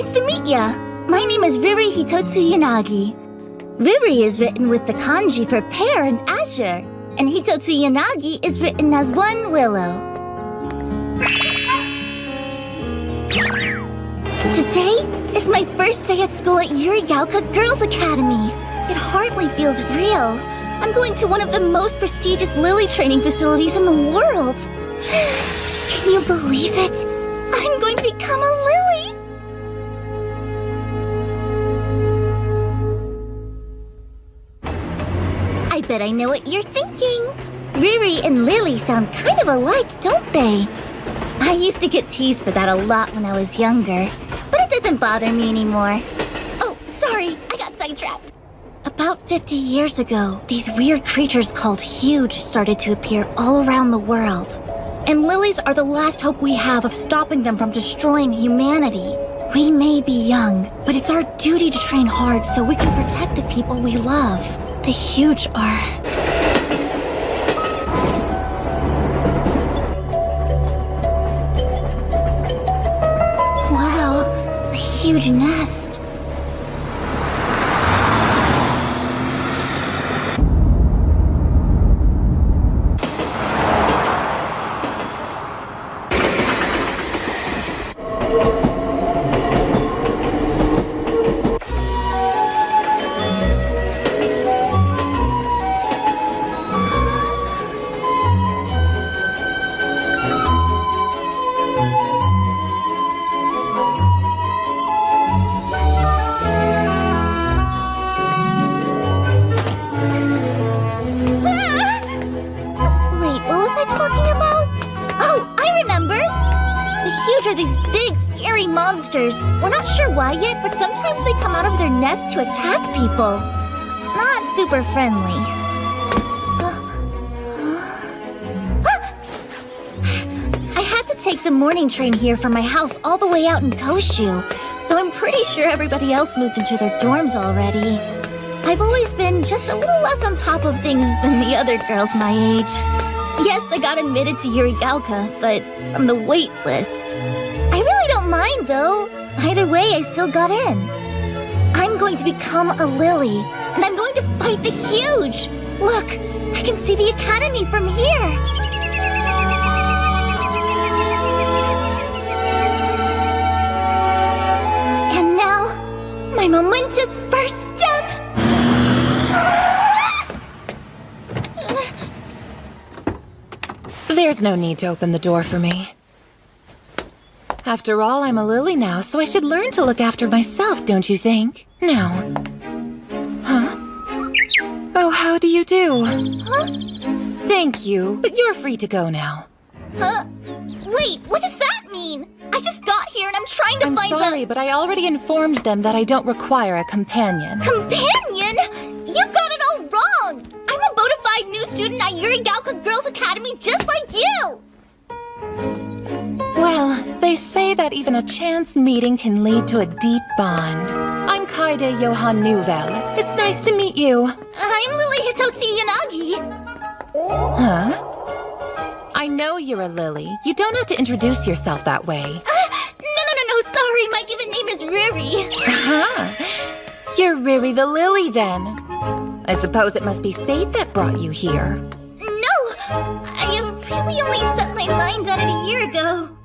Nice to meet ya. My name is Riri Hitotsu Yanagi. Riri is written with the kanji for pear and azure, and Hitotsu Yanagi is written as one willow. Today is my first day at school at Yurigaoka Girls Academy. It hardly feels real. I'm going to one of the most prestigious lily training facilities in the world. Can you believe it? I'm going to become a lily! I bet I know what you're thinking. Riri and Lily sound kind of alike, don't they? I used to get teased for that a lot when I was younger, but it doesn't bother me anymore. Oh, sorry, I got sidetracked. About 50 years ago, these weird creatures called huge started to appear all around the world. And lilies are the last hope we have of stopping them from destroying humanity. We may be young, but it's our duty to train hard so we can protect the people we love. The huge are... Wow, a huge nest. We're not sure why yet, but sometimes they come out of their nest to attack people. Not super friendly. I had to take the morning train here from my house all the way out in Koshu, though I'm pretty sure everybody else moved into their dorms already. I've always been just a little less on top of things than the other girls my age. Yes, I got admitted to Yurigaoka, but from the wait list. I really don't mind, though. Either way, I still got in. I'm going to become a lily, and I'm going to fight the huge. Look, I can see the academy from here. And now, my momentous first step. There's no need to open the door for me. After all, I'm a lily now, so I should learn to look after myself, don't you think? Now. Huh? Oh, how do you do? Huh? Thank you, but you're free to go now. Wait, what does that mean? I just got here and I'm trying to I'm find sorry, but I already informed them that I don't require a companion. Companion? You got it all wrong! I'm a bona fide new student at Yurigaoka Girls Academy just like you! Well, they say that even a chance meeting can lead to a deep bond. I'm Kaede Johan Newell. It's nice to meet you. I'm Lily Hitotsu Yanagi. Huh? I know you're a lily. You don't have to introduce yourself that way. No, sorry. My given name is Riri. Uh-huh. You're Riri the lily, then. I suppose it must be fate that brought you here. No! I really only set my mind on it a year ago.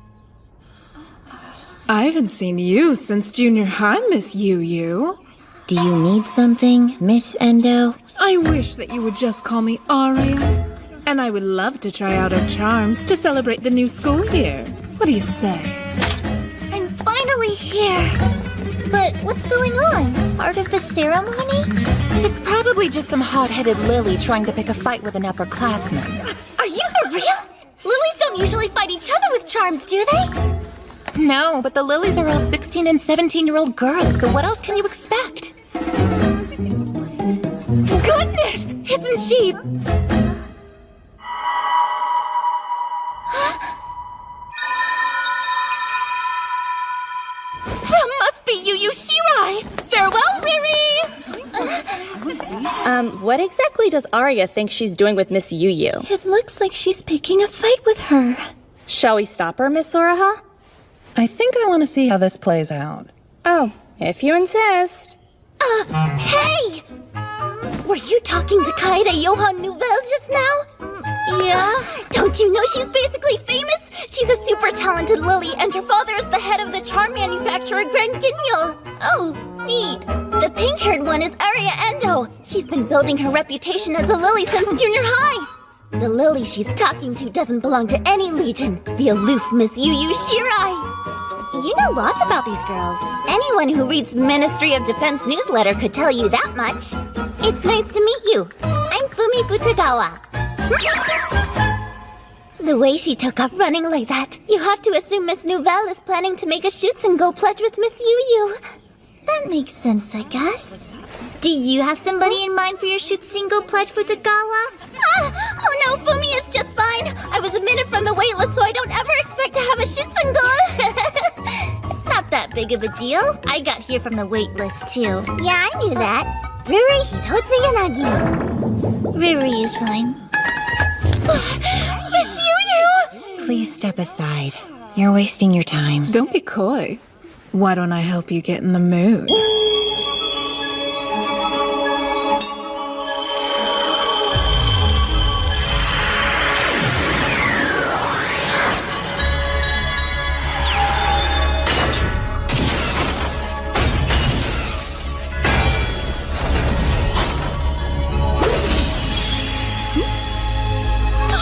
I haven't seen you since junior high, Miss Yu. Do you need something, Miss Endo? I wish that you would just call me Aria. And I would love to try out our charms to celebrate the new school year. What do you say? I'm finally here. But what's going on? Part of the ceremony? It's probably just some hot-headed lily trying to pick a fight with an upperclassman. Are you for real? Lilies don't usually fight each other with charms, do they? No, but the lilies are all 16 and 17-year-old girls, so what else can you expect? Goodness! Isn't she... That must be Yu Shirai! Farewell, Riri! What exactly does Arya think she's doing with Miss Yu? It looks like she's picking a fight with her. Shall we stop her, Miss Soraha? I think I want to see how this plays out. Oh, if you insist. Hey! Were you talking to Kaede Johann Nouvelle just now? Yeah. Don't you know she's basically famous? She's a super talented lily, and her father is the head of the charm manufacturer Grand Guignol. Oh, neat. The pink-haired one is Aria Endo. She's been building her reputation as a lily since junior high. The lily she's talking to doesn't belong to any legion. The aloof Miss Yu Yu Shirai. You know lots about these girls. Anyone who reads the Ministry of Defense newsletter could tell you that much. It's nice to meet you. I'm Fumi Futagawa. The way she took off running like that, you have to assume Miss Nouvelle is planning to make a shoot-and-go pledge with Miss Yu Yu. That makes sense, I guess. Do you have somebody in mind for your shoot-single pledge, Futagawa? Oh no, Fumi is just fine. I was omitted from the waitlist, so I don't ever expect to have a shoot-single. It's not that big of a deal. I got here from the waitlist, too. Yeah, I knew that. Riri Hitotsu Yanagi. Riri is fine. Miss Yu Yu! Please step aside. You're wasting your time. Don't be coy. Why don't I help you get in the mood?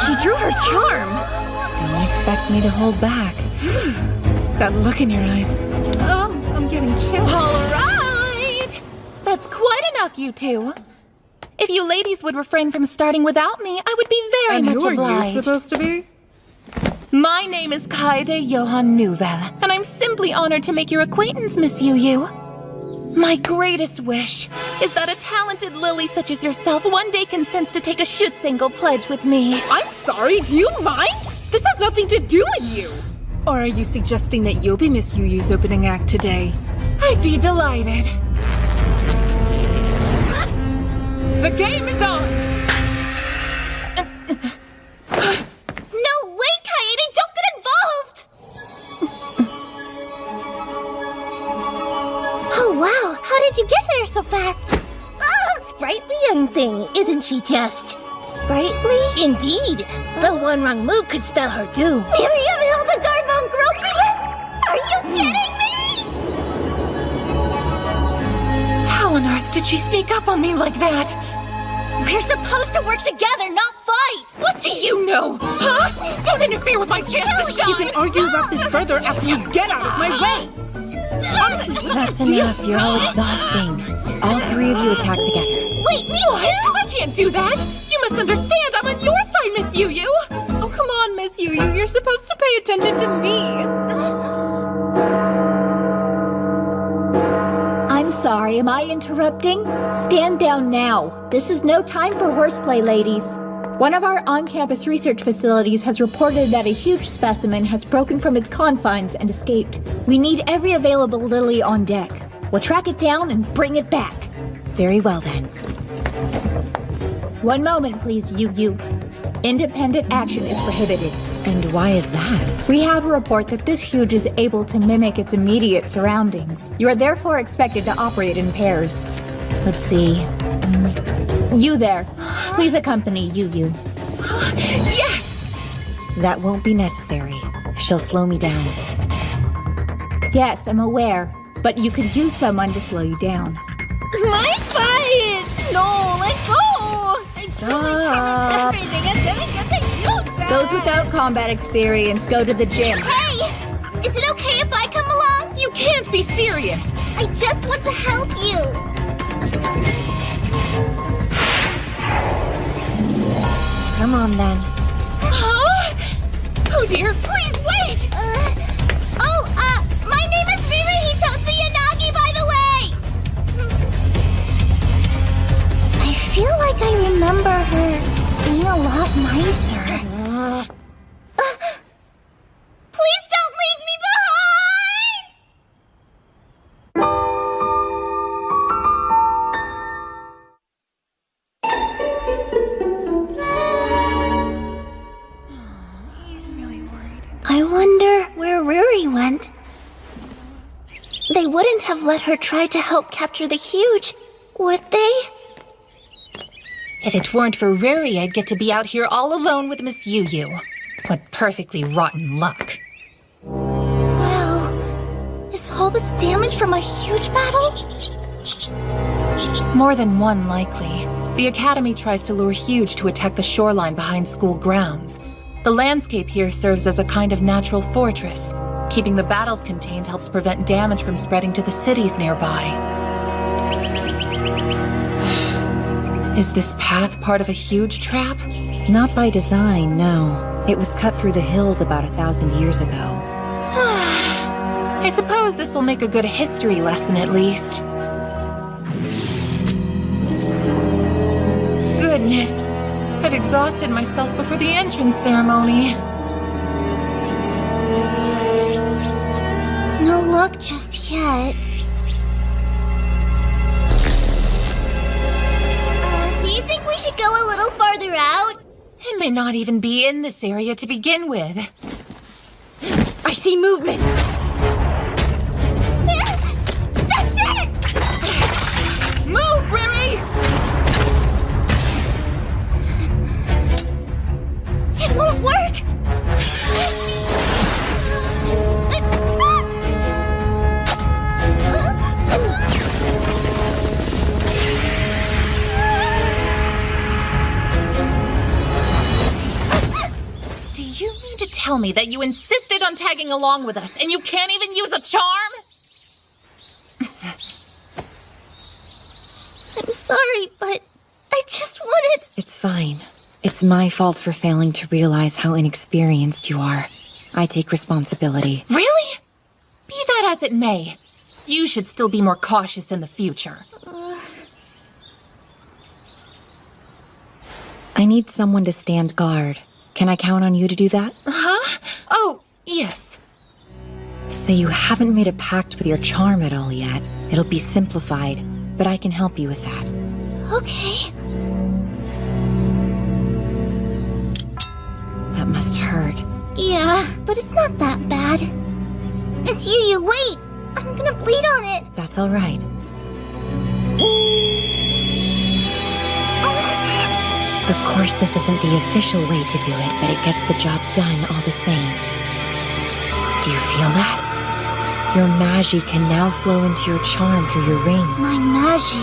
She drew her charm. Don't expect me to hold back. That look in your eyes. Oh, I'm getting chills. All right! That's quite enough, you two. If you ladies would refrain from starting without me, I would be very And much who are obliged. you supposed to be? My name is Kaede Johann Nouvelle, and I'm simply honored to make your acquaintance, Miss Yu Yu. My greatest wish is that a talented lily such as yourself one day consents to take a shoot-single pledge with me. I'm sorry, do you mind? This has nothing to do with you. Or are you suggesting that you'll be Miss Yu Yu's opening act today? I'd be delighted. The game is on! No way, Kaede! Don't get involved! Oh, wow! How did you get there so fast? Oh, sprightly young thing, isn't she just? Sprightly? Indeed. The one wrong move could spell her doom. Miriam Hildegard von Gropius? Are you kidding me? How on earth did she sneak up on me like that? We're supposed to work together, not fight! What do you know? Huh? Don't interfere with my chance to shine! You can argue about this further after you get out of my way! That's enough. You're all exhausting. All three of you attack together. Wait, me too? I can't do that! You must understand, I'm on your side, Miss Yu Yu! Oh, come on, Miss Yu Yu. You're supposed to pay attention to me. I'm sorry, am I interrupting? Stand down now. This is no time for horseplay, ladies. One of our on-campus research facilities has reported that a huge specimen has broken from its confines and escaped. We need every available lily on deck. We'll track it down and bring it back. Very well, then. One moment, please, Yu Yu. Independent action is prohibited. And why is that? We have a report that this huge is able to mimic its immediate surroundings. You are therefore expected to operate in pairs. Let's see. You there. Please accompany Yu Yu. Yes! That won't be necessary. She'll slow me down. Yes, I'm aware. But you could use someone to slow you down. My fight! No, let go! Stop. Everything and then I get the use out. Those without combat experience go to the gym. Hey! Is it okay if I come along? You can't be serious! I just want to help you. Come on, then. Huh? Oh dear, please wait! My name is Riri Hitotsu Yanagi, by the way! I feel like I remember her being a lot nicer. Please don't leave me behind! I wonder where Riri went. they wouldn't have let her try to help capture the huge, would they? If it weren't for Riri, I'd get to be out here all alone with Miss Yu Yu. What perfectly rotten luck. Wow. Is all this damage from a huge battle? More than one, likely. The Academy tries to lure Huge to attack the shoreline behind school grounds. The landscape here serves as a kind of natural fortress. Keeping the battles contained helps prevent damage from spreading to the cities nearby. Is this path part of a huge trap? Not by design, no. It was cut through the hills about 1,000 years ago. I suppose this will make a good history lesson at least. Goodness, I've exhausted myself before the entrance ceremony. No luck just yet. Do you think we should go a little farther out? It may not even be in this area to begin with. I see movement! That's it! Move, Riri! It won't work! Do you mean to tell me that you insisted on tagging along with us and you can't even use a charm? I'm sorry, but I just wanted... It's fine. It's my fault for failing to realize how inexperienced you are. I take responsibility. Really? Be that as it may, you should still be more cautious in the future. I need someone to stand guard. Can I count on you to do that? Huh? Oh, yes. So you haven't made a pact with your charm at all yet. It'll be simplified, but I can help you with that. Okay. That must hurt. Yeah, but it's not that bad. Miss Yu Yu, wait! I'm gonna bleed on it! That's all right. Of course, this isn't the official way to do it, but it gets the job done all the same. Do you feel that? Your magi can now flow into your charm through your ring. My magi.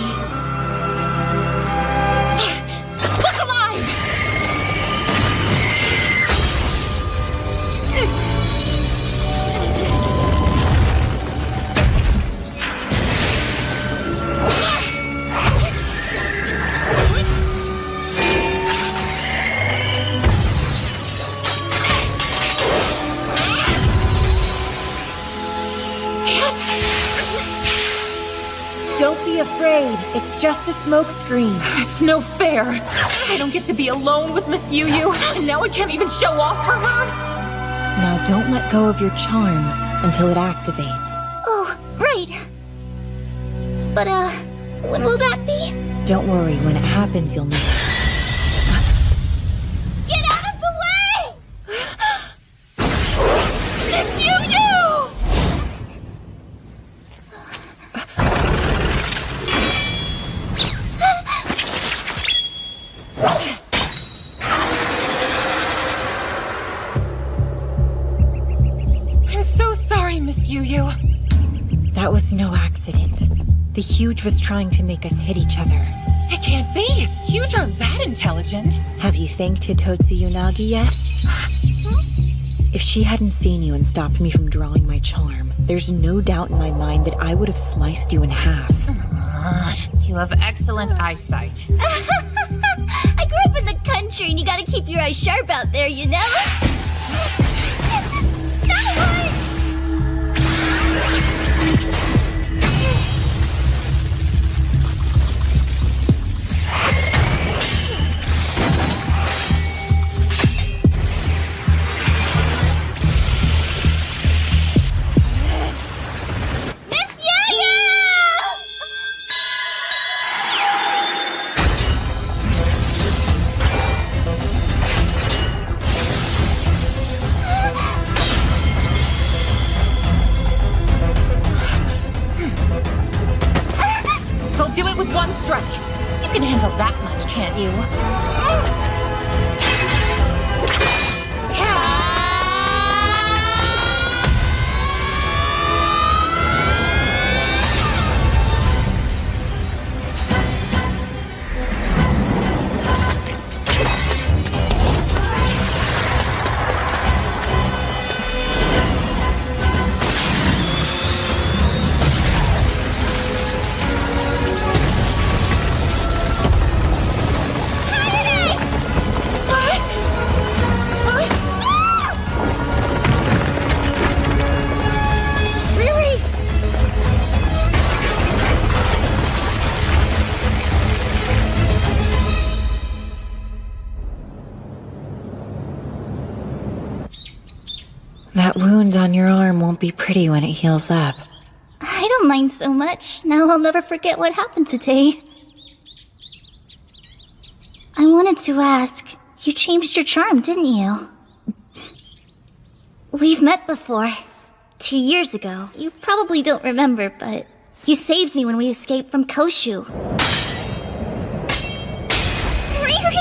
Look alive! Don't be afraid. It's just a smoke screen. It's no fair. I don't get to be alone with Miss Yu Yu, and now I can't even show off for her. Now don't let go of your charm until it activates. Oh, right. But, when will that be? Don't worry, when it happens, you'll know. Get out of the way! Miss Yu Yu! I'm so sorry, Miss Yu Yu. That was no accident. The Huge was trying to make us hit each other. It can't be. Huge aren't that intelligent. Have you thanked Hitotsu Yonagi yet? If she hadn't seen you and stopped me from drawing my charm, there's no doubt in my mind that I would have sliced you in half. You have excellent eyesight. I grew up in the country and you gotta keep your eyes sharp out there, you know? That one! Miss Yu Yu! That wound on your arm won't be pretty when it heals up. I don't mind so much. Now I'll never forget what happened today. I wanted to ask, you changed your charm, didn't you? We've met before. 2 years ago. You probably don't remember, but you saved me when we escaped from Koshu. Riri!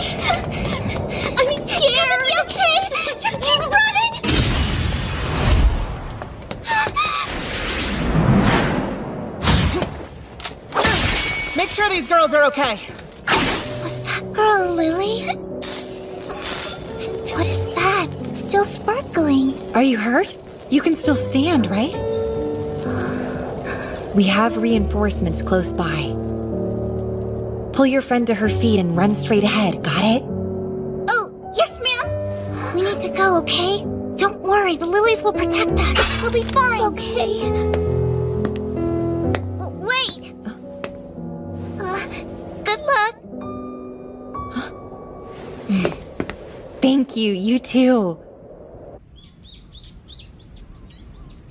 I'm scared! It's gonna be okay! Just keep running! Make sure these girls are okay. Was that girl Lily? What is that? It's still sparkling. Are you hurt? You can still stand, right? We have reinforcements close by. Pull your friend to her feet and run straight ahead, got it? Oh, yes, ma'am. We need to go, okay? Don't worry, the lilies will protect us. We'll be fine. Okay. Wait! Good luck. Thank you, you too.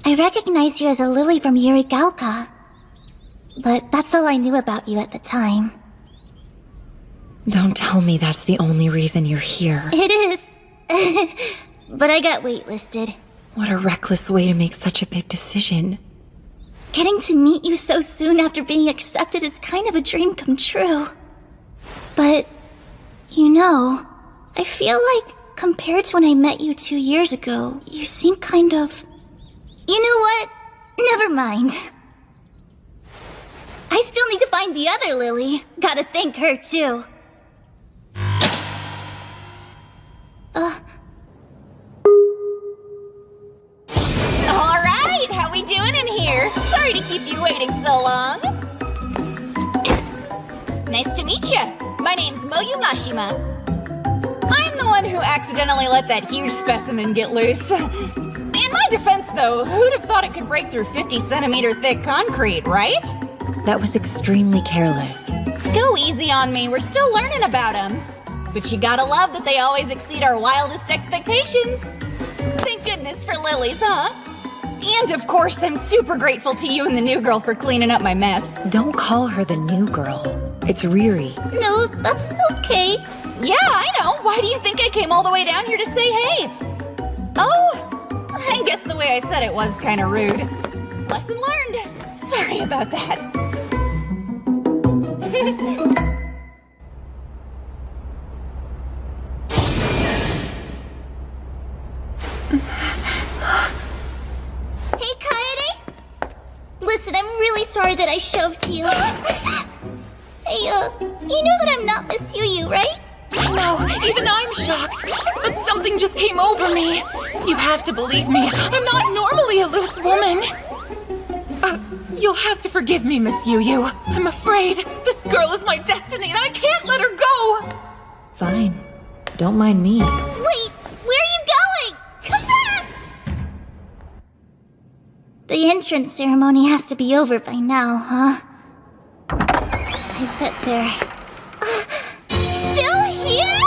I recognize you as a lily from Yurigalka. But that's all I knew about you at the time. Don't tell me that's the only reason you're here. It is. But I got waitlisted. What a reckless way to make such a big decision. Getting to meet you so soon after being accepted is kind of a dream come true. But, you know, I feel like compared to when I met you 2 years ago, you seem kind of... You know what? Never mind. I still need to find the other Lily. Gotta thank her, too. Alright, how we doing in here? Sorry to keep you waiting so long. Nice to meet you. My name's Moyu Mashima. I'm the one who accidentally let that huge specimen get loose. In my defense, though, who'd have thought it could break through 50-centimeter thick concrete, right? That was extremely careless. Go easy on me, we're still learning about them. But you gotta love that they always exceed our wildest expectations. Thank goodness for lilies, huh? And of course, I'm super grateful to you and the new girl for cleaning up my mess. Don't call her the new girl. It's Riri. No, that's okay. Yeah, I know. Why do you think I came all the way down here to say hey? Oh, I guess the way I said it was kind of rude. Lesson learned. Sorry about that. Hey, Kaede! Listen, I'm really sorry that I shoved you. Hey, you know that I'm not Miss Yu, right? No, even I'm shocked. But something just came over me. You have to believe me. I'm not normally a loose woman. You'll have to forgive me, Miss Yu. I'm afraid this girl is my destiny and I can't let her go. Fine. Don't mind me. Wait, where are you going? Come back! The entrance ceremony has to be over by now, huh? I bet they're... Still here?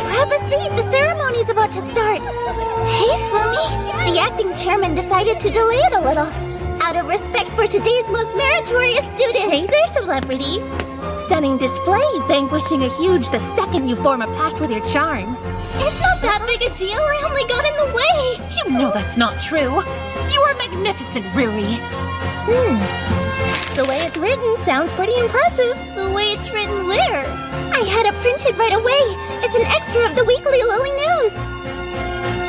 Grab a seat, the ceremony's about to start. Hey, Fumi. The acting chairman decided to delay it a little. Out of respect for today's most meritorious student. Hey there, celebrity. Stunning display, vanquishing a huge the second you form a pact with your charm. It's not that big a deal, I only got in the way. You know that's not true. You are magnificent, Riri. The way it's written sounds pretty impressive. The way it's written where? I had it printed right away. It's an extra of the weekly Lily News.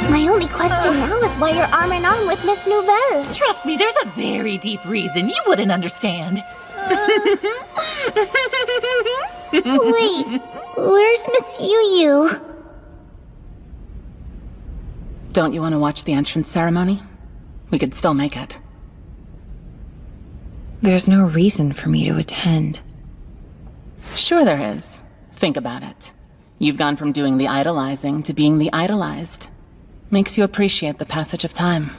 My only question now is why you're arm in arm with Miss Nouvelle. Trust me, there's a very deep reason you wouldn't understand. Wait, where's Miss Yu? Don't you want to watch the entrance ceremony? We could still make it. There's no reason for me to attend. Sure there is. Think about it. You've gone from doing the idolizing to being the idolized. Makes you appreciate the passage of time.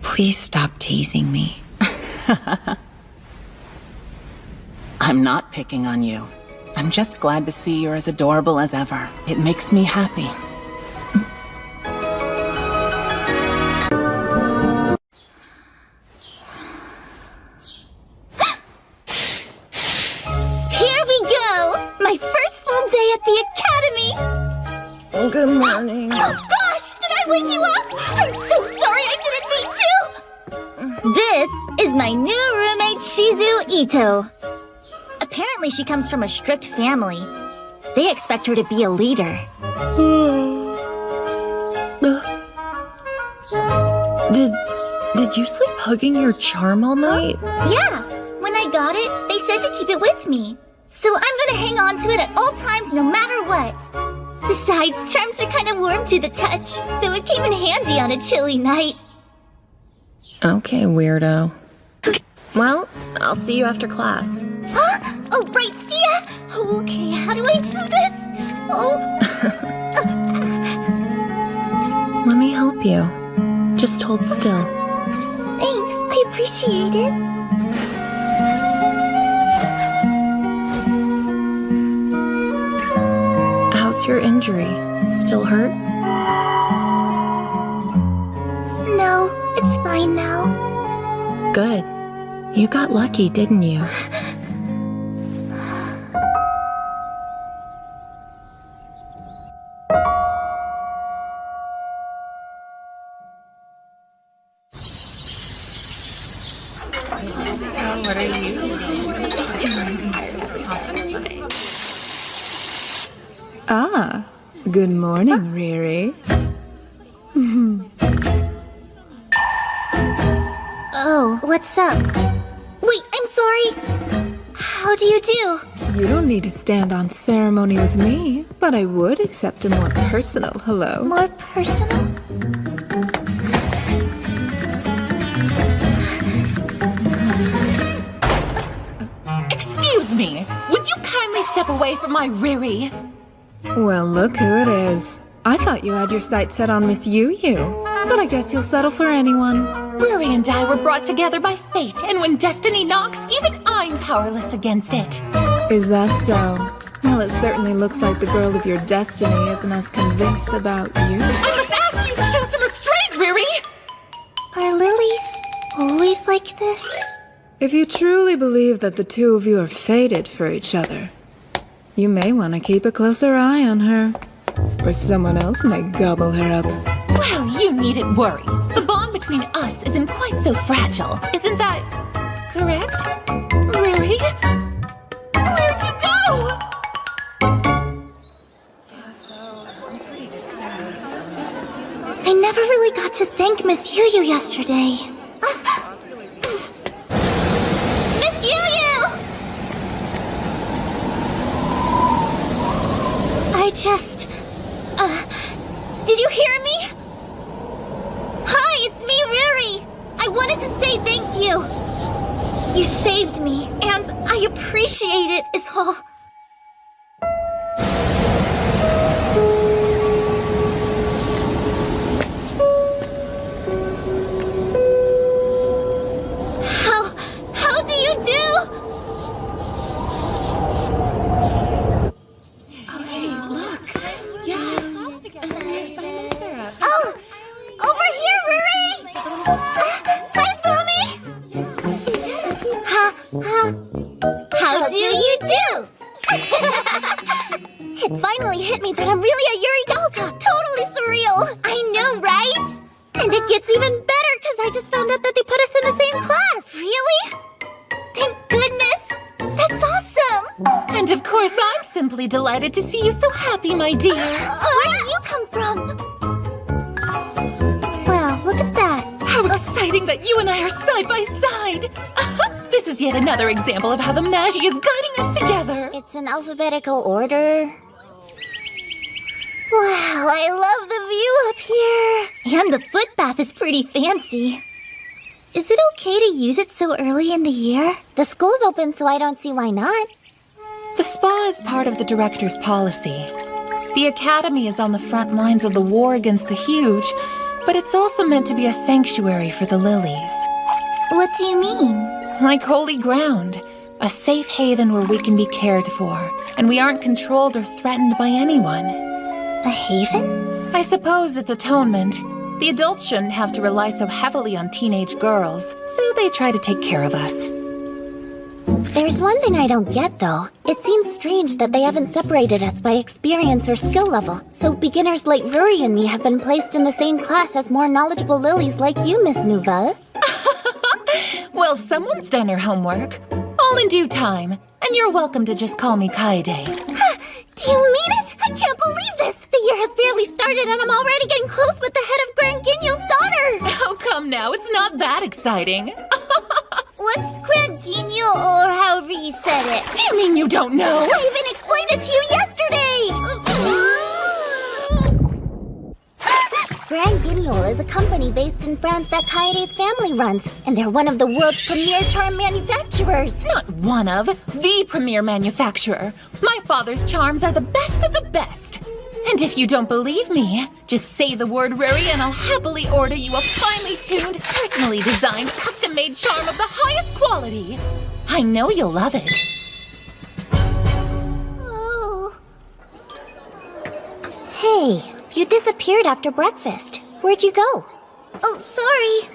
Please stop teasing me. I'm not picking on you. I'm just glad to see you're as adorable as ever. It makes me happy. first full day at the academy! Good morning. Oh gosh! Did I wake you up? I'm so sorry I didn't mean to! This is my new roommate, Shizu Ito. Apparently she comes from a strict family. They expect her to be a leader. Did you sleep hugging your charm all night? Yeah! When I got it, they said to keep it with me. So I'm gonna hang on to it at all times, no matter what. Besides, charms are kind of warm to the touch, so it came in handy on a chilly night. Okay, weirdo. Well, I'll see you after class. Huh? Oh, right, see ya! Okay, how do I do this? Oh... Let me help you. Just hold still. Thanks, I appreciate it. How's your injury? Still hurt? No, it's fine now. Good. You got lucky, didn't you? Ah, good morning, Riri. Oh, what's up? Wait, I'm sorry. How do you do? You don't need to stand on ceremony with me, but I would accept a more personal hello. More personal? Excuse me, would you kindly step away from my Riri? Well, look who it is. I thought you had your sights set on Miss Yu, but I guess you'll settle for anyone. Riri and I were brought together by fate, and when destiny knocks, even I'm powerless against it. Is that so? Well, it certainly looks like the girl of your destiny isn't as convinced about you. I must ask you to show some restraint, Riri! Are lilies always like this? If you truly believe that the two of you are fated for each other, you may want to keep a closer eye on her, or someone else may gobble her up. Well, you needn't worry. The bond between us isn't quite so fragile. Isn't that correct? Riri? Where'd you go? I never really got to thank Miss Yu yesterday. Miss Yu! Did you hear me? Hi, it's me, Riri! I wanted to say thank you! You saved me, and I appreciate it, is all. How do you do? Oh, over here, Riri! Hi, Fumi! How do you do? It finally hit me that I'm really a Yuridalka. Totally surreal. I know, right? And it gets even better because I just found out that they put us in the same class. Really? Thank goodness. That's awesome. And of course, I'm simply delighted to see you so happy, my dear. Where do you come from? Well, look at that. How exciting that you and I are side by side. This is yet another example of how the Magi is guiding us together. It's in alphabetical order. Wow, I love the view up here. And the foot bath is pretty fancy. Is it okay to use it so early in the year? The school's open, so I don't see why not. The spa is part of the director's policy. The academy is on the front lines of the war against the huge, but it's also meant to be a sanctuary for the lilies. What do you mean? Like holy ground, a safe haven where we can be cared for, and we aren't controlled or threatened by anyone. A haven? I suppose it's atonement. The adults shouldn't have to rely so heavily on teenage girls, so they try to take care of us. There's one thing I don't get, though. It seems strange that they haven't separated us by experience or skill level, so beginners like Rory and me have been placed in the same class as more knowledgeable lilies like you, Miss Nouvelle. Well, someone's done her homework. All in due time. And you're welcome to just call me Kaede. Do you mean it? I can't believe this! The year has barely started and I'm already getting close with the head of Grand Guignol's daughter! Oh, come now, it's not that exciting. What's Grand Guignol, or however you said it? You mean you don't know? I even explained it to you yesterday! Grand Guignol is a company based in France that Kaede's family runs, and they're one of the world's premier charm manufacturers. Not one of, the premier manufacturer. My father's charms are the best of the best. And if you don't believe me, just say the word Rory and I'll happily order you a finely tuned, personally designed, custom-made charm of the highest quality. I know you'll love it. Oh. Hey, you disappeared after breakfast. Where'd you go? Oh, sorry.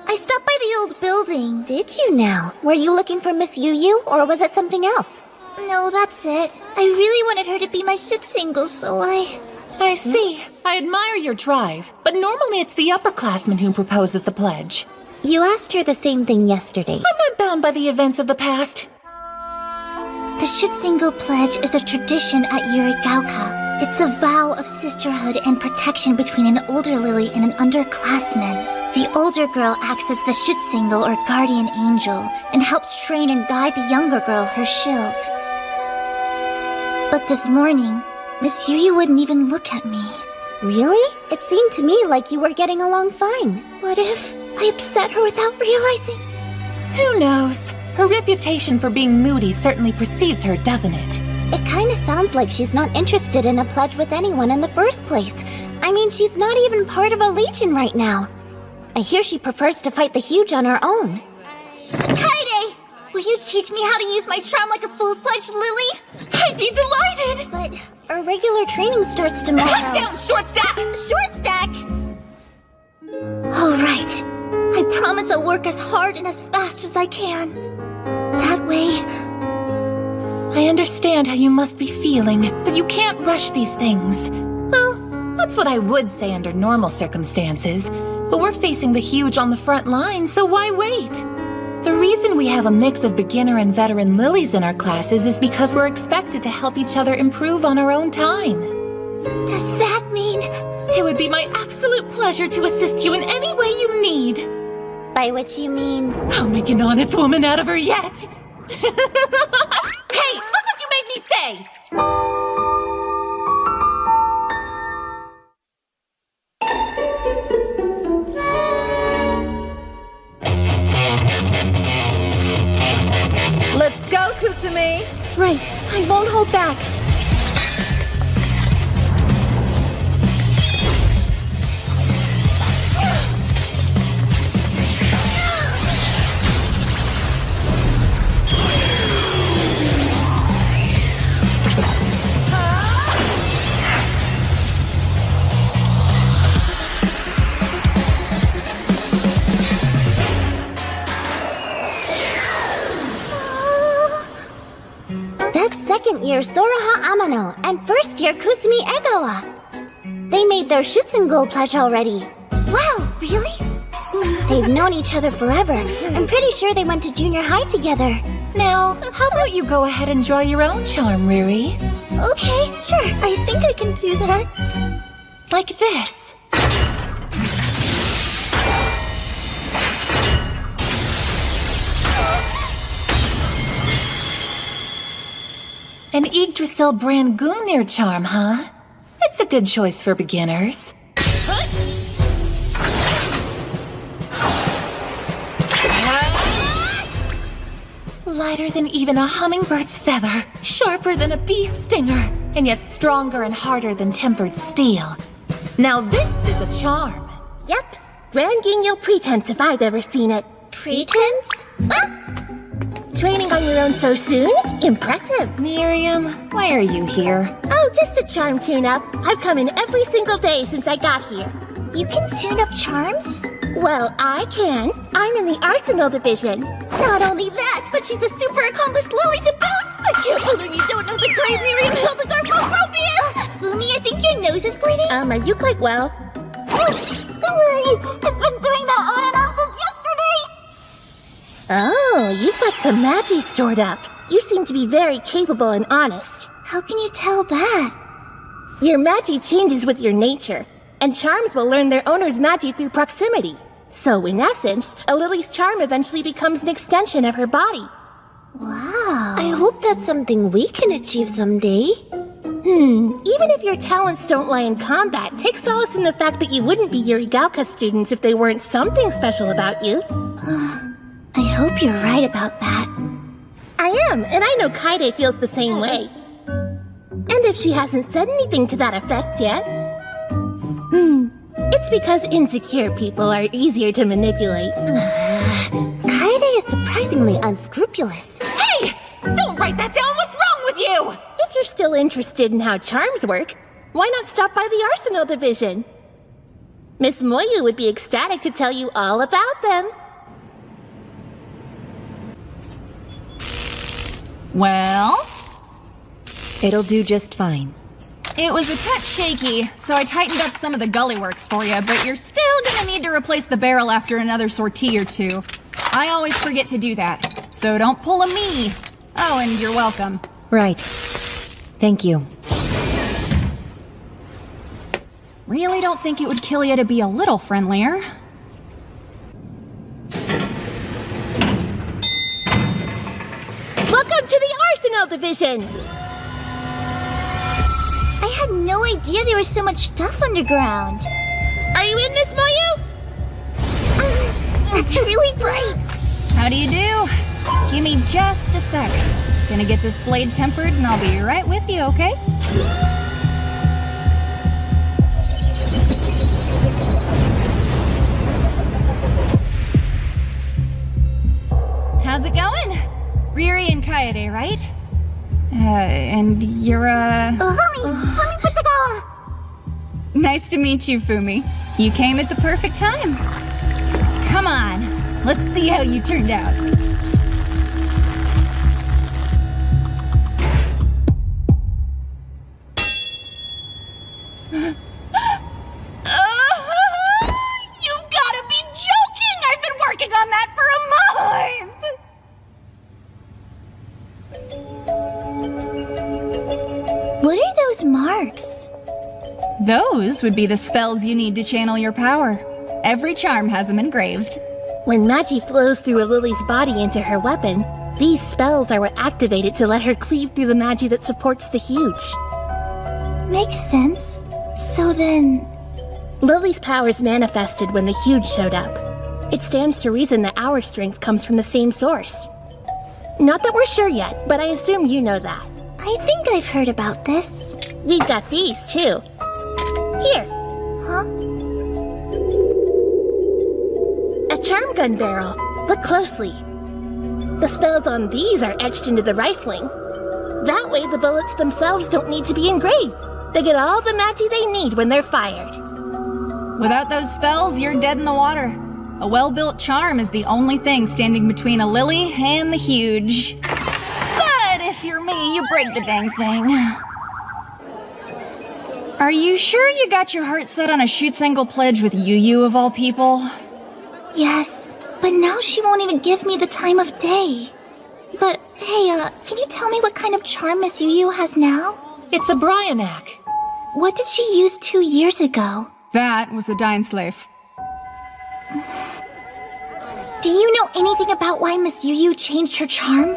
I stopped by the old building. Did you now? Were you looking for Miss Yu, or was it something else? No, that's it. I really wanted her to be my shit single, so I see. I admire your drive, but normally it's the upperclassmen who proposes the pledge. You asked her the same thing yesterday. I'm not bound by the events of the past. The shit single pledge is a tradition at Yurigauka. It's a vow of sisterhood and protection between an older lily and an underclassman. The older girl acts as the shit single or guardian angel and helps train and guide the younger girl, her shield. But this morning, Miss Yu wouldn't even look at me. Really? It seemed to me like you were getting along fine. What if I upset her without realizing? Who knows? Her reputation for being moody certainly precedes her, doesn't it? It kinda sounds like she's not interested in a pledge with anyone in the first place. I mean, she's not even part of a legion right now. I hear she prefers to fight the huge on her own. Kaede! Will you teach me how to use my charm like a full-fledged lily? I'd be delighted! But our regular training starts tomorrow. Cut down, Short Stack! Short Stack! All right. I promise I'll work as hard and as fast as I can. That way... I understand how you must be feeling, but you can't rush these things. Well, that's what I would say under normal circumstances. But we're facing the huge on the front line, so why wait? The reason we have a mix of beginner and veteran lilies in our classes is because we're expected to help each other improve on our own time. Does that mean... It would be my absolute pleasure to assist you in any way you need. By which you mean... I'll make an honest woman out of her yet. Hey, look what you made me say! Let's go, Kusumi! Right, I won't hold back. Second year Soraha Amano and first year Kusumi Egawa. They made their Shitsun pledge already. Wow, really? They've known each other forever. I'm pretty sure they went to junior high together. Now, how about you go ahead and draw your own charm, Riri? Okay, sure. I think I can do that. Like this. An Yggdrasil brand Gungnir charm, huh? It's a good choice for beginners. Lighter than even a hummingbird's feather, sharper than a bee's stinger, and yet stronger and harder than tempered steel. Now this is a charm. Yep, Grand Guignol pretense if I've ever seen it. Pretense? Training on your own so soon? Impressive. Miriam, why are you here? Oh, just a charm tune-up. I've come in every single day since I got here. You can tune up charms? Well, I can. I'm in the Arsenal division. Not only that, but she's a super accomplished Lily to boot! I can't believe you don't know the great Miriam Hildegard von Gropius! Fumi, I think your nose is bleeding. Are you quite well? It's been doing that on and off since yesterday! Oh, you've got some magi stored up. You seem to be very capable and honest. How can you tell that? Your magi changes with your nature, and charms will learn their owner's magi through proximity. So, in essence, a Lily's charm eventually becomes an extension of her body. Wow. I hope that's something we can achieve someday. Even if your talents don't lie in combat, take solace in the fact that you wouldn't be Yurigauka students if they weren't something special about you. I hope you're right about that. I am, and I know Kaede feels the same way. And if she hasn't said anything to that effect yet... It's because insecure people are easier to manipulate. Kaede is surprisingly unscrupulous. Hey! Don't write that down! What's wrong with you? If you're still interested in how charms work, why not stop by the Arsenal division? Miss Moyu would be ecstatic to tell you all about them. Well, It'll do just fine. it was a touch shaky, so I tightened up some of the gully works for you, but you're still gonna need to replace the barrel after another sortie or two. I always forget to do that, so don't pull a me. Oh, and you're welcome. Right. Thank you. Really don't think it would kill you to be a little friendlier. Welcome to the Arsenal division! I had no idea there was so much stuff underground. Are you in, Miss Moyu? That's really bright. How do you do? Give me just a sec. Gonna get this blade tempered and I'll be right with you, okay? How's it going? Riri and Kaede, right? And you're, Honey, let me put the go. Nice to meet you, Fumi. You came at the perfect time. Come on, let's see how you turned out. You've gotta be joking! I've been working on that for a month! What are those marks? Those would be the spells you need to channel your power. Every charm has them engraved. When magi flows through a Lily's body into her weapon, these spells are what activate it to let her cleave through the magi that supports the huge. Makes sense. So then... Lily's powers manifested when the huge showed up. It stands to reason that our strength comes from the same source. Not that we're sure yet, but I assume you know that. I think I've heard about this. We've got these, too. Here, Huh? a charm gun barrel. Look closely. The spells on these are etched into the rifling. That way the bullets themselves don't need to be engraved. They get all the magi they need when they're fired. Without those spells, you're dead in the water. A well-built charm is the only thing standing between a lily and the huge. But if you're me, you break the dang thing. Are you sure you got your heart set on a shoot-single pledge with Yu of all people? Yes, but now she won't even give me the time of day. But hey, can you tell me what kind of charm Miss Yu has now? It's a Bryanak. What did she use 2 years ago? That was a dying slave. Do you know anything about why Miss Yu changed her charm?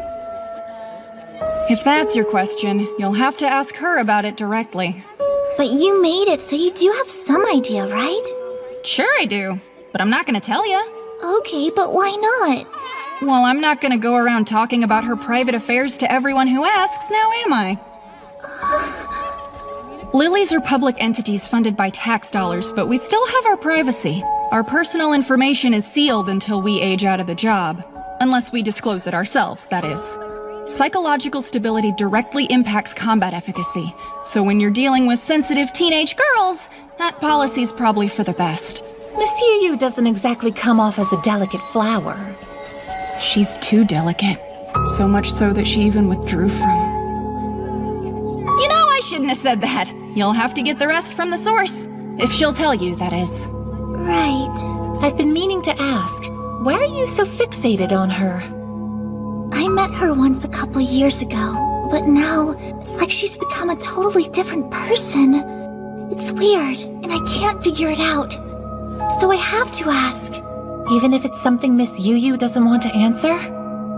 If that's your question, you'll have to ask her about it directly. But you made it, so you do have some idea, right? Sure I do, but I'm not gonna tell you. Okay, but why not? Well, I'm not gonna go around talking about her private affairs to everyone who asks, now am I? Lilies are public entities funded by tax dollars, but we still have our privacy. Our personal information is sealed until we age out of the job. Unless we disclose it ourselves, that is. Psychological stability directly impacts combat efficacy, so when you're dealing with sensitive teenage girls, that policy's probably for the best. Miss Yu doesn't exactly come off as a delicate flower. She's too delicate. So much so that she even withdrew from... You know, I shouldn't have said that. You'll have to get the rest from the source. If she'll tell you, that is. Right. I've been meaning to ask, why are you so fixated on her? I met her once a couple years ago, but now it's like she's become a totally different person. It's weird, and I can't figure it out. So I have to ask. Even if it's something Miss Yu doesn't want to answer?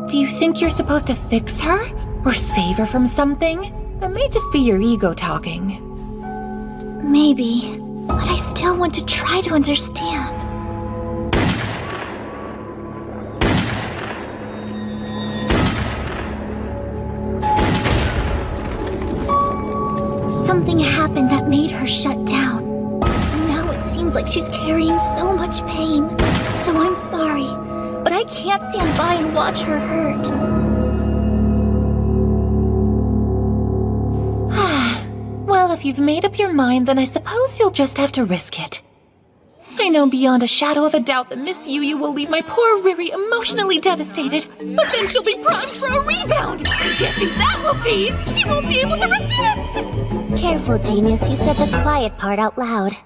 Do you think you're supposed to fix her? Or save her from something? That may just be your ego talking. Maybe, but I still want to try to understand. Something happened that made her shut down. And now it seems like she's carrying so much pain. So I'm sorry, but I can't stand by and watch her hurt. Well, if you've made up your mind, then I suppose you'll just have to risk it. I know beyond a shadow of a doubt that Miss Yu will leave my poor Riri emotionally devastated, but then she'll be primed for a rebound! And guess who that will be? She won't be able to resist! Careful, genius, you said the quiet part out loud.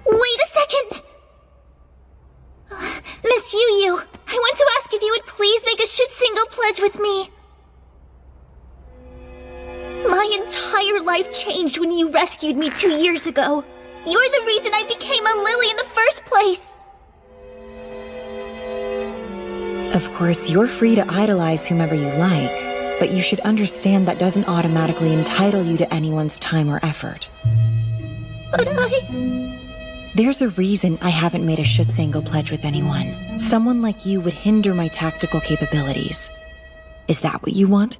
Wait a second! Miss Yu, I want to ask if you would please make a shoot single pledge with me. My entire life changed when you rescued me 2 years ago. You're the reason I became a lily in the first place. Of course, you're free to idolize whomever you like, but you should understand that doesn't automatically entitle you to anyone's time or effort. But There's a reason I haven't made a Schutzengo pledge with anyone. Someone like you would hinder my tactical capabilities. Is that what you want?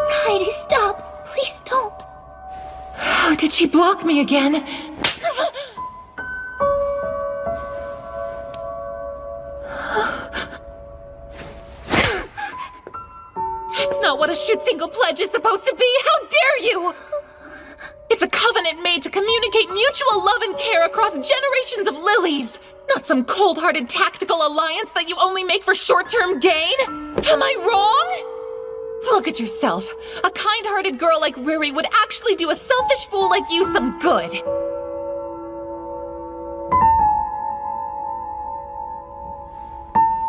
Heidi, stop. Please don't. Oh, did she block me again? It's not what a Schutzengo pledge is supposed to be! How dare you! It's a covenant made to communicate mutual love and care across generations of lilies! Not some cold-hearted tactical alliance that you only make for short-term gain! Am I wrong? Look at yourself. A kind-hearted girl like Riri would actually do a selfish fool like you some good.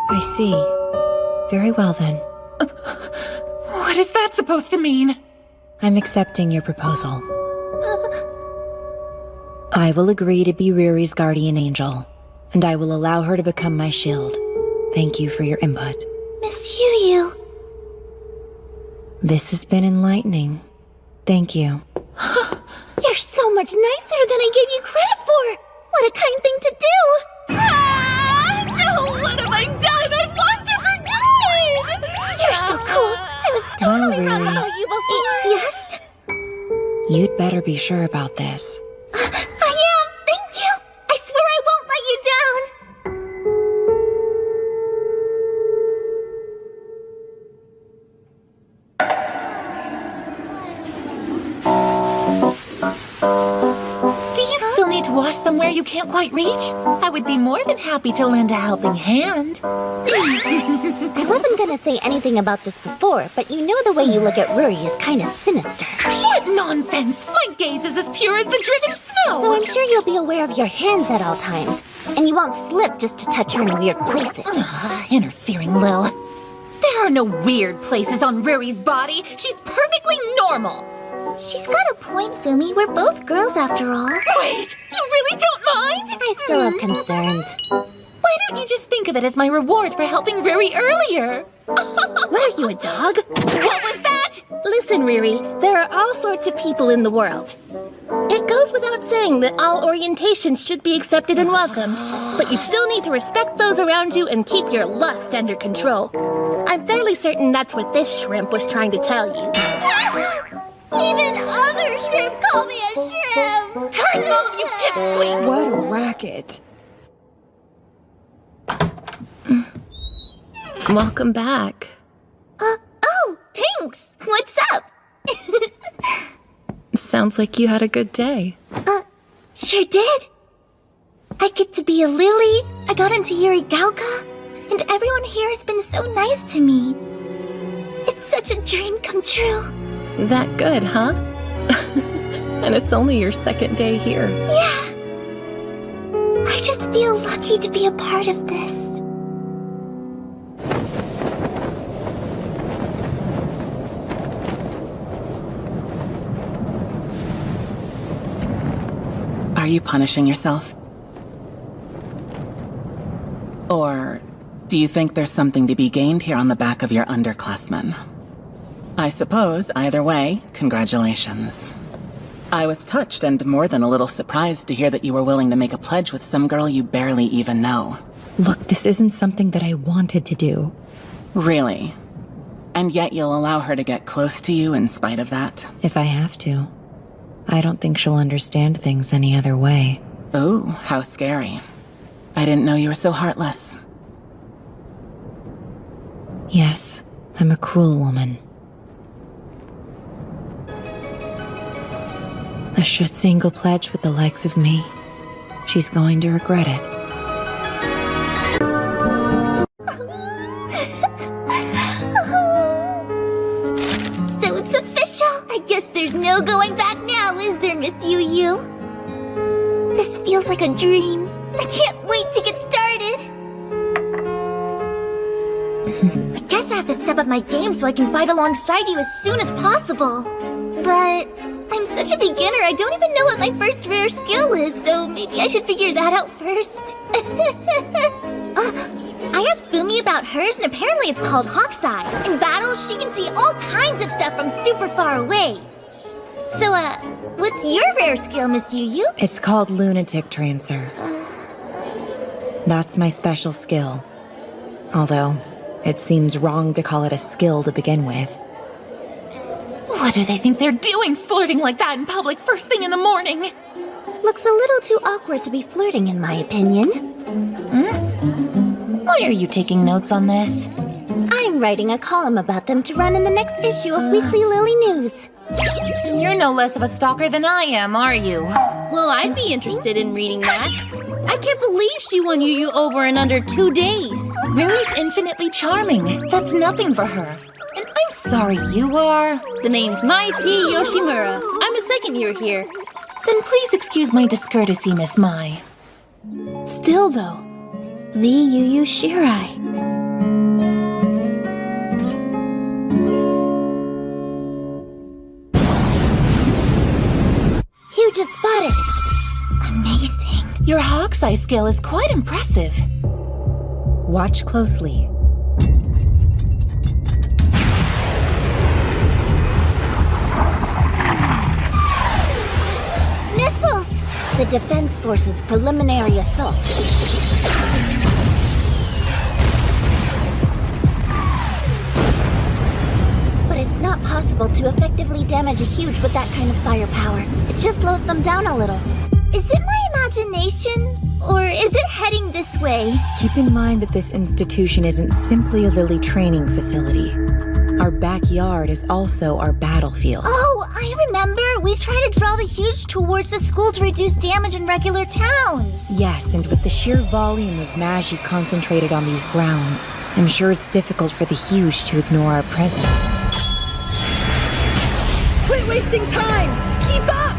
I see. Very well then. What is that supposed to mean? I'm accepting your proposal. I will agree to be Riri's guardian angel, and I will allow her to become my shield. Thank you for your input. Miss Yu. This has been enlightening. Thank you. You're so much nicer than I gave you credit for. What a kind thing to do. No, what have I done? I've lost her for good! You're so cool. I was totally wrong Riri. about you before. Yes? You'd better be sure about this. I am. Thank you. I swear I won't let you down. Do you still need to wash somewhere you can't quite reach? I would be more than happy to lend a helping hand. I wasn't gonna say anything about this before, but you know the way you look at Ruri is kind of sinister. What nonsense! My gaze is as pure as the driven snow! So I'm sure you'll be aware of your hands at all times, and you won't slip just to touch her in weird places. Interfering Lil. There are no weird places on Ruri's body. She's perfectly normal. She's got a point, Fumi. We're both girls after all. Wait, you really don't mind? I still have concerns. Why don't you just think of it as my reward for helping Riri earlier? What are you, a dog? What was that? Listen, Riri, there are all sorts of people in the world. It goes without saying that all orientations should be accepted and welcomed, but you still need to respect those around you and keep your lust under control. I'm fairly certain that's what this shrimp was trying to tell you. Even other shrimp call me a shrimp! Curse all of you pipsqueaks! What a racket. Welcome back. Oh, thanks! What's up? Sounds like you had a good day. Sure did. I get to be a lily, I got into Yurigauka, and everyone here has been so nice to me. It's such a dream come true. That good, huh? And it's only your second day here. Yeah. I just feel lucky to be a part of this. Are you punishing yourself? Or do you think there's something to be gained here on the back of your underclassmen? I suppose, either way, congratulations. I was touched and more than a little surprised to hear that you were willing to make a pledge with some girl you barely even know. Look, this isn't something that I wanted to do. Really? And yet you'll allow her to get close to you in spite of that? If I have to. I don't think she'll understand things any other way. Ooh, how scary. I didn't know you were so heartless. Yes, I'm a cruel woman. A Schutzingle pledge with the likes of me. She's going to regret it. So it's official. I guess there's no going back now, is there, Miss Yu Yu? This feels like a dream. I can't wait to get started. I guess I have to step up my game so I can fight alongside you as soon as possible. But I'm such a beginner, I don't even know what my first rare skill is, so maybe I should figure that out first. I asked Fumi about hers, and apparently it's called Hawk's Eye. In battles, she can see all kinds of stuff from super far away. So, what's your rare skill, Miss Yu Yu? It's called Lunatic Trancer. That's my special skill. Although, it seems wrong to call it a skill to begin with. What do they think they're doing, flirting like that in public first thing in the morning? Looks a little too awkward to be flirting, in my opinion. Why are you taking notes on this? I'm writing a column about them to run in the next issue of Weekly Lily News. You're no less of a stalker than I am, are you? Well, I'd be interested in reading that. I can't believe she won Yu Yu over in under 2 days. Riri's infinitely charming. That's nothing for her. And I'm sorry you are... The name's Mai T. Yoshimura. I'm a second year here. Then please excuse my discourtesy, Miss Mai. Still, though, Lee Yu Yu Shirai. You just spotted it. Amazing. Your Hawk's Eye skill is quite impressive. Watch closely. Missiles! The Defense Force's preliminary assault. But it's not possible to effectively damage a huge with that kind of firepower. It just slows them down a little. Is it my imagination? Or is it heading this way? Keep in mind that this institution isn't simply a Lily training facility. Our backyard is also our battlefield. Oh, I remember. We try to draw the huge towards the school to reduce damage in regular towns. Yes, and with the sheer volume of magi concentrated on these grounds, I'm sure it's difficult for the huge to ignore our presence. Quit wasting time! Keep up!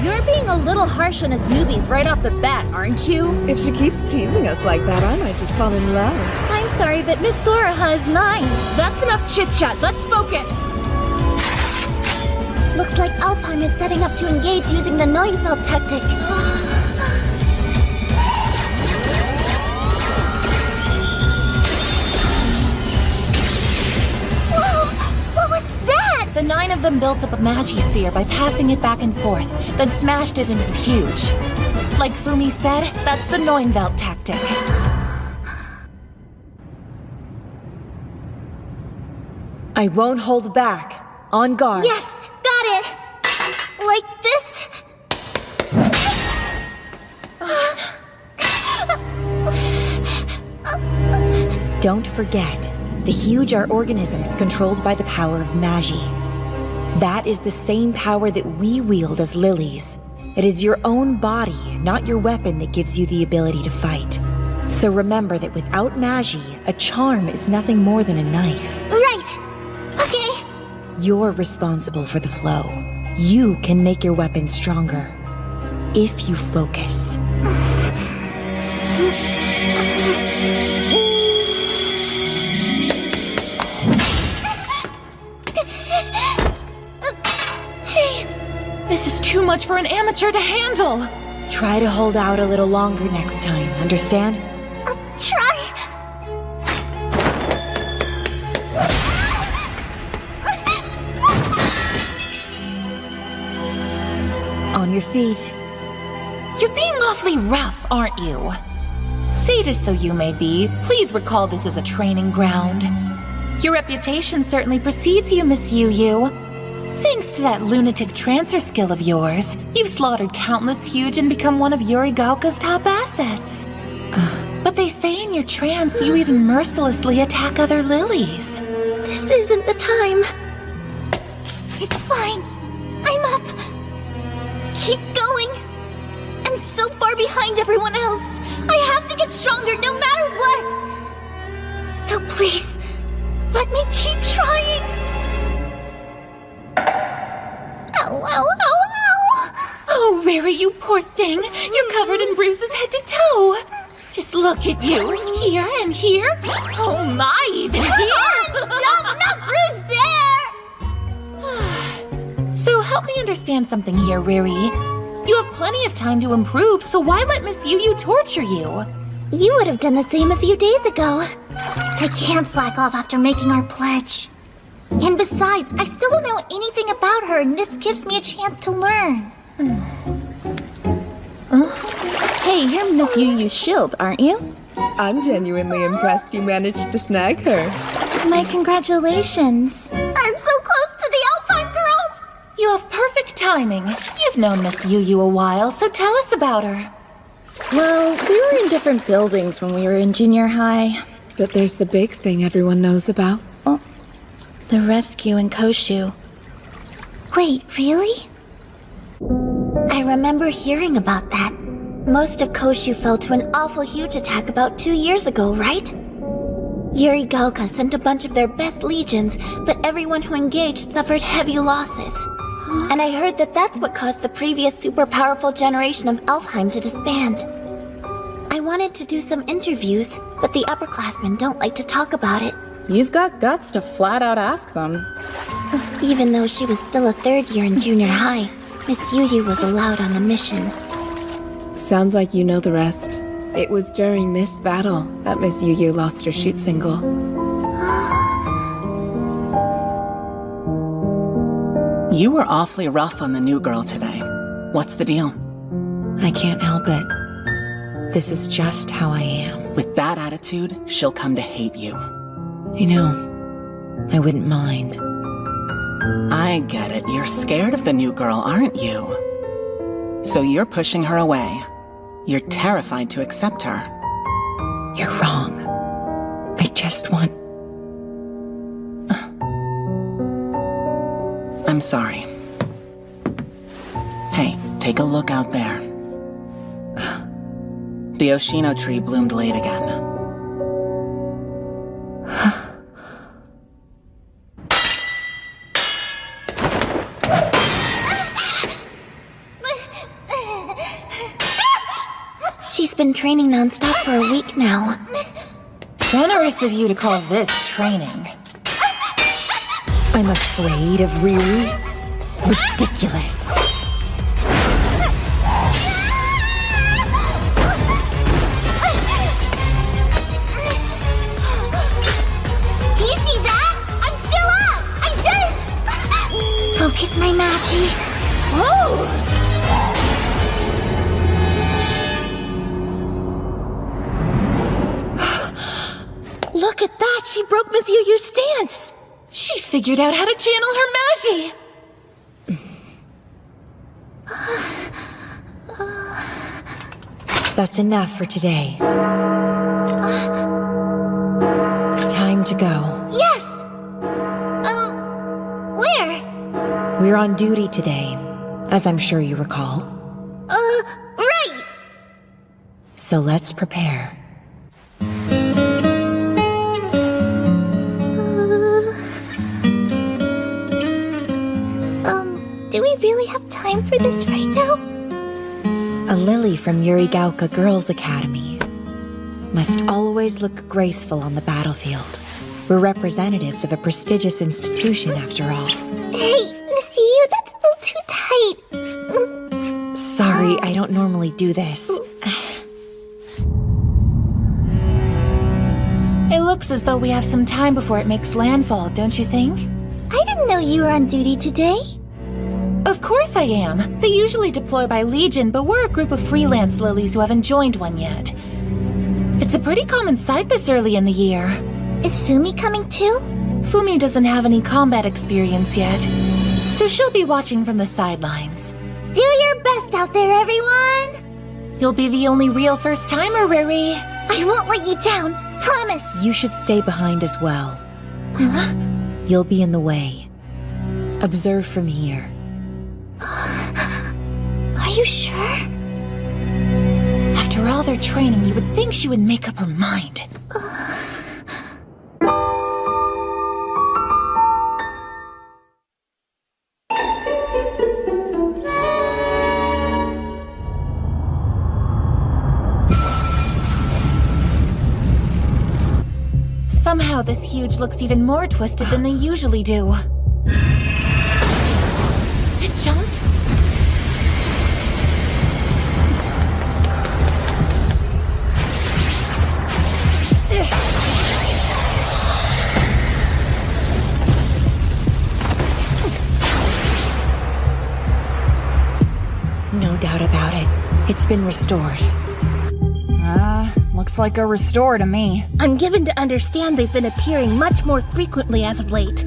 You're being a little harsh on us newbies right off the bat, aren't you? If she keeps teasing us like that, I might just fall in love. I'm sorry, but Miss Soraha is mine. That's enough chit-chat. Let's focus. Looks like Alfheim is setting up to engage using the Neufeld tactic. The 9 of them built up a magisphere by passing it back and forth, then smashed it into huge. Like Fumi said, that's the Neunwelt tactic. I won't hold back. On guard. Yes, got it. Like this. Don't forget, the huge are organisms controlled by the power of Magi. That is the same power that we wield as lilies. It is your own body, not your weapon, that gives you the ability to fight. So remember that without Magi, a charm is nothing more than a knife. Right. Okay. You're responsible for the flow. You can make your weapon stronger. If you focus. This is too much for an amateur to handle. Try to hold out a little longer next time, understand? I'll try. On your feet. You're being awfully rough, aren't you? Sadist though you may be, please recall this as a training ground. Your reputation certainly precedes you, Miss Yu. Thanks to that lunatic trancer skill of yours, you've slaughtered countless huge and become one of Yurigaoka's top assets. But they say in your trance you even mercilessly attack other lilies. This isn't the time. It's fine. I'm up. Keep going. I'm so far behind everyone else. I have to get stronger no matter what. So please, let me keep trying. Ow, ow, ow, ow! Oh, Riri, you poor thing. You're covered in bruises head to toe. Just look at you. Here and here. Oh my, even here! Stop! Not bruised there! So help me understand something here, Riri. You have plenty of time to improve, so why let Miss Yu torture you? You would have done the same a few days ago. I can't slack off after making our pledge. And besides, I still don't know anything about her, and this gives me a chance to learn. Hey, you're Miss Yu's shield, aren't you? I'm genuinely impressed you managed to snag her. My congratulations. I'm so close to the Alfheim girls! You have perfect timing. You've known Miss Yu a while, so tell us about her. Well, we were in different buildings when we were in junior high. But there's the big thing everyone knows about. The rescue in Koshu. Wait, really? I remember hearing about that. Most of Koshu fell to an awful huge attack about 2 years ago, right? Yurigaoka sent a bunch of their best legions, but everyone who engaged suffered heavy losses. And I heard that that's what caused the previous super powerful generation of Alfheim to disband. I wanted to do some interviews, but the upperclassmen don't like to talk about it. You've got guts to flat out ask them. Even though she was still a third year in junior high, Miss Yu was allowed on the mission. Sounds like you know the rest. It was during this battle that Miss Yu lost her shoot single. You were awfully rough on the new girl today. What's the deal? I can't help it. This is just how I am. With that attitude, she'll come to hate you. You know, I wouldn't mind. I get it. You're scared of the new girl, aren't you? So you're pushing her away. You're terrified to accept her. You're wrong. I just want... I'm sorry. Hey, take a look out there. The Oshino tree bloomed late again. She's been training nonstop for a week now. Generous of you to call this training. I'm afraid of Riri? Ridiculous. Do you see that? I'm still up! I did it! Look at that! She broke Miss Yu's stance! She figured out how to channel her magi! That's enough for today. Time to go. Yes! Where? We're on duty today, as I'm sure you recall. Right! So let's prepare. Do we really have time for this right now? A lily from Yurigauka Girls' Academy must always look graceful on the battlefield. We're representatives of a prestigious institution, after all. Hey, Miss Yu, that's a little too tight. Sorry, I don't normally do this. It looks as though we have some time before it makes landfall, don't you think? I didn't know you were on duty today. Of course I am. They usually deploy by Legion, but we're a group of freelance lilies who haven't joined one yet. It's a pretty common sight this early in the year. Is Fumi coming too? Fumi doesn't have any combat experience yet, so she'll be watching from the sidelines. Do your best out there, everyone! You'll be the only real first-timer, Riri. I won't let you down, promise! You should stay behind as well. You'll be in the way. Observe from here. Are you sure? After all their training, you would think she would make up her mind. Somehow this huge looks even more twisted than they usually do. It jumped? No doubt about it. It's been restored. Looks like a restore to me. I'm given to understand they've been appearing much more frequently as of late.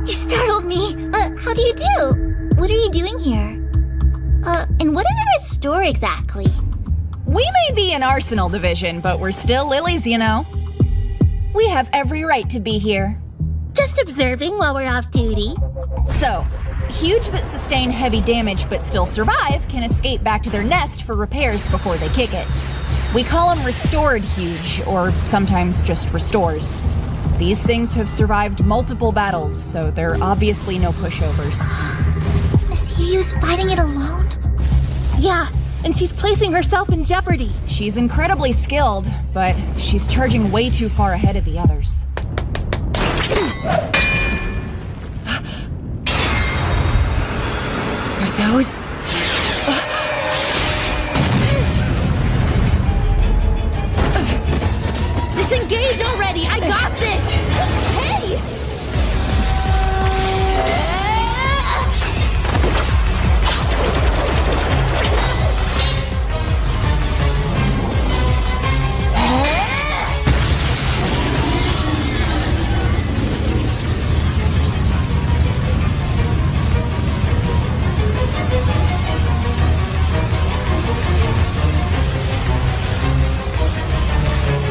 You startled me. How do you do? What are you doing here? And what is a restore exactly? We may be an arsenal division, but we're still lilies, you know. We have every right to be here. Just observing while we're off duty. So, huge that sustain heavy damage but still survive can escape back to their nest for repairs before they kick it. We call them restored huge, or sometimes just restores. These things have survived multiple battles, so they're obviously no pushovers. Miss Yu's fighting it alone? Yeah, and she's placing herself in jeopardy. She's incredibly skilled, but she's charging way too far ahead of the others. Are those? Disengage already! I got this! Hey!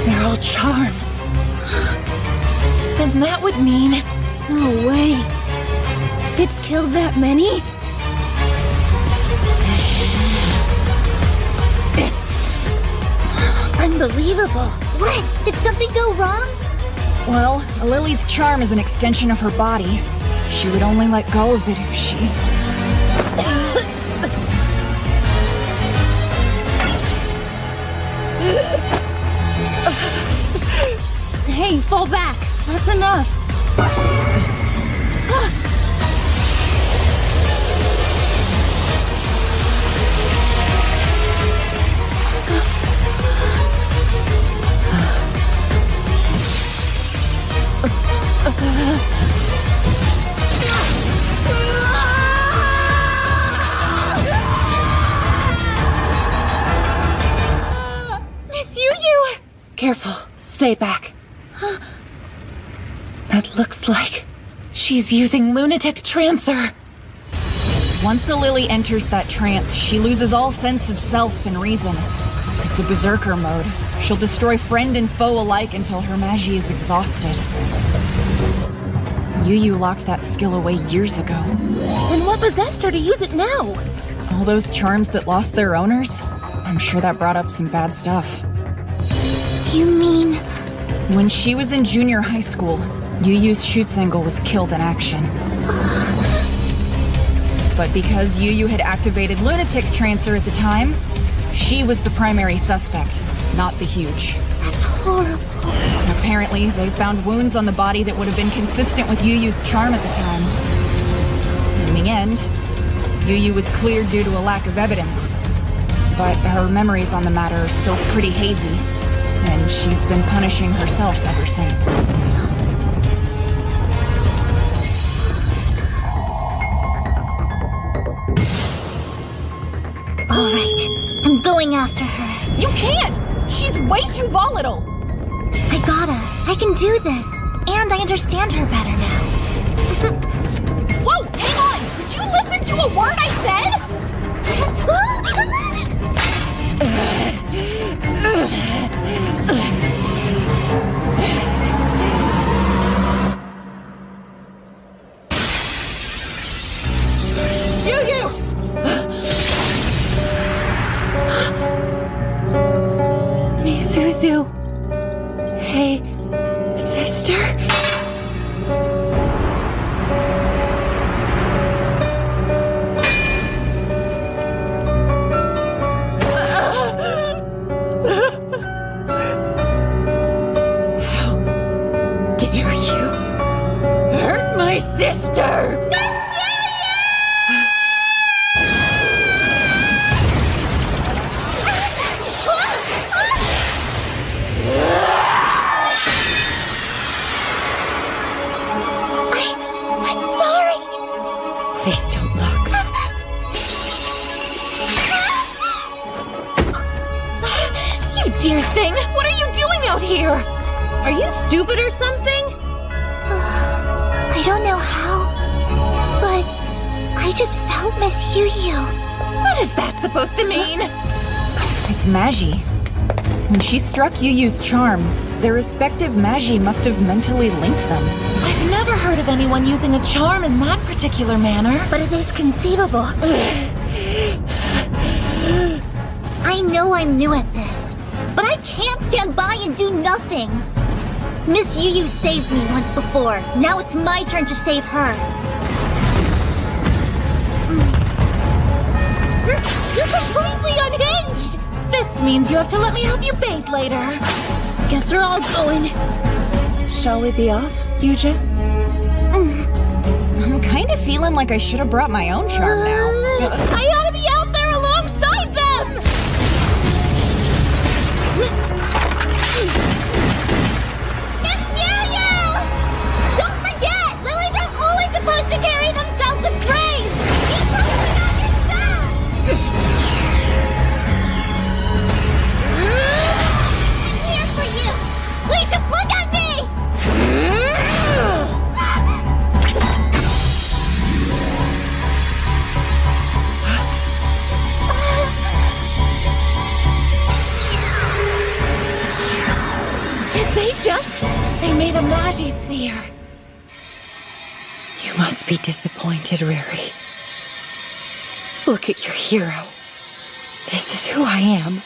They're all charms. Then that would mean... No way. It's killed that many? Unbelievable. What? Did something go wrong? Well, a lily's charm is an extension of her body. She would only let go of it if she... Hey, fall back. That's enough. Miss Yu! Careful. Stay back. It looks like she's using lunatic trancer. Once a Lily enters that trance, she loses all sense of self and reason. It's a berserker mode. She'll destroy friend and foe alike until her magie is exhausted. Yu locked that skill away years ago. Then what possessed her to use it now? All those charms that lost their owners? I'm sure that brought up some bad stuff. You mean... When she was in junior high school, Yu's Schutzengel was killed in action. But because Yu had activated Lunatic Trancer at the time, she was the primary suspect, not the Huge. That's horrible. Apparently, they found wounds on the body that would have been consistent with Yu's charm at the time. In the end, Yu was cleared due to a lack of evidence. But her memories on the matter are still pretty hazy, and she's been punishing herself ever since. All right, I'm going after her. You can't! She's way too volatile! I gotta. I can do this. And I understand her better now. Whoa, hang on! Did you listen to a word I said? Misuzu. Hey, sister? How dare you hurt my sister? I'm sorry. Please don't look. You dear thing! What are you doing out here? Are you stupid or something? I don't know how, but I just felt Miss Yu. What is that supposed to mean? It's Magi. When she struck Yu's charm, their respective Magi must have mentally linked them. I've never heard of anyone using a charm in that particular manner. But it is conceivable. I know I'm new at this, but I can't stand by and do nothing. Miss Yu saved me once before. Now it's my turn to save her. You're completely unhinged! This means you have to let me help you bathe later. Guess we're all going. Shall we be off, Yujin? I'm kind of feeling like I should have brought my own charm now. I ought to be out there alongside them! Miss Yu! Don't forget, lilies are only supposed to carry themselves with grace. You told her that yourself. I'm here for you. Please just look at me. They made a Magi sphere. You must be disappointed, Riri. Look at your hero. This is who I am.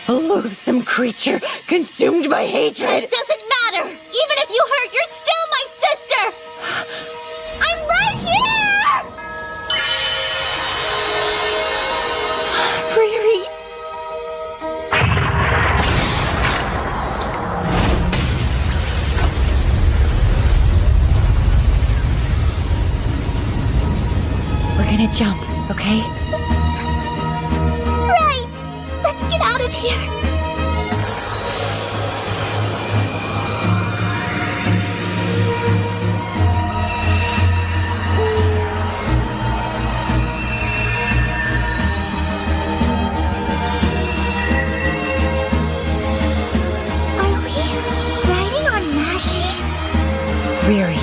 A loathsome creature consumed by hatred. It doesn't matter. Even if you hurt, you're still my sister. I'm right here. Riri. We're gonna jump, okay? Right. Let's get out of here. Riri,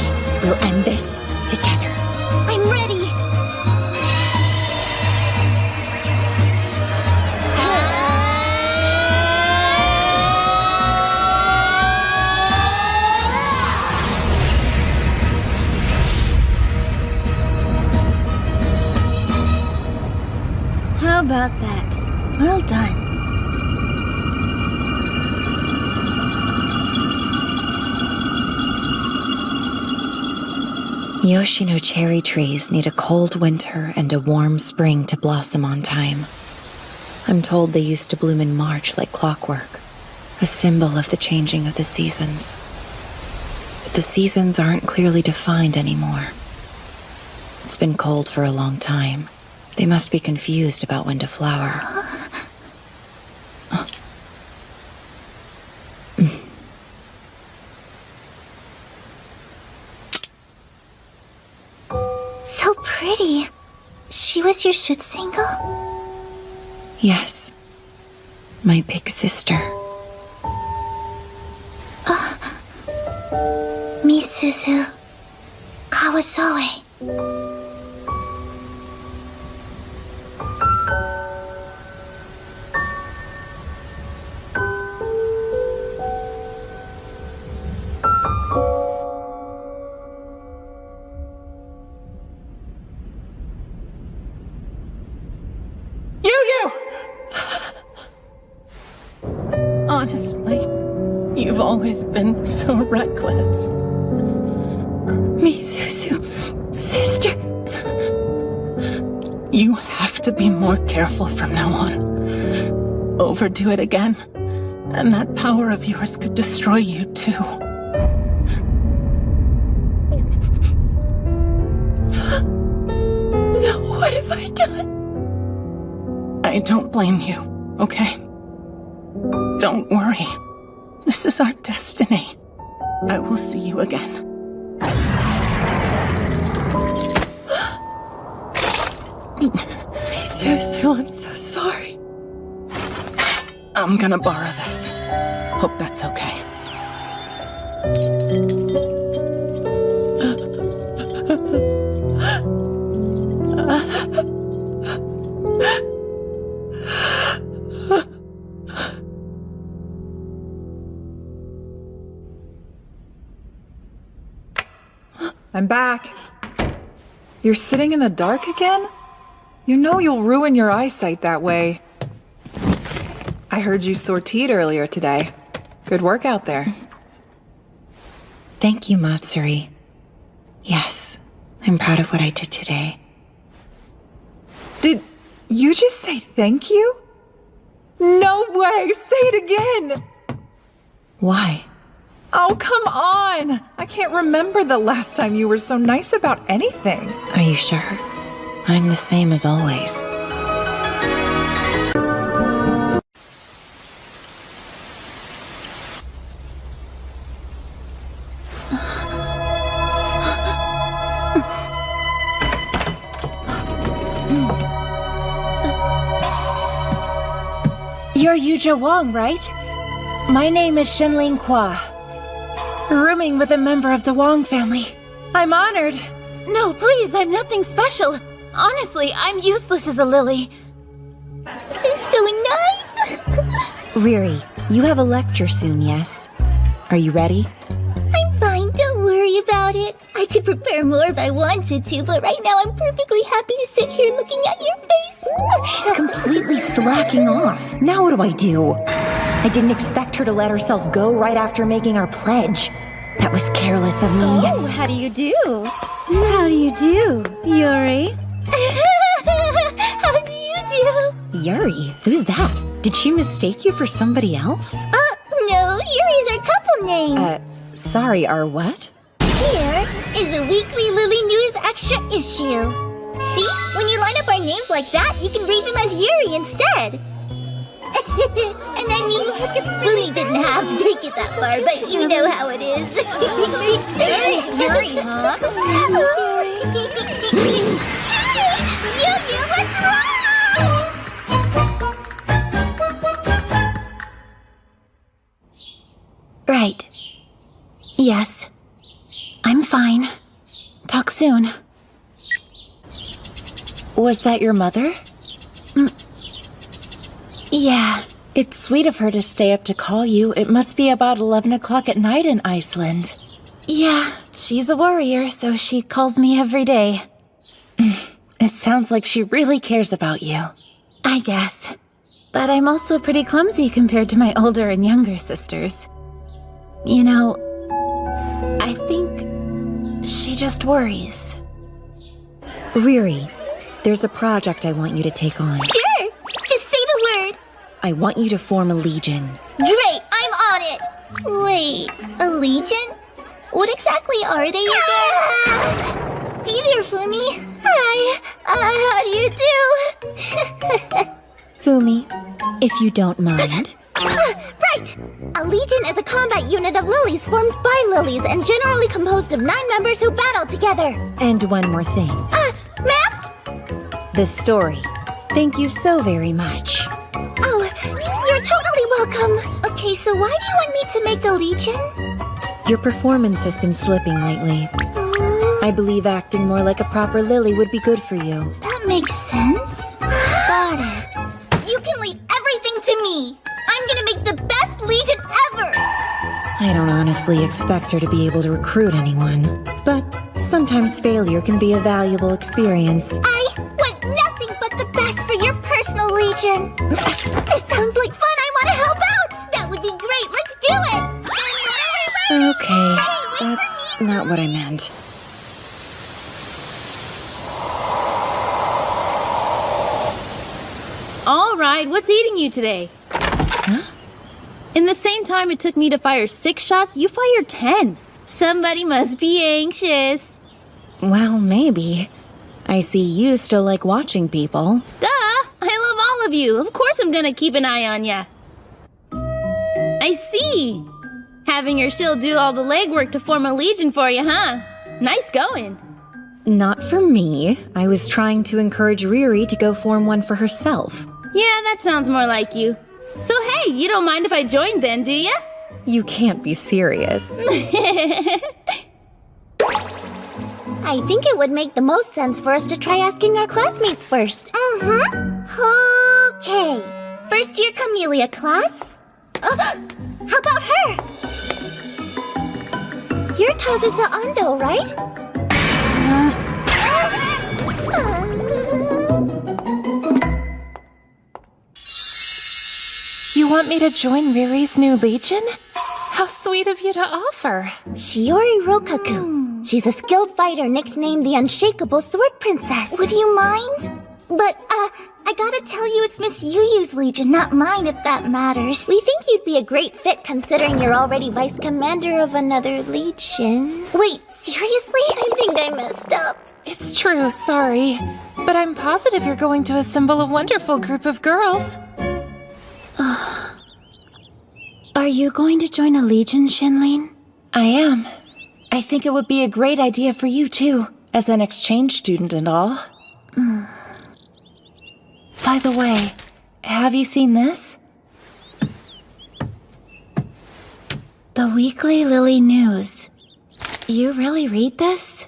about that. Well done. Yoshino cherry trees need a cold winter and a warm spring to blossom on time. I'm told they used to bloom in March like clockwork, a symbol of the changing of the seasons. But the seasons aren't clearly defined anymore. It's been cold for a long time. They must be confused about when to flower. So pretty. She was your Shutsingo? Yes. My big sister. Misuzu Kawasoe. Honestly, you've always been so reckless. Misuzu, sister. You have to be more careful from now on. Overdo it again, and that power of yours could destroy you too. No, what have I done? I don't blame you, okay? Don't worry. This is our destiny. I will see you again. Misuzu, I'm so sorry. I'm gonna borrow this. Hope that's okay. I'm back. You're sitting in the dark again? You know you'll ruin your eyesight that way. I heard you sortied earlier today. Good work out there. Thank you, Matsuri. Yes, I'm proud of what I did today. Did you just say thank you? No way! Say it again! Why? Oh, come on! I can't remember the last time you were so nice about anything. Are you sure? I'm the same as always. You're Yuja Wong, right? My name is Shinling Kwa. Rooming with a member of the Wong family. I'm honored. No, please, I'm nothing special. Honestly, I'm useless as a lily. This is so nice! Riri, you have a lecture soon, yes? Are you ready? I'm fine, don't worry about it. I could prepare more if I wanted to, but right now I'm perfectly happy to sit here looking at your face. She's completely slacking off. Now what do I do? I didn't expect her to let herself go right after making our pledge. That was careless of me. Oh, how do you do? How do you do, Yuri? How do you do? Yuri? Who's that? Did she mistake you for somebody else? No, Yuri's our couple name. Sorry, our what? Here is a weekly Lily News extra issue. See? When you line up our names like that, you can read them as Yuri instead. And I mean, Spoonie didn't have to take it that far, but you know how it is. There's Yuri, huh? Yu-Yu, what's wrong? Right. Yes. I'm fine. Talk soon. Was that your mother? Yeah. It's sweet of her to stay up to call you. It must be about 11 o'clock at night in Iceland. Yeah, she's a warrior, so she calls me every day. It sounds like she really cares about you. I guess. But I'm also pretty clumsy compared to my older and younger sisters. You know, I think she just worries. Riri, there's a project I want you to take on. Sure! Just say the word! I want you to form a legion. Great! I'm on it! Wait, a legion? What exactly are they again? Hey there, Fumi. Hi. How do you do? Fumi, if you don't mind. Right! A legion is a combat unit of lilies formed by lilies and generally composed of 9 members who battle together. And one more thing. Ma'am? The story. Thank you so very much. Oh, you're totally welcome. Okay, so why do you want me to make a legion? Your performance has been slipping lately. I believe acting more like a proper lily would be good for you. That makes sense. Got it. You can leave everything to me. I'm gonna make the best legion ever. I don't honestly expect her to be able to recruit anyone, but sometimes failure can be a valuable experience. I want nothing but the best for your personal legion. This sounds like fun. I want to help out. That would be great. Let's do it. Okay, Hey, wait that's for me. not what I meant. All right, what's eating you today? Huh? In the same time it took me to fire 6 shots, you fired 10. Somebody must be anxious. Well, maybe. I see you still like watching people. Duh! I love all of you. Of course I'm gonna keep an eye on ya. I see. Having your shield do all the legwork to form a legion for you, huh? Nice going. Not for me. I was trying to encourage Riri to go form one for herself. Yeah, that sounds more like you. So hey, you don't mind if I join then, do ya? You can't be serious. I think it would make the most sense for us to try asking our classmates first. Okay. First year Camellia class? How about her? You're Tazusa Ando, right? You want me to join Riri's new legion? How sweet of you to offer. Shiori Rokaku. She's a skilled fighter nicknamed the Unshakable Sword Princess. Would you mind? But, I gotta tell you it's Miss Yuyu's legion, not mine, if that matters. We think you'd be a great fit considering you're already vice commander of another legion. Wait, seriously? I think I messed up. It's true, sorry. But I'm positive you're going to assemble a wonderful group of girls. Are you going to join a legion, Shinlin? I am. I think it would be a great idea for you, too, as an exchange student and all. By the way, have you seen this? The Weekly Lily News. You really read this?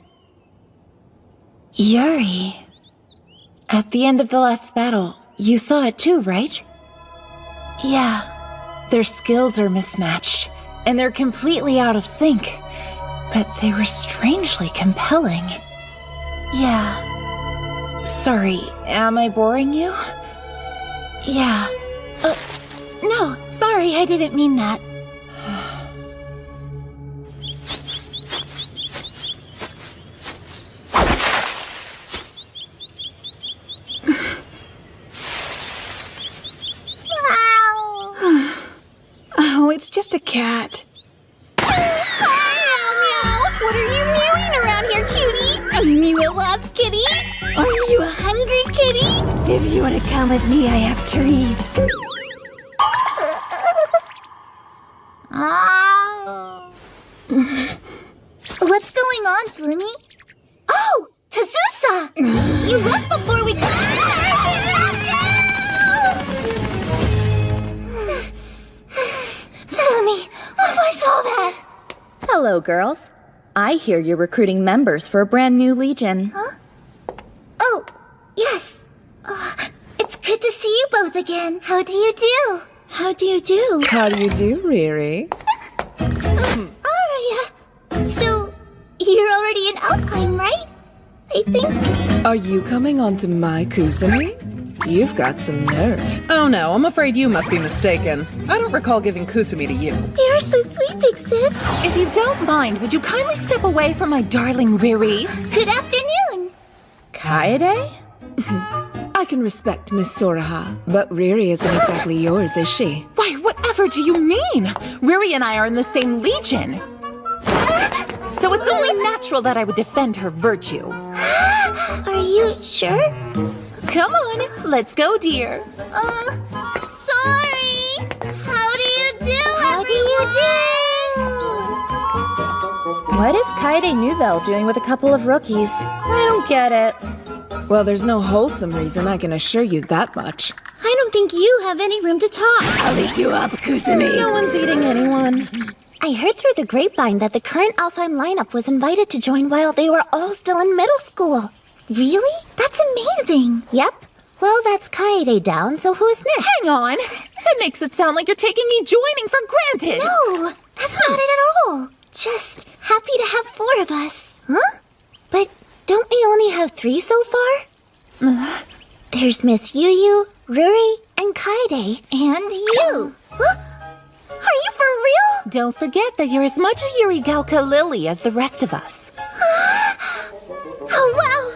Yuri. At the end of the last battle, you saw it too, right? Yeah. Their skills are mismatched, and they're completely out of sync. But they were strangely compelling. Yeah. Sorry, am I boring you? Yeah. No, sorry, I didn't mean that. Oh, it's just a cat. Hi, Meow Meow. What are you mewing around here, cutie? Are you a lost kitty? Are you a hungry kitty? If you want to come with me, I have treats. What's going on, Flumi? Oh, Tazusa! You left before we Flumi, what was all that? Hello, girls. I hear you're recruiting members for a brand new legion. Huh? Oh, yes. It's good to see you both again. How do you do? How do you do? How do you do, Riri? Aria. So, you're already in Alpine, right? I think. Are you coming onto my kusumi? You've got some nerve. Oh no, I'm afraid you must be mistaken. I don't recall giving Kusumi to you. You're so sweet, big sis. If you don't mind, would you kindly step away from my darling Riri? Good afternoon. Kaede? I can respect Miss Soraha, but Riri isn't exactly yours, is she? Why, whatever do you mean? Riri and I are in the same legion. So it's only natural that I would defend her virtue. Are you sure? Come on, let's go, dear. Sorry. How do you do, What is Kaede Nouvelle doing with a couple of rookies? I don't get it. Well, there's no wholesome reason, I can assure you that much. I don't think you have any room to talk. I'll eat you up, Kusumi. No one's eating anyone. I heard through the grapevine that the current Alfheim lineup was invited to join while they were all still in middle school. Really? That's amazing. Yep. Well, that's Kaede down, so who's next? Hang on. That makes it sound like you're taking me joining for granted. No, that's not it at all. Just happy to have 4 of us. Huh? But don't we only have 3 so far? There's Miss Yuyu, Ruri, and Kaede. And you. Huh? Are you for real? Don't forget that you're as much a Yurigalka Lily as the rest of us. Oh, wow.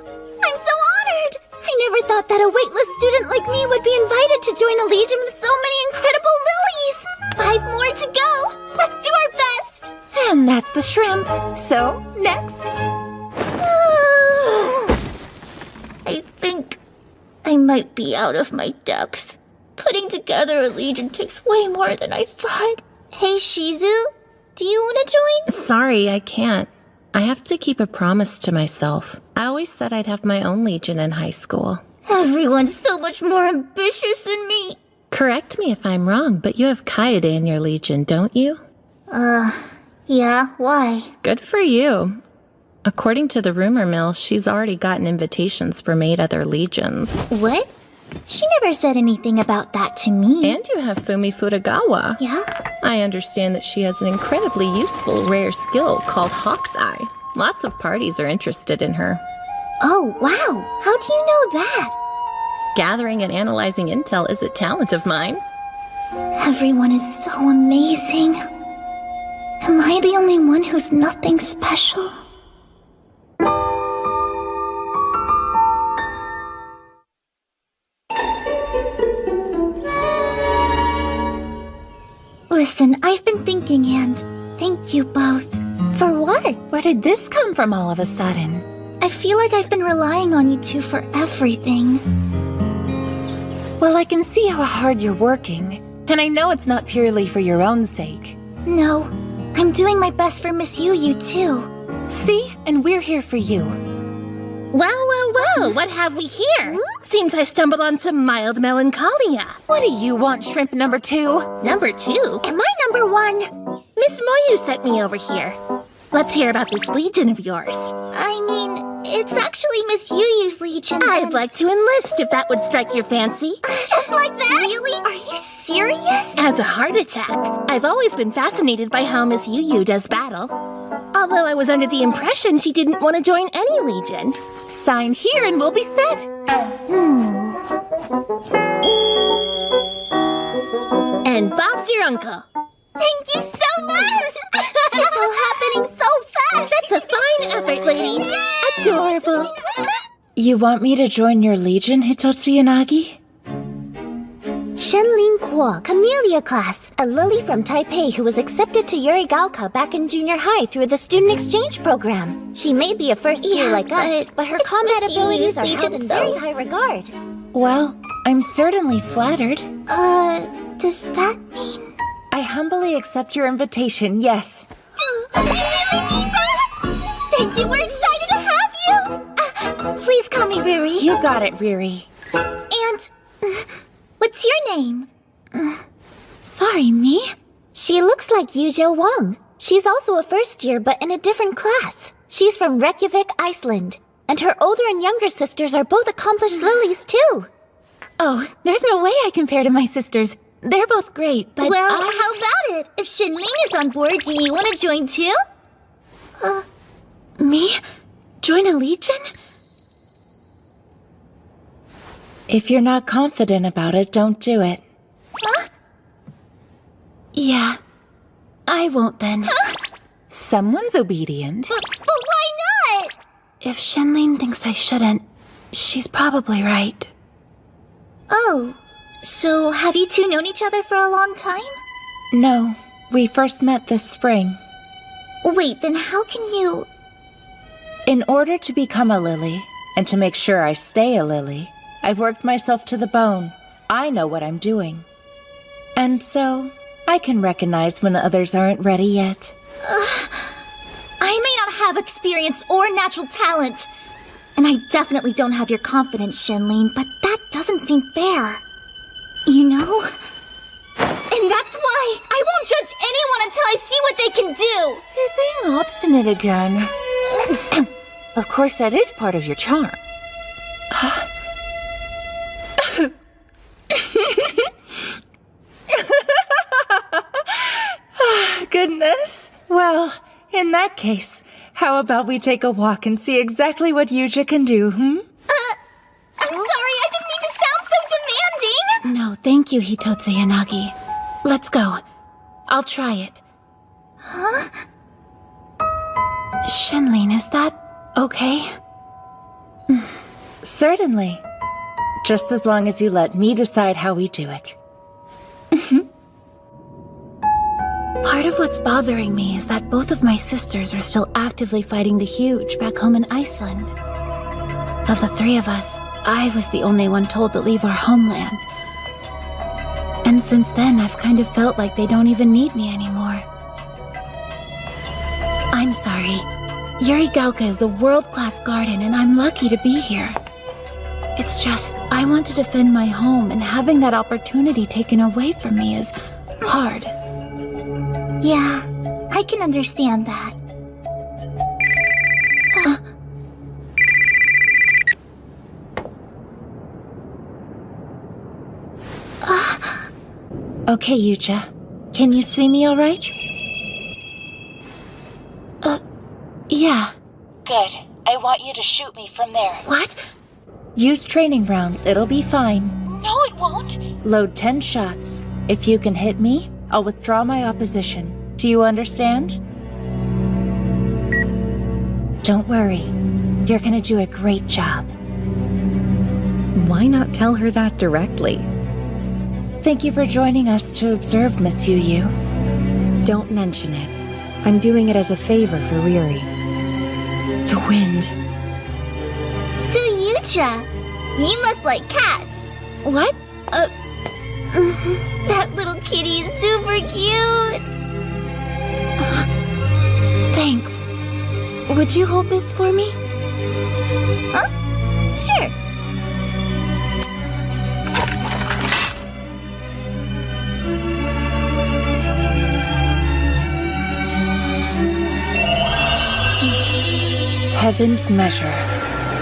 I'm so honored. I never thought that a waitlist student like me would be invited to join a legion with so many incredible lilies. 5 more to go. Let's do our best. And that's the shrimp. So, next. I think I might be out of my depth. Putting together a legion takes way more than I thought. Hey, Shizu, do you want to join? Sorry, I can't. I have to keep a promise to myself. I always said I'd have my own legion in high school. Everyone's so much more ambitious than me. Correct me if I'm wrong, but you have Kaede in your legion, don't you? Yeah, why? Good for you. According to the rumor mill, she's already gotten invitations from 8 other legions. What? She never said anything about that to me. And you have Fumi Futagawa. Yeah? I understand that she has an incredibly useful rare skill called Hawk's Eye. Lots of parties are interested in her. Oh, wow. How do you know that? Gathering and analyzing intel is a talent of mine. Everyone is so amazing. Am I the only one who's nothing special? Listen, I've been thinking, and thank you both. For what? Where did this come from all of a sudden? I feel like I've been relying on you two for everything. Well, I can see how hard you're working, and I know it's not purely for your own sake. No, I'm doing my best for Miss Yuyu, too. See? And we're here for you. Well, what have we here? Seems I stumbled on some mild melancholia. What do you want, shrimp number 2? Number 2? Am I number 1? Miss Moyu sent me over here. Let's hear about this legion of yours. I mean, it's actually Miss Yuyu's legion. I'd like to enlist if that would strike your fancy. Just like that? Really? Are you serious? As a heart attack, I've always been fascinated by how Miss Yuyu does battle. Although I was under the impression she didn't want to join any legion. Sign here and we'll be set. And Bob's your uncle. Thank you so much! It's all happening so fast! That's a fine effort, ladies. Adorable. You want me to join your legion, Hitotsu Yanagi? Shenlin Kuo, Camellia class, a lily from Taipei who was accepted to Yurigaoka back in junior high through the student exchange program. She may be a first year like us, but her combat abilities are held in very high regard. Well, I'm certainly flattered. Does that mean... I humbly accept your invitation, yes. You really need that? Thank you, we're excited to have you! Please call me Riri. You got it, Riri. And... what's your name? Sorry, me? She looks like Yujo Wong. She's also a first year, but in a different class. She's from Reykjavik, Iceland. And her older and younger sisters are both accomplished lilies, too. Oh, there's no way I compare to my sisters. They're both great, but well, how about it? If Shinling is on board, do you want to join too? Me? Join a legion? If you're not confident about it, don't do it. Huh? Yeah. I won't then. Someone's obedient. But why not? If Shenlin thinks I shouldn't, she's probably right. Oh, so have you two known each other for a long time? No, we first met this spring. Wait, then how can you... In order to become a lily, and to make sure I stay a lily, I've worked myself to the bone. I know what I'm doing. And so, I can recognize when others aren't ready yet. I may not have experience or natural talent. And I definitely don't have your confidence, Shenlin, but that doesn't seem fair. You know? And that's why I won't judge anyone until I see what they can do! You're being obstinate again. Of course, that is part of your charm. Goodness. Well, in that case, how about we take a walk and see exactly what Yuja can do, I'm sorry, I didn't mean to sound so demanding! No, thank you, Hitotsu Yanagi. Let's go. I'll try it. Huh? Shenlin, is that okay? Certainly. Just as long as you let me decide how we do it. Part of what's bothering me is that both of my sisters are still actively fighting the Huge back home in Iceland. Of the three of us, I was the only one told to leave our homeland. And since then, I've kind of felt like they don't even need me anymore. I'm sorry. Yurigaoka is a world-class garden, and I'm lucky to be here. It's just, I want to defend my home, and having that opportunity taken away from me is hard. Yeah, I can understand that. Okay, Yuja. Can you see me all right? Yeah. Good. I want you to shoot me from there. What? Use training rounds. It'll be fine. No, it won't. Load 10 shots. If you can hit me, I'll withdraw my opposition. Do you understand? Don't worry. You're gonna do a great job. Why not tell her that directly? Thank you for joining us to observe, Miss Yu. Don't mention it. I'm doing it as a favor for Riri. The wind. So Yuja, you must like cats. What? That little kitty is super cute. Thanks. Would you hold this for me? Huh? Sure. Heaven's Measure.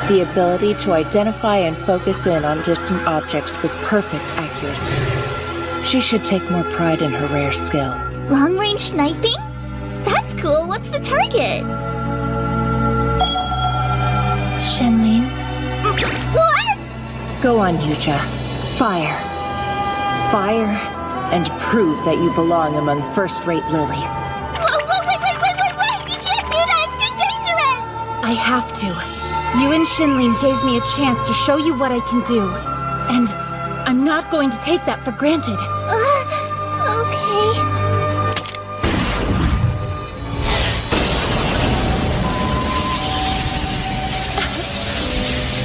The ability to identify and focus in on distant objects with perfect accuracy. She should take more pride in her rare skill. Long-range sniping? That's cool. What's the target? Shenlin. What? Go on, Yuja. Fire. Fire, and prove that you belong among first-rate lilies. Wait! You can't do that! It's too dangerous! I have to. You and Shenlin gave me a chance to show you what I can do. And I'm not going to take that for granted. Okay.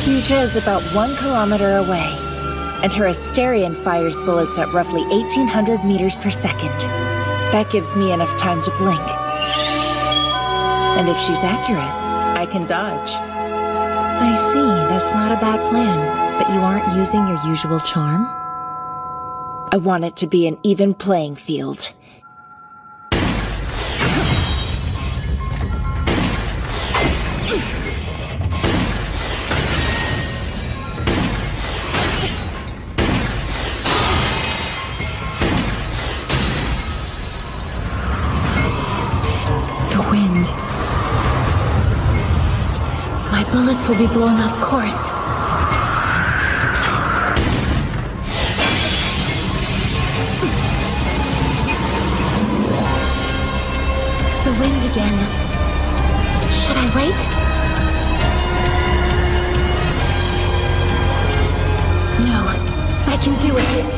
Yuja is about 1 kilometer away, and her Asterion fires bullets at roughly 1,800 meters per second. That gives me enough time to blink. And if she's accurate, I can dodge. I see, that's not a bad plan. But you aren't using your usual charm? I want it to be an even playing field. The wind. My bullets will be blown off course. wind again. Should I wait? No, I can do it.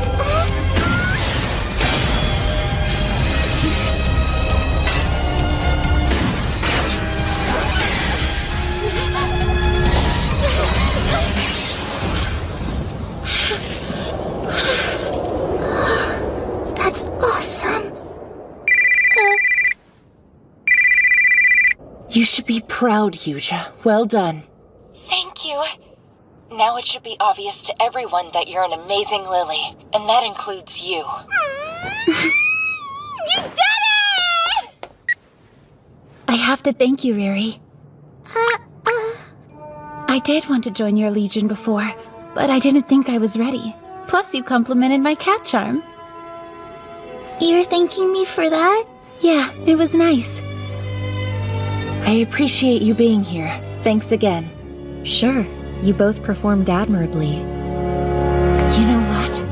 That's awesome. You should be proud, Yuja. Well done. Thank you. Now it should be obvious to everyone that you're an amazing Lily, and that includes you. You did it! I have to thank you, Riri. I did want to join your legion before, but I didn't think I was ready. Plus, you complimented my cat charm. You're thanking me for that? Yeah, it was nice. I appreciate you being here. Thanks again. Sure, you both performed admirably. You know what?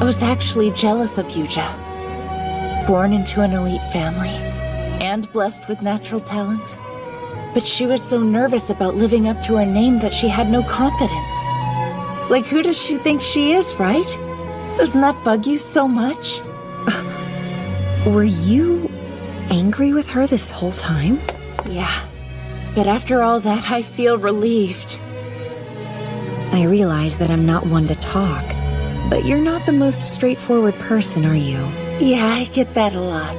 I was actually jealous of Yuja. Born into an elite family, and blessed with natural talent. But she was so nervous about living up to her name that she had no confidence. Like, who does she think she is, right? Doesn't that bug you so much? Were you angry with her this whole time? Yeah. But after all that, I feel relieved. I realize that I'm not one to talk, but you're not the most straightforward person, are you? Yeah, I get that a lot.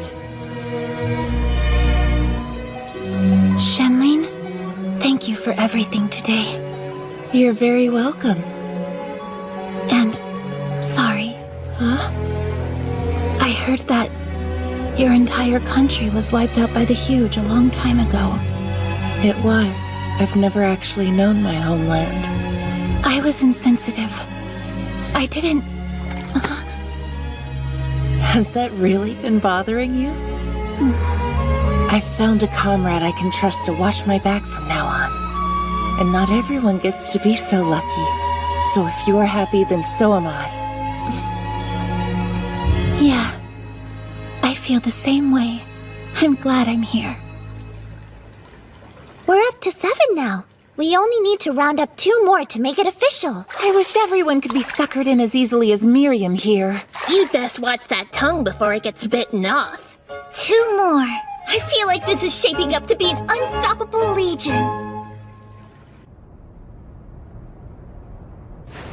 Shenlin, thank you for everything today. You're very welcome. And sorry. Huh? I heard that your entire country was wiped out by the Huge a long time ago. It was. I've never actually known my homeland. I was insensitive. I didn't... Has that really been bothering you? I've found a comrade I can trust to watch my back from now on. And not everyone gets to be so lucky. So if you're happy, then so am I. Yeah. I feel the same way. I'm glad I'm here. We're up to 7 now. We only need to round up 2 more to make it official. I wish everyone could be suckered in as easily as Miriam here. You'd best watch that tongue before it gets bitten off. 2 more. I feel like this is shaping up to be an unstoppable legion.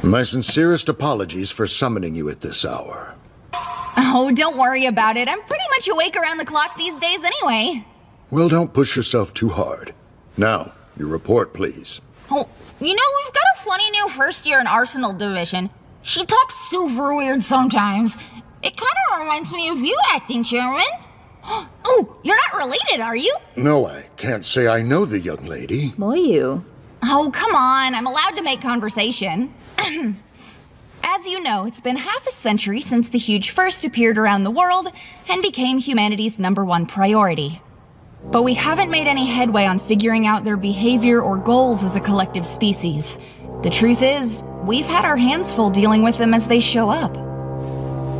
My sincerest apologies for summoning you at this hour. Oh, don't worry about it. I'm pretty much awake around the clock these days anyway. Well, don't push yourself too hard. Now, your report, please. Oh, you know, we've got a funny new first year in Arsenal Division. She talks super weird sometimes. It kind of reminds me of you, acting chairman. Oh, you're not related, are you? No, I can't say I know the young lady. Moyu. Oh, come on. I'm allowed to make conversation. As you know, it's been half a century since the Huge first appeared around the world and became humanity's #1 priority. But we haven't made any headway on figuring out their behavior or goals as a collective species. The truth is, we've had our hands full dealing with them as they show up.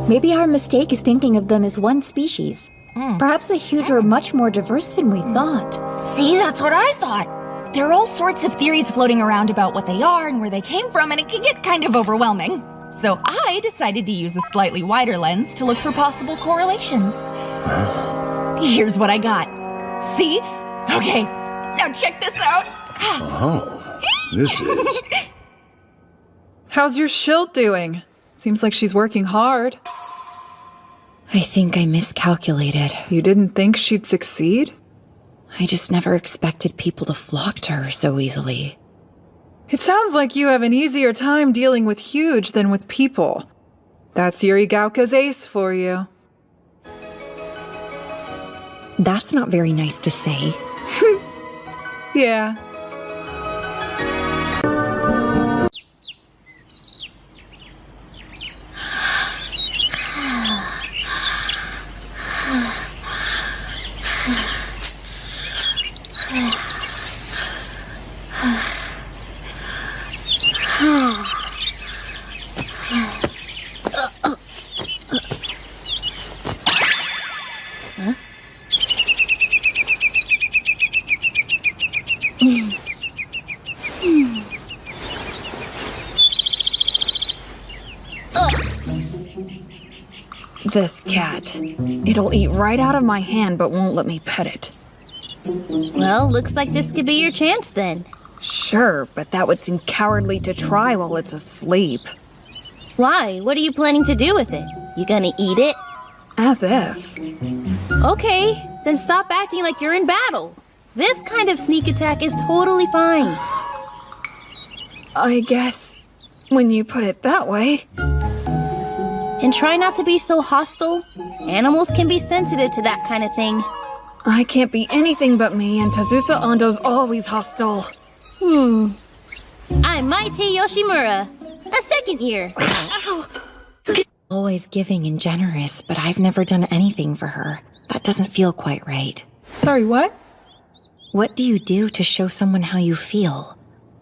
Maybe our mistake is thinking of them as one species. Perhaps the Huge are much more diverse than we thought. See, that's what I thought. There are all sorts of theories floating around about what they are and where they came from, and it can get kind of overwhelming. So I decided to use a slightly wider lens to look for possible correlations. Here's what I got. See? Okay, now check this out. Oh, this is... How's your shield doing? Seems like she's working hard. I think I miscalculated. You didn't think she'd succeed? I just never expected people to flock to her so easily. It sounds like you have an easier time dealing with Huge than with people. That's Yuri Gauka's ace for you. That's not very nice to say. Yeah. This cat. It'll eat right out of my hand but won't let me pet it. Well, looks like this could be your chance then. Sure, but that would seem cowardly to try while it's asleep. Why? What are you planning to do with it? You gonna eat it? As if. Okay, then stop acting like you're in battle. This kind of sneak attack is totally fine. I guess when you put it that way. And try not to be so hostile. Animals can be sensitive to that kind of thing. I can't be anything but me, and Tazusa Ando's always hostile. I'm Maite Yoshimura, a second year. Always giving and generous, but I've never done anything for her. That doesn't feel quite right. Sorry, what? What do you do to show someone how you feel?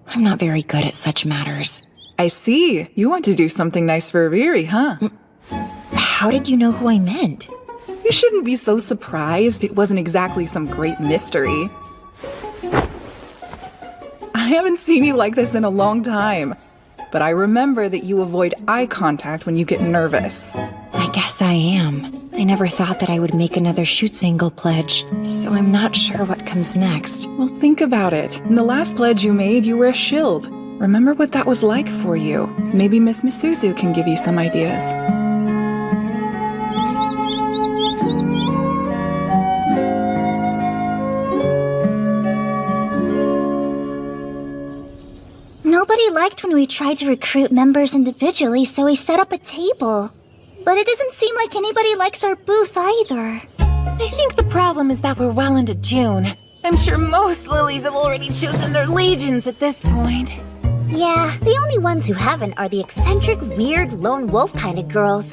I'm not very good at such matters. I see. You want to do something nice for Riri, huh? How did you know who I meant? You shouldn't be so surprised. It wasn't exactly some great mystery. I haven't seen you like this in a long time. But I remember that you avoid eye contact when you get nervous. I guess I am. I never thought that I would make another Shootsangle pledge, so I'm not sure what comes next. Well, think about it. In the last pledge you made, you were a shield. Remember what that was like for you. Maybe Miss Misuzu can give you some ideas. Nobody liked when we tried to recruit members individually, so we set up a table. But it doesn't seem like anybody likes our booth either. I think the problem is that we're well into June. I'm sure most lilies have already chosen their legions at this point. Yeah, the only ones who haven't are the eccentric, weird, lone wolf kind of girls.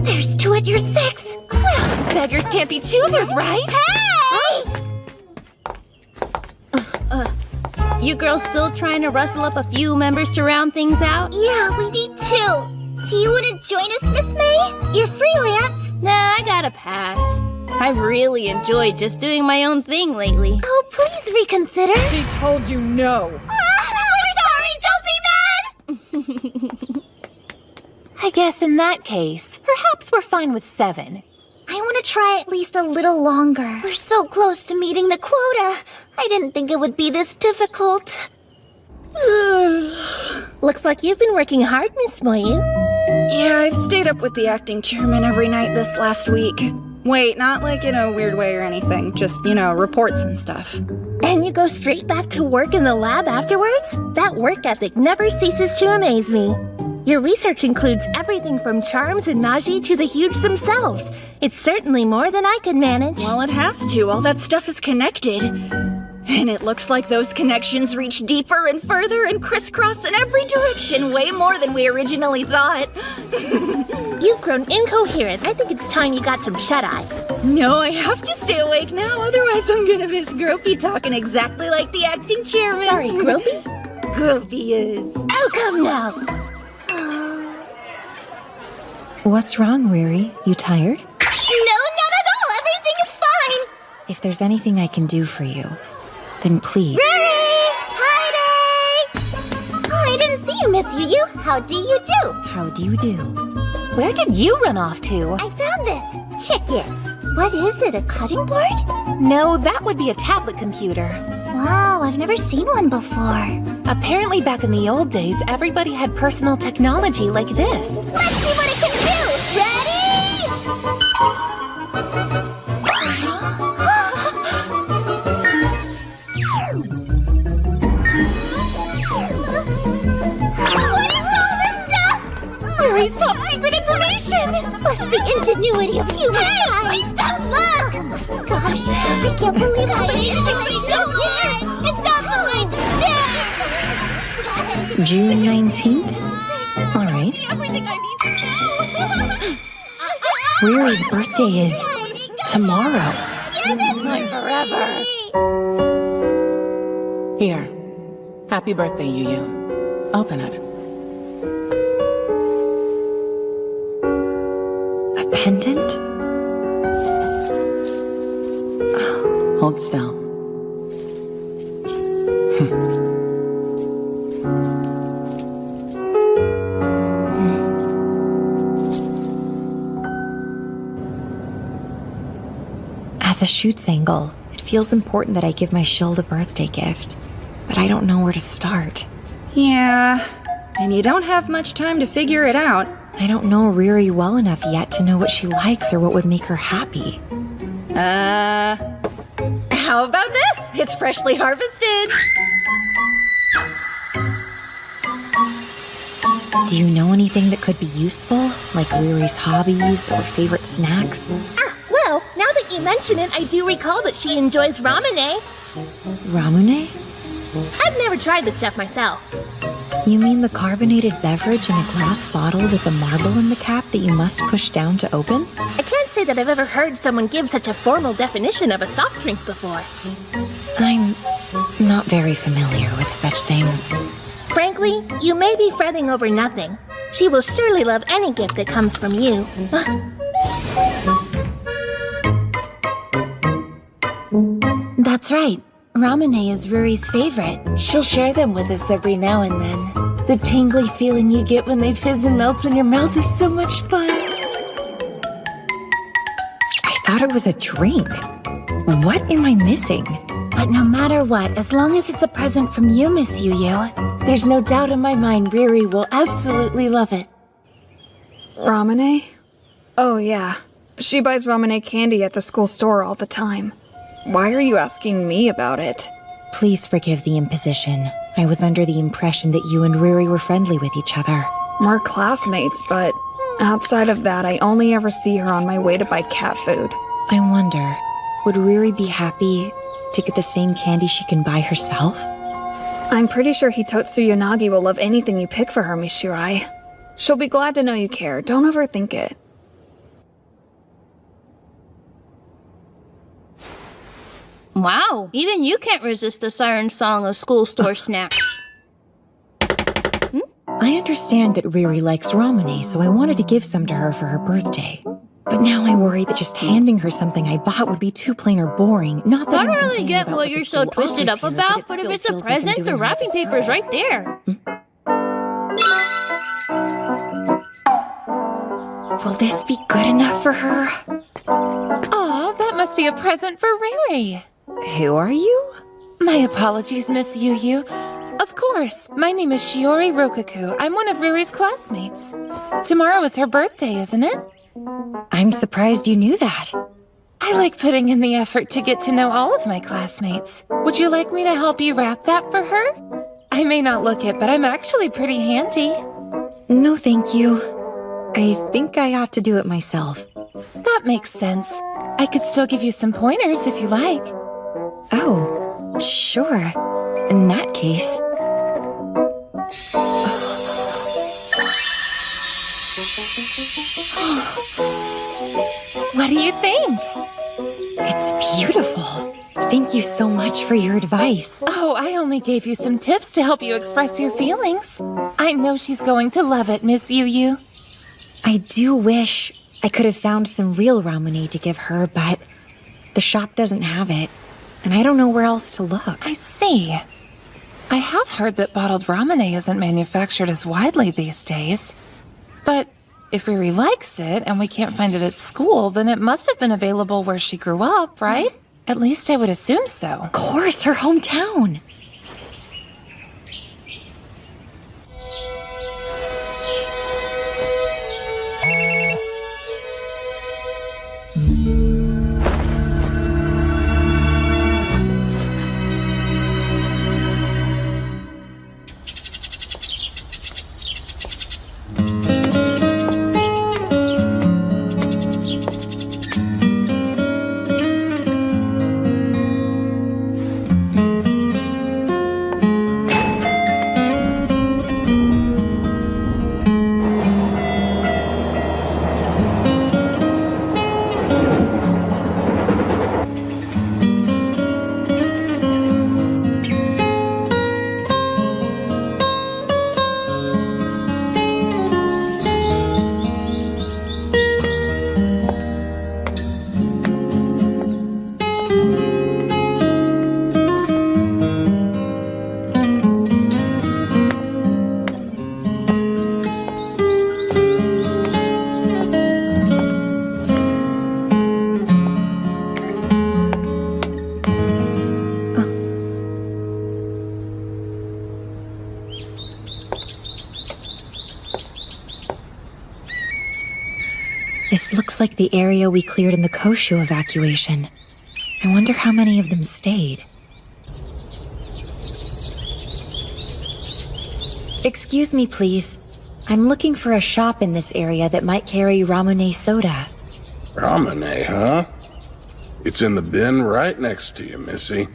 There's two at your 6! Beggars can't be choosers, right? Hey! You girls still trying to rustle up a few members to round things out? Yeah, we need 2. Do you want to join us, Miss May? You're freelance. Nah, I gotta pass. I've really enjoyed just doing my own thing lately. Oh, please reconsider. She told you no. We're sorry, don't be mad! I guess in that case, perhaps we're fine with 7. I want to try at least a little longer. We're so close to meeting the quota. I didn't think it would be this difficult. Looks like you've been working hard, Miss Moyu. Yeah, I've stayed up with the acting chairman every night this last week. Wait, not like in a weird way or anything. Just, reports and stuff. And you go straight back to work in the lab afterwards? That work ethic never ceases to amaze me. Your research includes everything from charms and Naji to the huge themselves. It's certainly more than I could manage. Well, it has to. All that stuff is connected. And it looks like those connections reach deeper and further and crisscross in every direction, way more than we originally thought. You've grown incoherent. I think it's time you got some shut-eye. No, I have to stay awake now, otherwise I'm gonna miss Gropey talking exactly like the acting chairman. Sorry, Gropey? Gropey is. Oh, come now. What's wrong, Riri? You tired? No, not at all. Everything is fine. If there's anything I can do for you, then please. Riri! Heidi! Oh, I didn't see you, Miss Yu. How do you do? How do you do? Where did you run off to? I found this. Check it. What is it, a cutting board? No, that would be a tablet computer. Wow, I've never seen one before. Apparently back in the old days, everybody had personal technology like this. Let's see what it can do! Ready? What is all this stuff? Riri's top secret information! What's the ingenuity of humankind? Please don't look! Oh my gosh, I can't believe I didn't do it! It's not behind the stairs! June 19th? All right. Everything I need to know! Riri's birthday is tomorrow. This is mine forever! Here. Happy birthday, Yu. Open it. A pendant? Hold still. As a shoots angle, it feels important that I give my shield a birthday gift, but I don't know where to start. Yeah, and you don't have much time to figure it out. I don't know Riri well enough yet to know what she likes or what would make her happy. How about this? It's freshly harvested. Do you know anything that could be useful? Like Riri's hobbies or favorite snacks? Well, now that you mention it, I do recall that she enjoys ramune. Ramune? I've never tried this stuff myself. You mean the carbonated beverage in a glass bottle with a marble in the cap that you must push down to open? I can't say that I've ever heard someone give such a formal definition of a soft drink before. I'm not very familiar with such things. Frankly, you may be fretting over nothing. She will surely love any gift that comes from you. That's right. Ramune is Ruri's favorite. She'll share them with us every now and then. The tingly feeling you get when they fizz and melt in your mouth is so much fun. I thought it was a drink. What am I missing? But no matter what, as long as it's a present from you, Miss Yu-Yu. There's no doubt in my mind Riri will absolutely love it. Ramune? Oh, yeah. She buys Ramune candy at the school store all the time. Why are you asking me about it? Please forgive the imposition. I was under the impression that you and Riri were friendly with each other. We're classmates, but outside of that, I only ever see her on my way to buy cat food. I wonder, would Riri be happy to get the same candy she can buy herself? I'm pretty sure Hitotsu Yanagi will love anything you pick for her, Miss Shirai. She'll be glad to know you care. Don't overthink it. Wow, even you can't resist the siren song of school store snacks. I understand that Riri likes ramune, so I wanted to give some to her for her birthday. But now I worry that just handing her something I bought would be too plain or boring. Not that I don't really get what you're so twisted up about, but if it's a present, the wrapping paper is right there. Will this be good enough for her? Aw, that must be a present for Riri. Who are you? My apologies, Miss Yu-Yu. Of course, my name is Shiori Rokaku. I'm one of Riri's classmates. Tomorrow is her birthday, isn't it? I'm surprised you knew that. I like putting in the effort to get to know all of my classmates. Would you like me to help you wrap that for her? I may not look it, but I'm actually pretty handy. No, thank you. I think I ought to do it myself. That makes sense. I could still give you some pointers if you like. Oh, sure. In that case... What do you think? It's beautiful. Thank you so much for your advice. Oh, I only gave you some tips to help you express your feelings. I know she's going to love it, Miss Yu-Yu. I do wish I could have found some real ramune to give her, but the shop doesn't have it, and I don't know where else to look. I see. I have heard that bottled ramune isn't manufactured as widely these days. But if Riri likes it and we can't find it at school, then it must have been available where she grew up, right? At least I would assume so. Of course, her hometown. This looks like the area we cleared in the Koshu evacuation. I wonder how many of them stayed. Excuse me, please. I'm looking for a shop in this area that might carry Ramune soda. Ramune, huh? It's in the bin right next to you, Missy.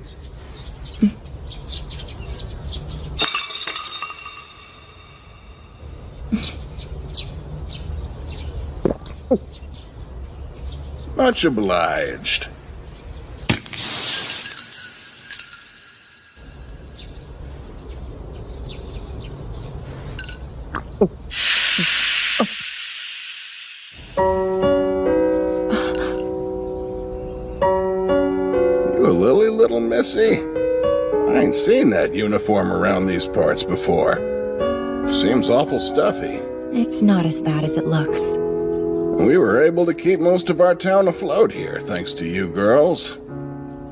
Much obliged. You a lily, little Missy? I ain't seen that uniform around these parts before. Seems awful stuffy. It's not as bad as it looks. We were able to keep most of our town afloat here, thanks to you girls.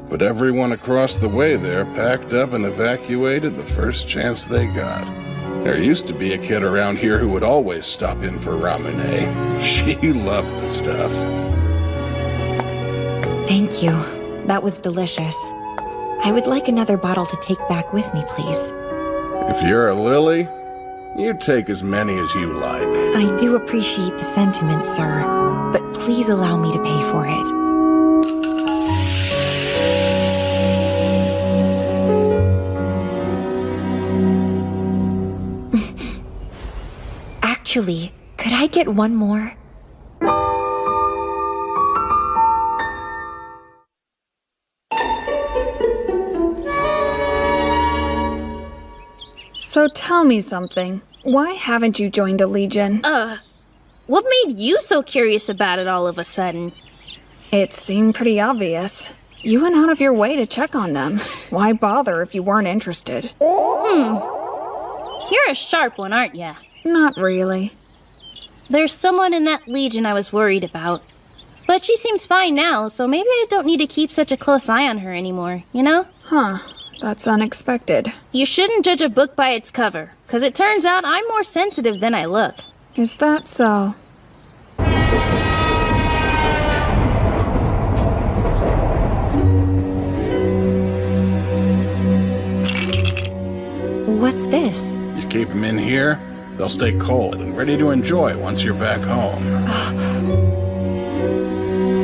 But everyone across the way there packed up and evacuated the first chance they got. There used to be a kid around here who would always stop in for Ramune. She loved the stuff. Thank you. That was delicious. I would like another bottle to take back with me, please. If you're a lily, you take as many as you like. I do appreciate the sentiment, sir, but please allow me to pay for it. Actually, could I get one more? So tell me something. Why haven't you joined a legion? What made you so curious about it all of a sudden? It seemed pretty obvious. You went out of your way to check on them. Why bother if you weren't interested? You're a sharp one, aren't ya? Not really. There's someone in that legion I was worried about. But she seems fine now, so maybe I don't need to keep such a close eye on her anymore, you know? Huh. That's unexpected. You shouldn't judge a book by its cover, 'cause it turns out I'm more sensitive than I look. Is that so? What's this? You keep them in here, they'll stay cold and ready to enjoy once you're back home.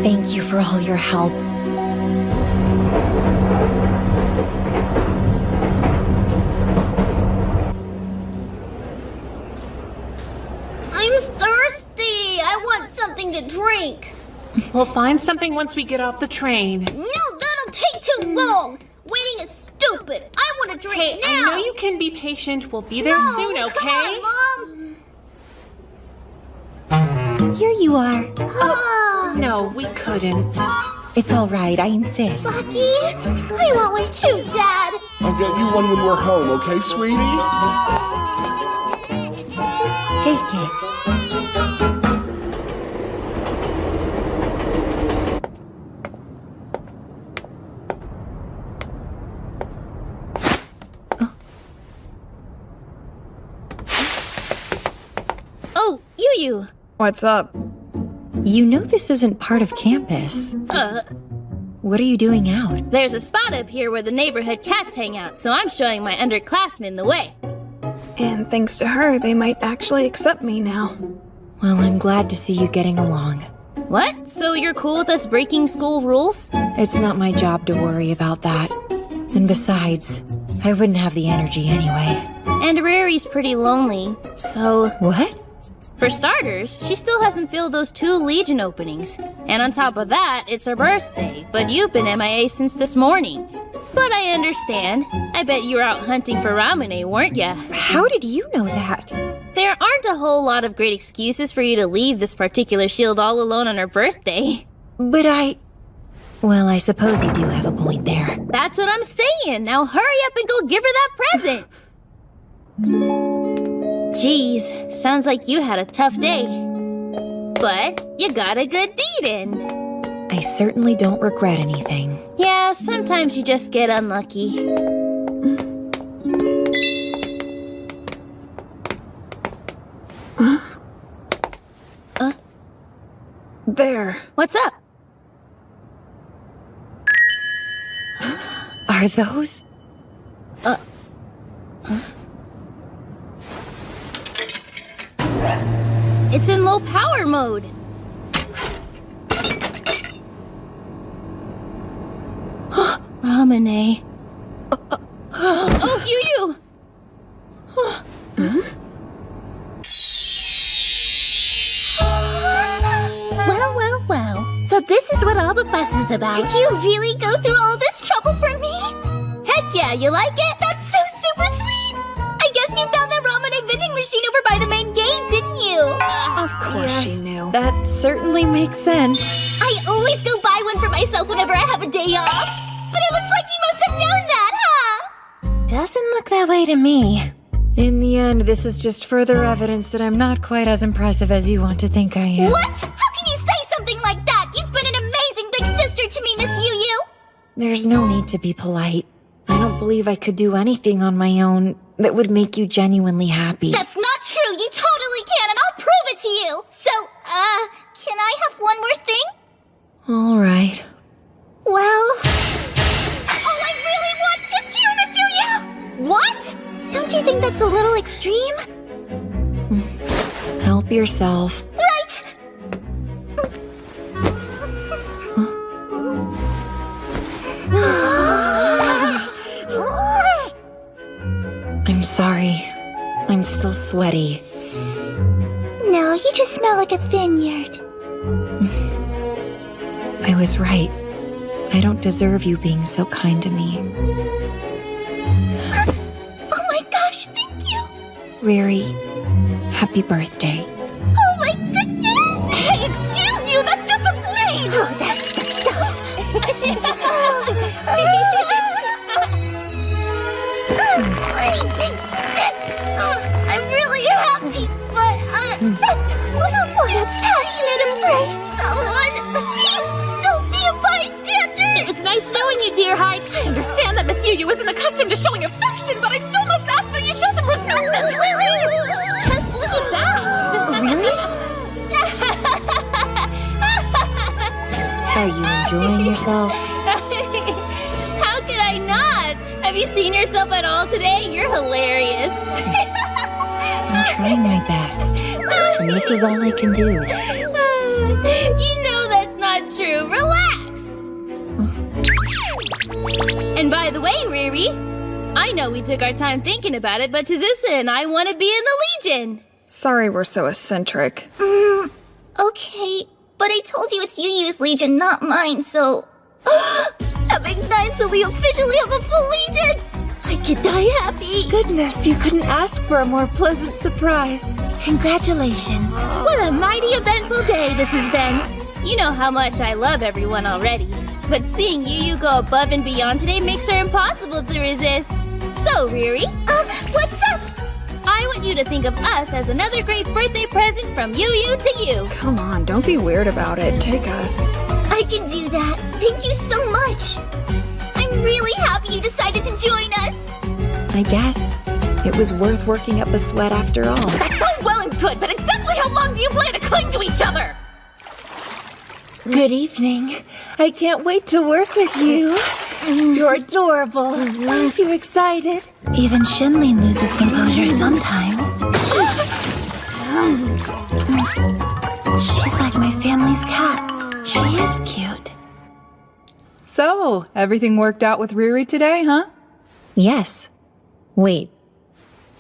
Thank you for all your help. I'm thirsty! I want something to drink! We'll find something once we get off the train. No, that'll take too long! Waiting is stupid! I want to drink Hey, now! I know you can be patient. We'll be there soon, okay? Come on, Mom! Here you are. No, we couldn't. It's all right, I insist. Lucky? I want one too, Dad! I'll get you one when we're home, okay, sweetie? Take it. Oh, Yu. What's up? You know this isn't part of campus. What are you doing out? There's a spot up here where the neighborhood cats hang out, so I'm showing my underclassmen the way. And thanks to her, they might actually accept me now. Well, I'm glad to see you getting along. What? So you're cool with us breaking school rules? It's not my job to worry about that. And besides, I wouldn't have the energy anyway. And Rari's pretty lonely, so... What? For starters, she still hasn't filled those 2 Legion openings. And on top of that, it's her birthday, but you've been MIA since this morning. But I understand. I bet you were out hunting for Ramune, weren't ya? How did you know that? There aren't a whole lot of great excuses for you to leave this particular shield all alone on her birthday. But well, I suppose you do have a point there. That's what I'm saying. Now hurry up and go give her that present. Geez, sounds like you had a tough day. But you got a good deed in. I certainly don't regret anything. Yeah, sometimes you just get unlucky. there. What's up? Are those? It's in low power mode. Ramune. Oh, Yu-Yu! Well. So this is what all the fuss is about. Did you really go through all this trouble for me? Heck yeah, you like it? That's so super sweet! I guess you found that Ramune vending machine over by the main gate, didn't you? Of course she knew. That certainly makes sense. I always go buy one for myself whenever I have a day off. But it looks like you must have known that, huh? Doesn't look that way to me. In the end, this is just further evidence that I'm not quite as impressive as you want to think I am. What? How can you say something like that? You've been an amazing big sister to me, Miss Yu-Yu! There's no need to be polite. I don't believe I could do anything on my own that would make you genuinely happy. That's not true! You totally can, and I'll prove it to you! So, can I have one more thing? All right. Well... all I really want is you, Miss Yu-Yu! What? Don't you think that's a little extreme? Help yourself. Right! I'm sorry. I'm still sweaty. No, you just smell like a vineyard. I was right. I don't deserve you being so kind to me. Oh my gosh, thank you! Riri, happy birthday. Oh my goodness! Hey, excuse you! That's just obscene! Oh, that's the stuff! My big tits! I'm really happy, but, that's a little more a passionate embrace. Someone, please, don't be a bystander! It was nice knowing you, dear heart. I understand that Miss Yu-Yu isn't accustomed to showing affection, but I still must ask that you show some respect and Just look at that! Are you enjoying yourself? How could I not? Have you seen yourself at all today? You're hilarious. I'm trying my best. And this is all I can do. You know that's not true. Relax. And by the way, Riri, I know we took our time thinking about it, but Tezusa and I want to be in the Legion. Sorry we're so eccentric. Okay, but I told you it's Yu-Yu's Legion, not mine, so... that makes 9, so we officially have a full Legion! I could die happy! Goodness, you couldn't ask for a more pleasant surprise. Congratulations. What a mighty eventful day this has been. You know how much I love everyone already, but seeing Yu-Yu go above and beyond today makes her impossible to resist. So, Riri, what's up? I want you to think of us as another great birthday present from Yu-Yu to you. Come on, don't be weird about it. Take us. I can do that. Thank you so much. I'm really happy you decided to join us. I guess it was worth working up a sweat after all. That's all well and good, but exactly how long do you plan to cling to each other? Good evening. I can't wait to work with you. You're adorable. Aren't you excited? Even Shinlin loses composure sometimes. She's like my family's cat. She is cute. So, everything worked out with Riri today, huh? Yes. Wait,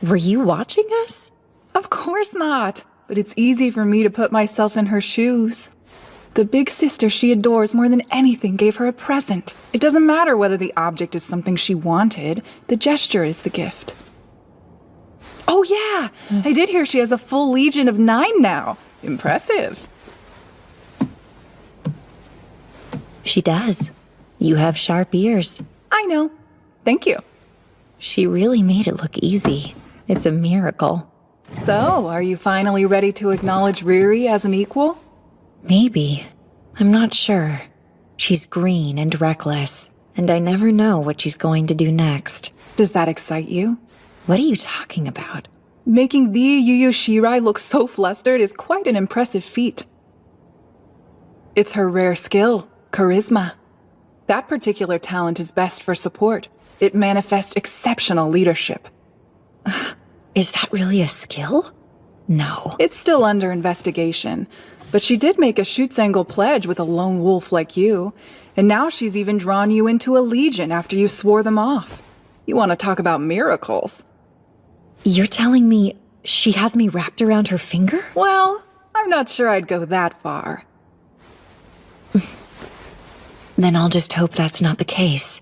were you watching us? Of course not. But it's easy for me to put myself in her shoes. The big sister she adores more than anything gave her a present. It doesn't matter whether the object is something she wanted. The gesture is the gift. Oh yeah! I did hear she has a full Legion of 9 now. Impressive. She does. You have sharp ears. I know. Thank you. She really made it look easy. It's a miracle. So, are you finally ready to acknowledge Riri as an equal? Maybe. I'm not sure. She's green and reckless, and I never know what she's going to do next. Does that excite you? What are you talking about? Making the Yu Yu Shirai look so flustered is quite an impressive feat. It's her rare skill, charisma. That particular talent is best for support. It manifests exceptional leadership. Is that really a skill? No. It's still under investigation, but she did make a shoots angle pledge with a lone wolf like you, and now she's even drawn you into a legion after you swore them off. You want to talk about miracles? You're telling me she has me wrapped around her finger? Well, I'm not sure I'd go that far. Then I'll just hope that's not the case.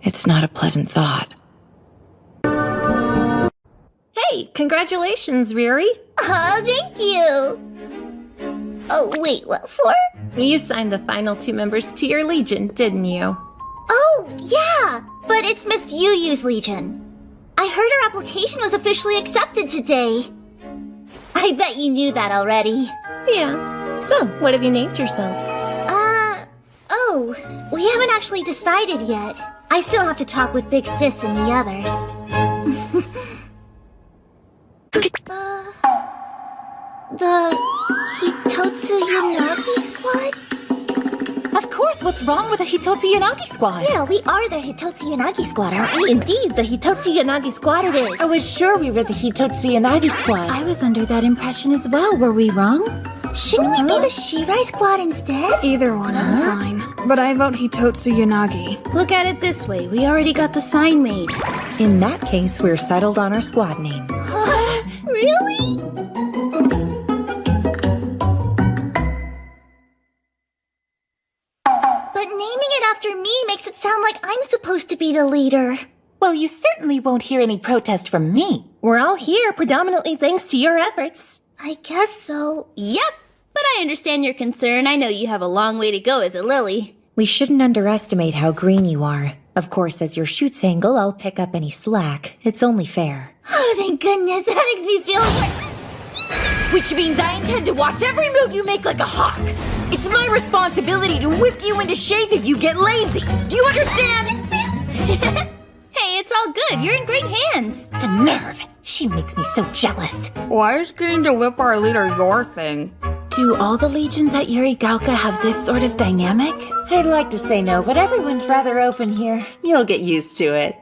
It's not a pleasant thought. Hey, congratulations, Riri. Oh, thank you. Oh, wait, what for? You signed the final 2 members to your legion, didn't you? Oh, yeah, but it's Miss Yuyu's legion. I heard her application was officially accepted today. I bet you knew that already. Yeah. So, what have you named yourselves? Oh, we haven't actually decided yet. I still have to talk with Big Sis and the others. The Hitotsu Yanagi Squad? Of course, what's wrong with the Hitotsu Yanagi Squad? Yeah, we are the Hitotsu Yanagi Squad, aren't we? Indeed, the Hitotsu Yanagi Squad it is. I was sure we were the Hitotsu Yanagi Squad. I was under that impression as well. Were we wrong? Shouldn't we be the Shirai Squad instead? Either one is fine, but I vote Hitotsu Yanagi. Look at it this way. We already got the sign made. In that case, we're settled on our squad name. Really? But naming it after me makes it sound like I'm supposed to be the leader. Well, you certainly won't hear any protest from me. We're all here predominantly thanks to your efforts. I guess so. Yep, but I understand your concern. I know you have a long way to go as a lily. We shouldn't underestimate how green you are. Of course, as your shoots angle, I'll pick up any slack. It's only fair. Oh, thank goodness. That makes me feel like... Which means I intend to watch every move you make like a hawk. It's my responsibility to whip you into shape if you get lazy. Do you understand? Hey, it's all good. You're in great hands. The nerve. She makes me so jealous. Why is getting to whip our leader your thing? Do all the legions at Yurigaoka have this sort of dynamic? I'd like to say no, but everyone's rather open here. You'll get used to it.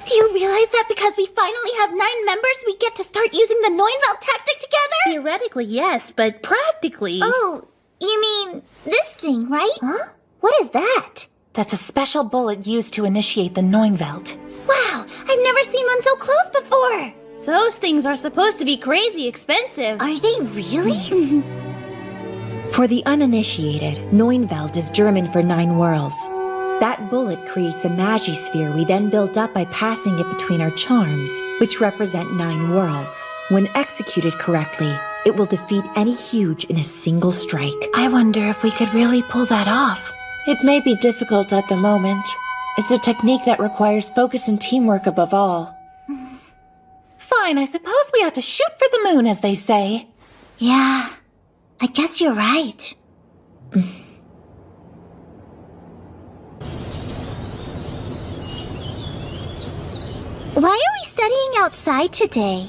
Do you realize that because we finally have 9 members, we get to start using the Neunwald tactic together? Theoretically, yes, but practically... Oh, you mean this thing, right? Huh? What is that? That's a special bullet used to initiate the Neunwald. Wow, I've never seen one so close before. Those things are supposed to be crazy expensive. Are they really? For the uninitiated, Neunwald is German for 9 worlds. That bullet creates a magi sphere we then build up by passing it between our charms, which represent 9 worlds. When executed correctly, it will defeat any huge in a single strike. I wonder if we could really pull that off. It may be difficult at the moment. It's a technique that requires focus and teamwork above all. Fine, I suppose we ought to shoot for the moon, as they say. Yeah, I guess you're right. Why are we studying outside today?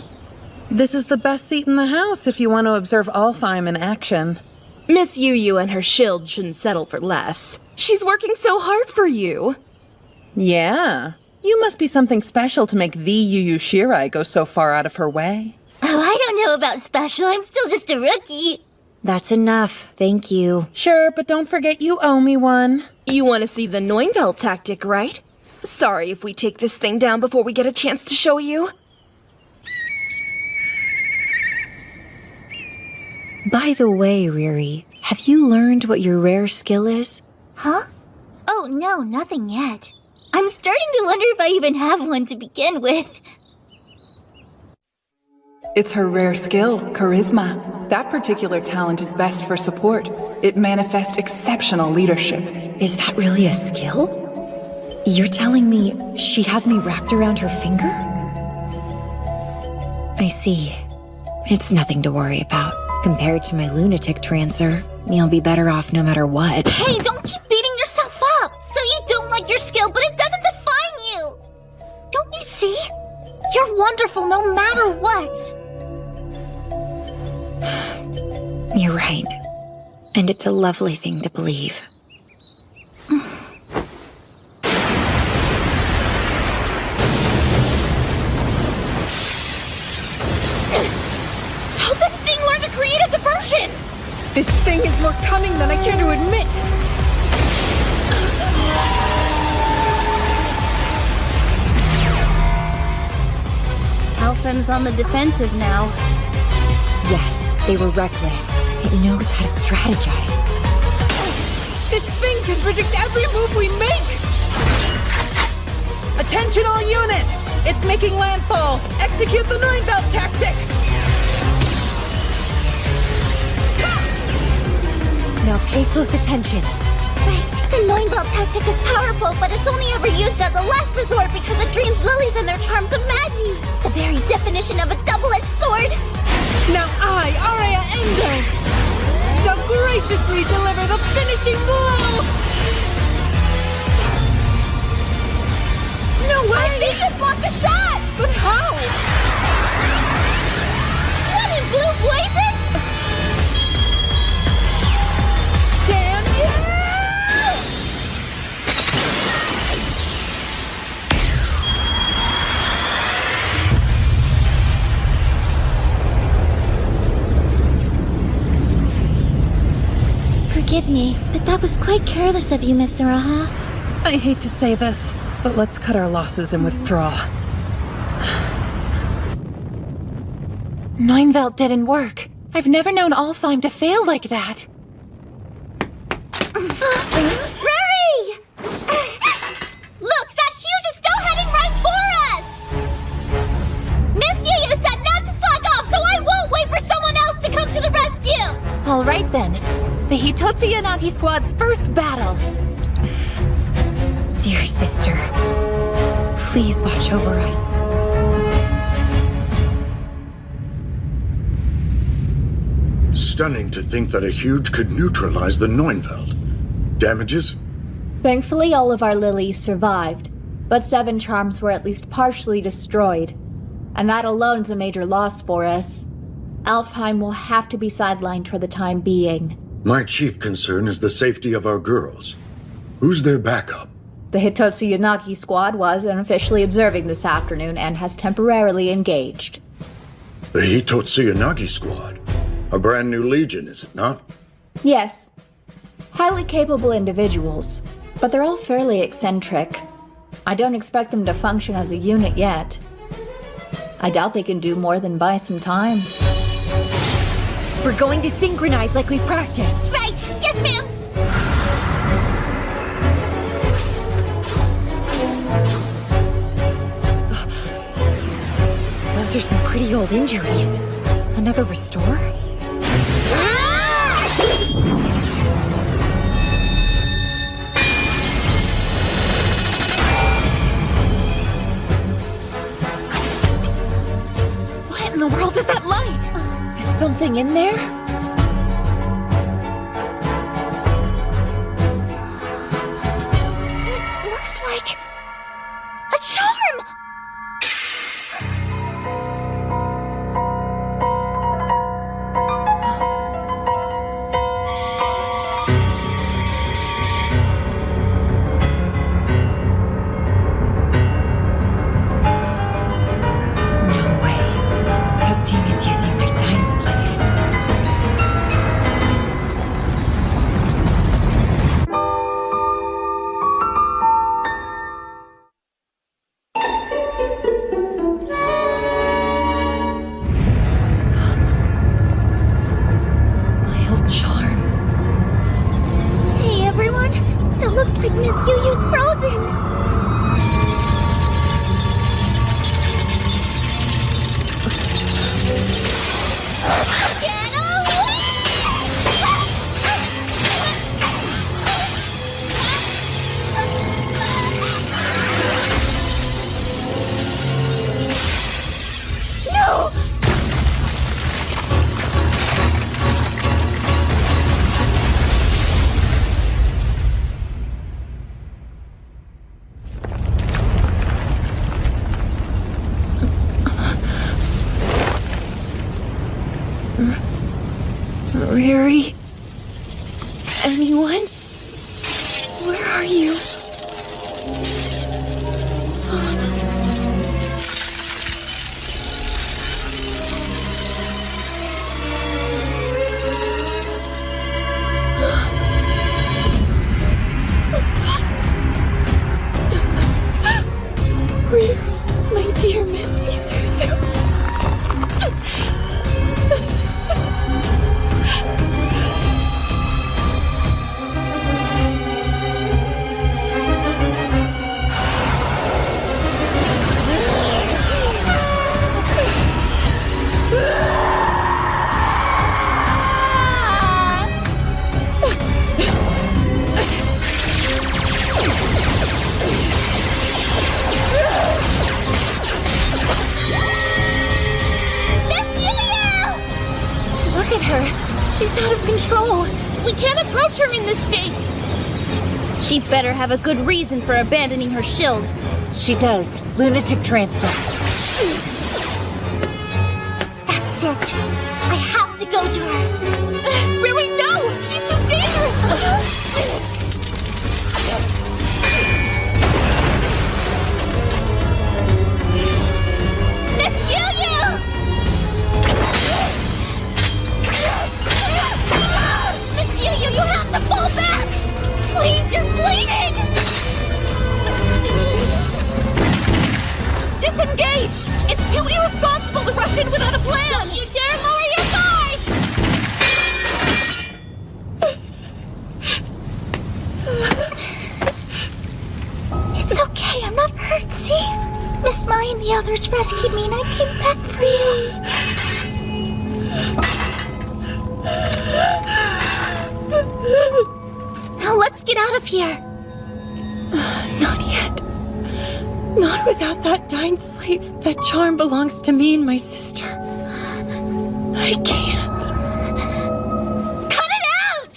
This is the best seat in the house if you want to observe Alfheim in action. Miss Yuyu and her shield shouldn't settle for less. She's working so hard for you. Yeah. You must be something special to make the Yuyu Shirai go so far out of her way. Oh, I don't know about special. I'm still just a rookie. That's enough. Thank you. Sure, but don't forget you owe me one. You want to see the Neunwald tactic, right? Sorry if we take this thing down before we get a chance to show you. By the way, Riri, have you learned what your rare skill is? Huh? Oh, no, nothing yet. I'm starting to wonder if I even have one to begin with. It's her rare skill, charisma. That particular talent is best for support. It manifests exceptional leadership. Is that really a skill? You're telling me she has me wrapped around her finger? I see. It's nothing to worry about. Compared to my lunatic trancer, you'll be better off no matter what. Hey, don't keep beating yourself up! So you don't like your skill, but it doesn't define you! Don't you see? You're wonderful no matter what! You're right. And it's a lovely thing to believe. How'd this thing learn to create a diversion? This thing is more cunning than I care to admit. Alfheim's on the defensive now. Yes, they were reckless. It knows how to strategize. This thing can predict every move we make! Attention all units! It's making landfall! Execute the 9-belt tactic! Now pay close attention. Right, the 9-belt tactic is powerful, but it's only ever used as a last resort because it drains lilies and their charms of magie. The very definition of a double-edged sword. Now I, Aria Engel, shall graciously deliver the finishing blow! No way! I think it blocked the shot! But how? What in blue blazes? Damn you! Forgive me, but that was quite careless of you, Miss Saraha. I hate to say this, but let's cut our losses and withdraw. 9-belt didn't work. I've never known Alfheim to fail like that. Rary! Look, that huge is still heading right for us! Miss Yuyu said not to slack off, so I won't wait for someone else to come to the rescue! All right then. The Hitotsu Yanagi squad's first battle. Dear sister, please watch over us. Stunning to think that a huge could neutralize the 9-belt. Damages? Thankfully, all of our lilies survived, but 7 charms were at least partially destroyed. And that alone's a major loss for us. Alfheim will have to be sidelined for the time being. My chief concern is the safety of our girls. Who's their backup? The Hitotsu Yanagi squad was unofficially observing this afternoon and has temporarily engaged. The Hitotsu Yanagi squad? A brand new legion, is it not? Yes. Highly capable individuals, but they're all fairly eccentric. I don't expect them to function as a unit yet. I doubt they can do more than buy some time. We're going to synchronize like we practiced. Right! Yes, ma'am! Those are some pretty old injuries. Another restore? What in the world is that light? Is something in there? It looks like a charm! No way. That thing is using my time slave. My old charm. Hey, everyone! It looks like Miss Yuyu's frozen! Get No! anyone? Where are you? My dear Miss Misuzu. Look at her. She's out of control. We can't approach her in this state. She'd better have a good reason for abandoning her shield. She does. Lunatic transfer. That's it. I have to go to her. Riri, no! She's so dangerous! Miss Yu-Yu! Miss Yu-Yu, you have to fall back! Please, you're bleeding! Disengage! It's too irresponsible to rush in without a plan! Don't you dare lower your guard! It's okay, I'm not hurt, see? Miss Mai and the others rescued me and I came back for you. Now let's get out of here. Not yet. Not without that dying slave. That charm belongs to me and my sister. I can't. Cut it out!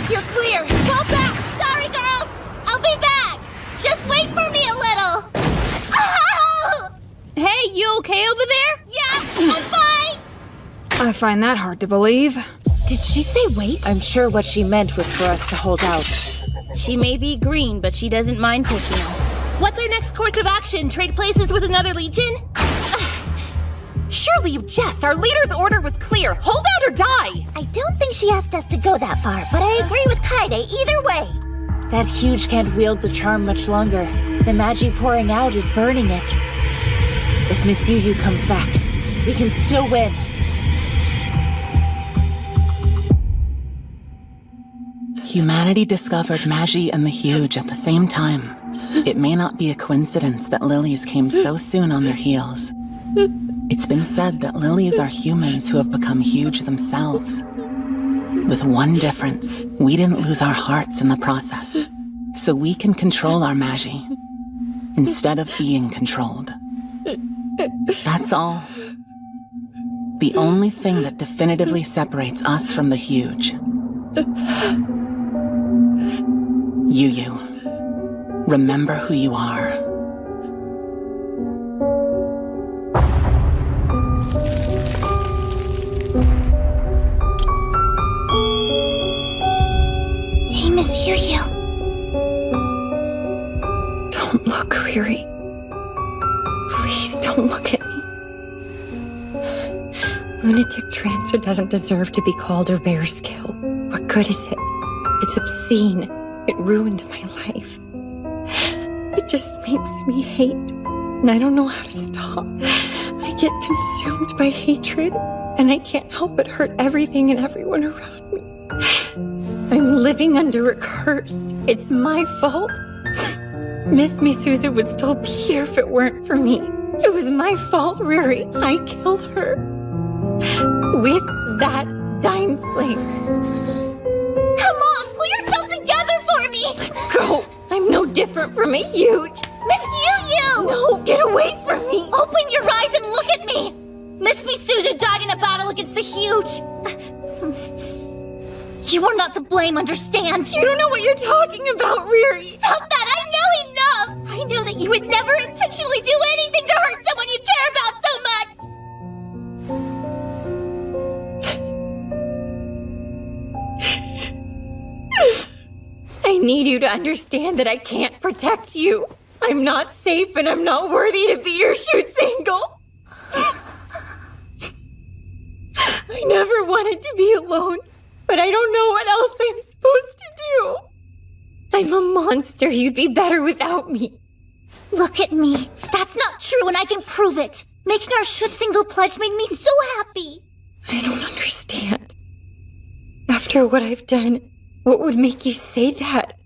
You're clear. Fall back. Sorry, girls. I'll be back. Just wait for me a little. Oh! Hey, you okay over there? Yeah, I'm fine. I find that hard to believe. Did she say wait? I'm sure what she meant was for us to hold out. She may be green, but she doesn't mind pushing us. What's our next course of action? Trade places with another legion? Surely you jest. Our leader's order was clear. Hold out or die. I don't think she asked us to go that far, but I agree with Kaide either way. That huge can't wield the charm much longer. The magi pouring out is burning it. If Miss Yu comes back, we can still win. Humanity discovered Magi and the Huge at the same time. It may not be a coincidence that lilies came so soon on their heels. It's been said that lilies are humans who have become huge themselves. With one difference, we didn't lose our hearts in the process. So we can control our Magi, instead of being controlled. That's all. The only thing that definitively separates us from the Huge. Yu, remember who you are. Hey, Miss Yu. Don't look, Riri. Please don't look at me. Lunatic transfer doesn't deserve to be called a rare skill. What good is it? It's obscene. It ruined my life. It just makes me hate, and I don't know how to stop. I get consumed by hatred, and I can't help but hurt everything and everyone around me. I'm living under a curse. It's my fault. Miss Misuzu would still be here if it weren't for me. It was my fault, Riri. I killed her. With that dying slave. Come on, pull yourself together for me! Let go! I'm no different from a Huge! Miss Yu! No, get away from me! Open your eyes and look at me! Miss Misuzu died in a battle against the Huge! You are not to blame, understand? You don't know what you're talking about, Riri! Stop that! I know enough! I know that you would never intentionally do anything to hurt someone you care about so much! need you to understand that I can't protect you. I'm not safe and I'm not worthy to be your shoot single. I never wanted to be alone, but I don't know what else I'm supposed to do. I'm a monster. You'd be better without me. Look at me. That's not true and I can prove it. Making our shoot single pledge made me so happy. I don't understand. After what I've done, what would make you say that?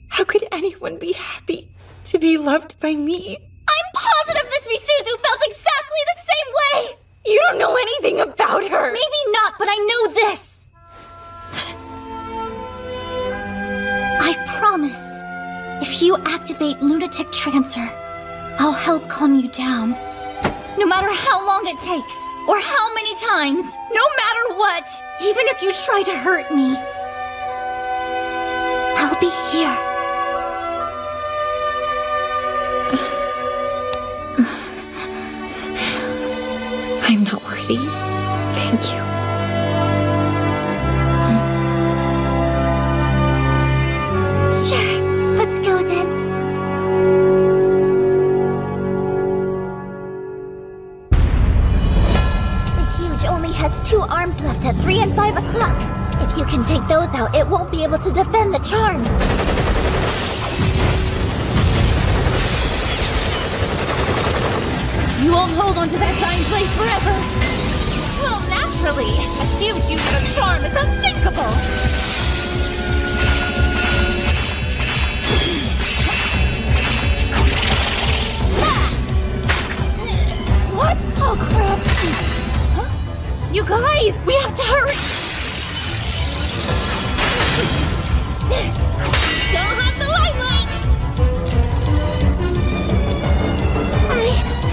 How could anyone be happy to be loved by me? I'm positive Miss Misuzu felt exactly the same way! You don't know anything about her! Maybe not, but I know this! I promise, if you activate Lunatic Trancer, I'll help calm you down. No matter how long it takes, or how many times, no matter what, even if you try to hurt me, I'll be here. I'm not worthy. Thank you. Sure, let's go then. The Huge only has 2 arms left at 3 and 5 o'clock. If you can take those out, it won't be able to defend the charm. You won't hold onto that giant blade forever. Well, naturally, a huge use of a charm is unthinkable. What? Oh, crap. Huh? You guys, we have to hurry. Don't have the limelight!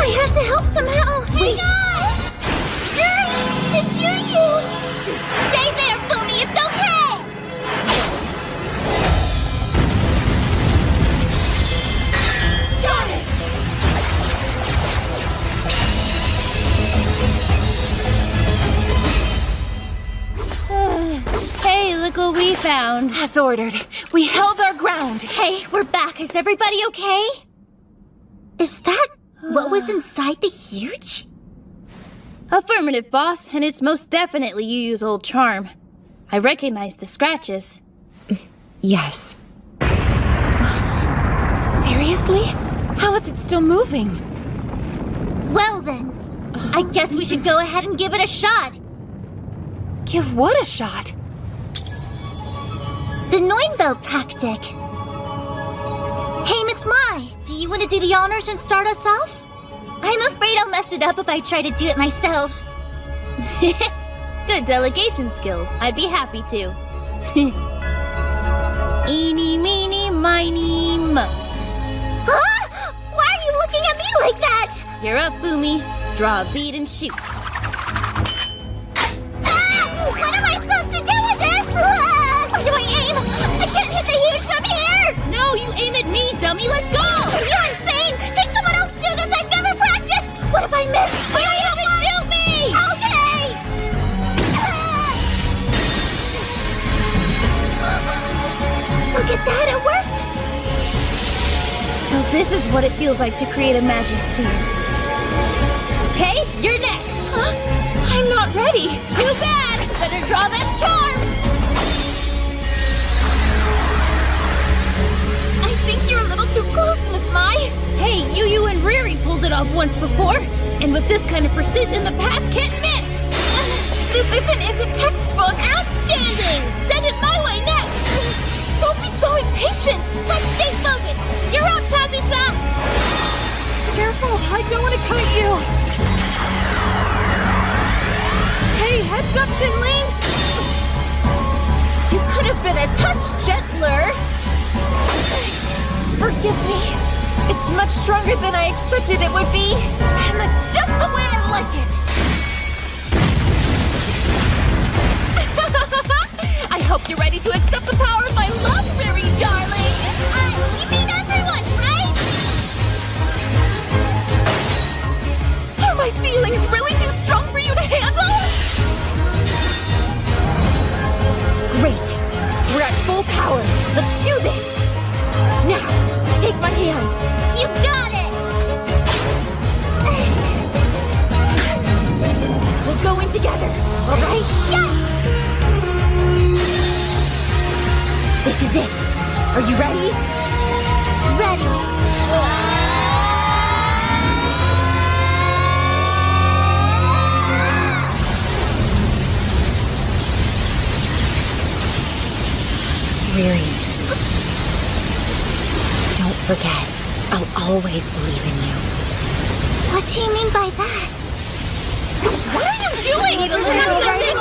I have to help somehow. Wait. Hang on! It's you! Stay there, Fumi, it's okay! Got it! Hey, look what we found. As ordered. We held our ground. Hey, we're back. Is everybody okay? Is that what was inside the Huge? Affirmative, boss, and it's most definitely Yu's old charm. I recognize the scratches. Yes. Seriously? How is it still moving? Well then, I guess we should go ahead and give it a shot. Give what a shot? The Neunveld tactic. Hey, Miss Mai, do you want to do the honors and start us off? I'm afraid I'll mess it up if I try to do it myself. Good delegation skills. I'd be happy to. Eeny, meeny, miny, mo. Huh? Why are you looking at me like that? You're up, Fumi. Draw a bead and shoot. What am I supposed to do with this? Where do I aim? I can't hit the Huge from here! No, you aim at me, dummy. Let's go! Are you insane? Make someone else do this! I've never practiced! What if I miss? But you have to shoot me! Okay! Look at that, it worked! So this is what it feels like to create a Magisphere. Okay, you're next! Huh? I'm not ready! Too bad! Better draw that charm! I think you're a little too close, Miss Mai! Hey, Yu and Riri pulled it off once before! And with this kind of precision, the past can't miss! This isn't in the textbook! Outstanding! Send it my way next! Don't be so impatient! Let's stay focused! You're up, Tazi-san! Careful, I don't want to cut you! Hey, heads up, Shinling! You could have been a touch gentler! Forgive me. It's much stronger than I expected it would be. And that's just the way I like it! I hope you're ready to accept the power of my love, Riri, darling! You mean everyone, right? Are my feelings really too strong for you to handle? Great. We're at full power. Let's do this! Now, take my hand. You got it! We'll go in together, alright? Yes! This is it. Are you ready? Ready. Riri, don't forget, I'll always believe in you. What do you mean by that? What are you doing? Need a little something?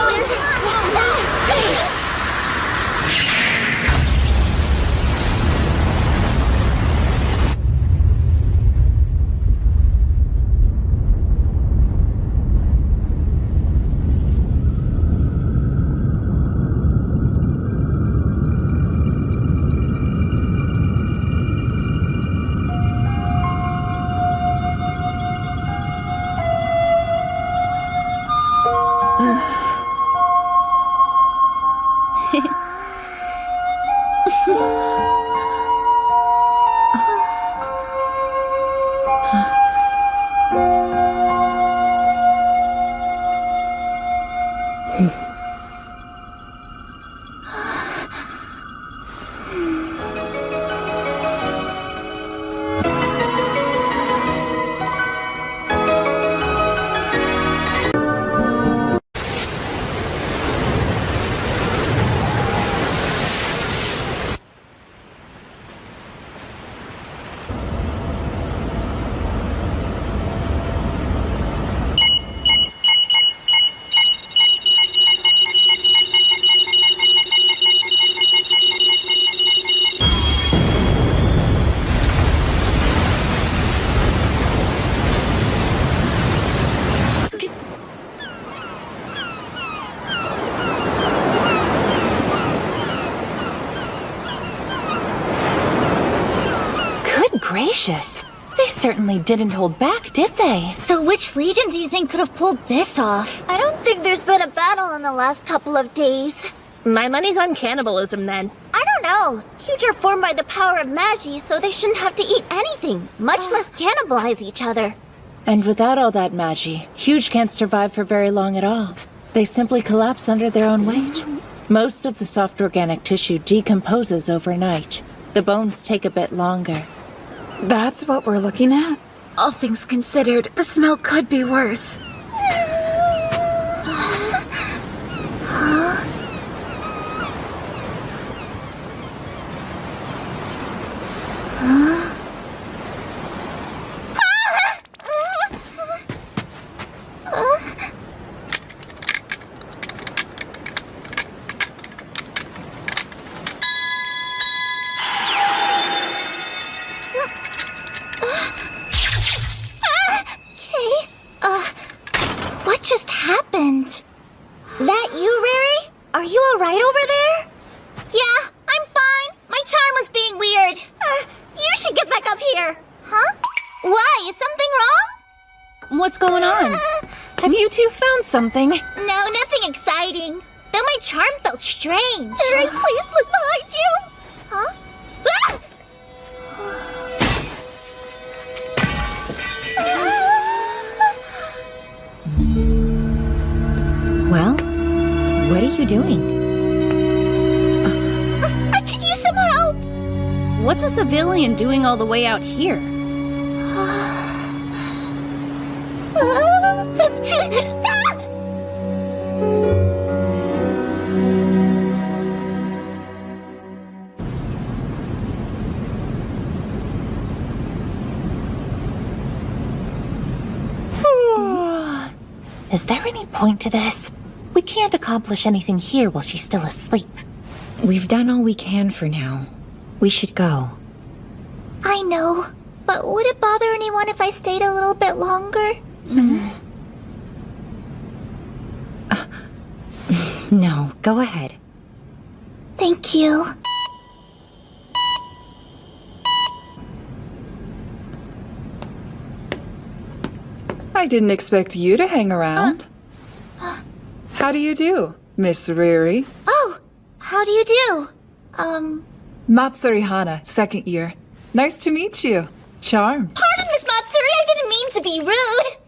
Gracious. They certainly didn't hold back, did they? So which legion do you think could have pulled this off? I don't think there's been a battle in the last couple of days. My money's on cannibalism, then. I don't know. Huge are formed by the power of Magi, so they shouldn't have to eat anything, much less cannibalize each other. And without all that Magi, Huge can't survive for very long at all. They simply collapse under their own weight. Most of the soft organic tissue decomposes overnight. The bones take a bit longer. That's what we're looking at? All things considered, the smell could be worse. What just happened? That you, Riri? Are you alright over there? Yeah, I'm fine. My charm was being weird. You should get back up here. Huh? Why? Is something wrong? What's going on? Have you two found something? No, nothing exciting. Though my charm felt strange. Riri, please look behind you. Huh? Well, what are you doing? I could use some help. What's a civilian doing all the way out here? Is there any point to this? We can't accomplish anything here while she's still asleep. We've done all we can for now. We should go. I know, but would it bother anyone if I stayed a little bit longer? No, go ahead. Thank you. I didn't expect you to hang around. How do you do, Miss Riri? Oh, how do you do? Matsuri Hana, second year. Nice to meet you. Charm. Pardon, Miss Matsuri, I didn't mean to be rude.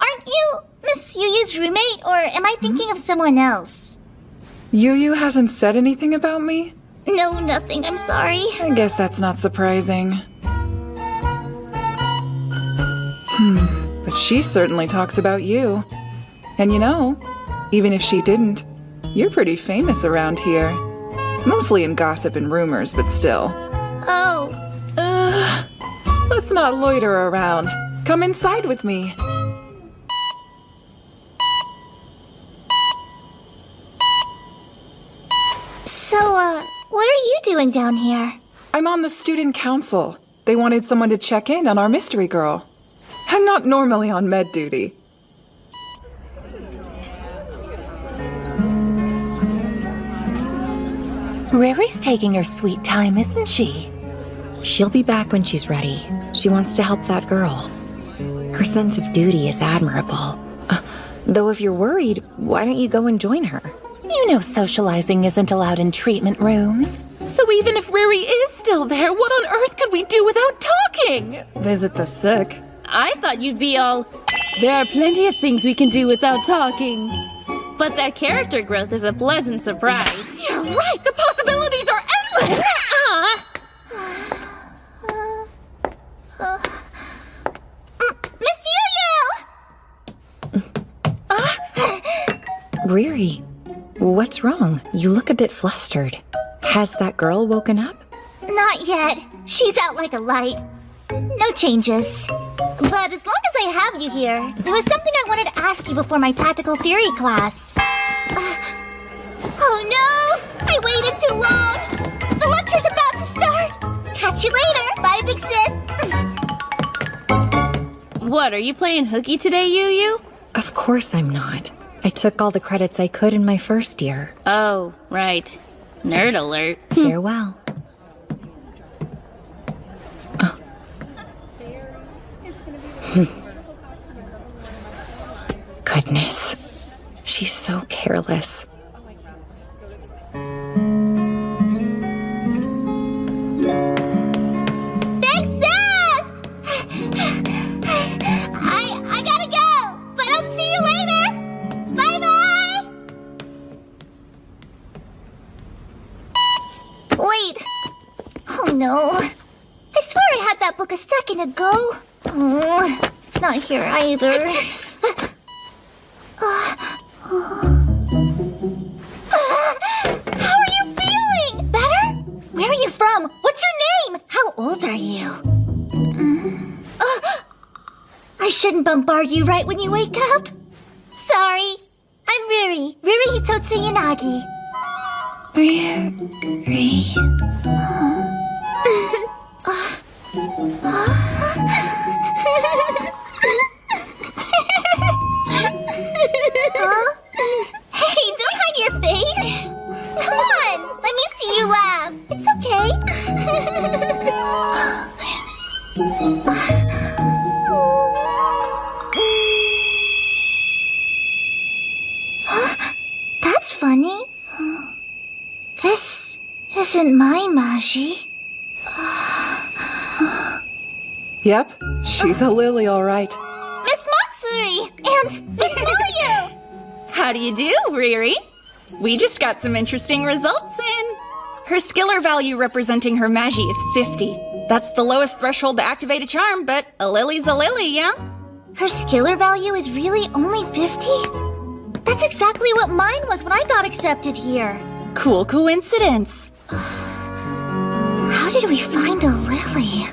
Aren't you Miss Yu's roommate, or am I thinking of someone else? Yu hasn't said anything about me? No, nothing, I'm sorry. I guess that's not surprising. But she certainly talks about you. And you know, even if she didn't, you're pretty famous around here. Mostly in gossip and rumors, but still. Oh. Let's not loiter around. Come inside with me. So, what are you doing down here? I'm on the student council. They wanted someone to check in on our mystery girl. I'm not normally on med duty. Riri's taking her sweet time, isn't she? She'll be back when she's ready. She wants to help that girl. Her sense of duty is admirable. Though if you're worried, why don't you go and join her? You know socializing isn't allowed in treatment rooms. So even if Riri is still there, what on earth could we do without talking? Visit the sick. I thought you'd be all, there are plenty of things we can do without talking. But that character growth is a pleasant surprise. You're right, the possibilities are endless! Miss Yu! Riri, what's wrong? You look a bit flustered. Has that girl woken up? Not yet. She's out like a light. No changes. But as long as I have you here, there was something I wanted to ask you before my tactical theory class. Oh no! I waited too long! The lecture's about to start! Catch you later! Bye, big sis! What, are you playing hooky today, Yu? Of course I'm not. I took all the credits I could in my first year. Oh, right. Nerd alert. Farewell. Goodness. She's so careless. Big sis! I gotta go, but I'll see you later! Bye-bye! Wait. Oh no. I swear I had that book a second ago. It's not here either. How are you feeling? Better? Where are you from? What's your name? How old are you? I shouldn't bombard you right when you wake up. Sorry. I'm Riri. Riri Hitotsu Yanagi. Riri. Hey, don't hide your face! Come on, let me see you laugh. It's okay. That's funny. This isn't my Maji. Yep, she's a lily, all right. Miss Matsuri and Miss Mayu! How do you do, Riri? We just got some interesting results in. Her skiller value representing her Maji is 50. That's the lowest threshold to activate a charm, but a lily's a lily, yeah? Her skiller value is really only 50? That's exactly what mine was when I got accepted here. Cool coincidence. How did we find a lily?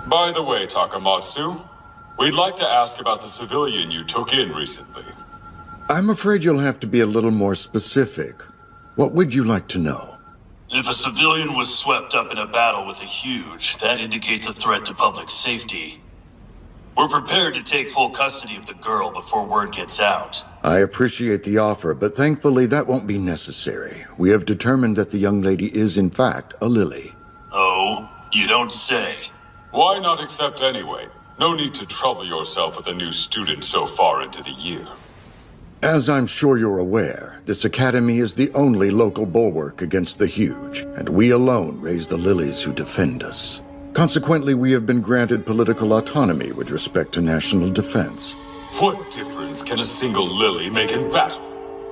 By the way, Takamatsu, we'd like to ask about the civilian you took in recently. I'm afraid you'll have to be a little more specific. What would you like to know? If a civilian was swept up in a battle with a huge, that indicates a threat to public safety. We're prepared to take full custody of the girl before word gets out. I appreciate the offer, but thankfully that won't be necessary. We have determined that the young lady is in fact a lily. Oh, you don't say. Why not accept anyway? No need to trouble yourself with a new student so far into the year. As I'm sure you're aware, this academy is the only local bulwark against the huge, and we alone raise the lilies who defend us. Consequently, we have been granted political autonomy with respect to national defense. What difference can a single lily make in battle?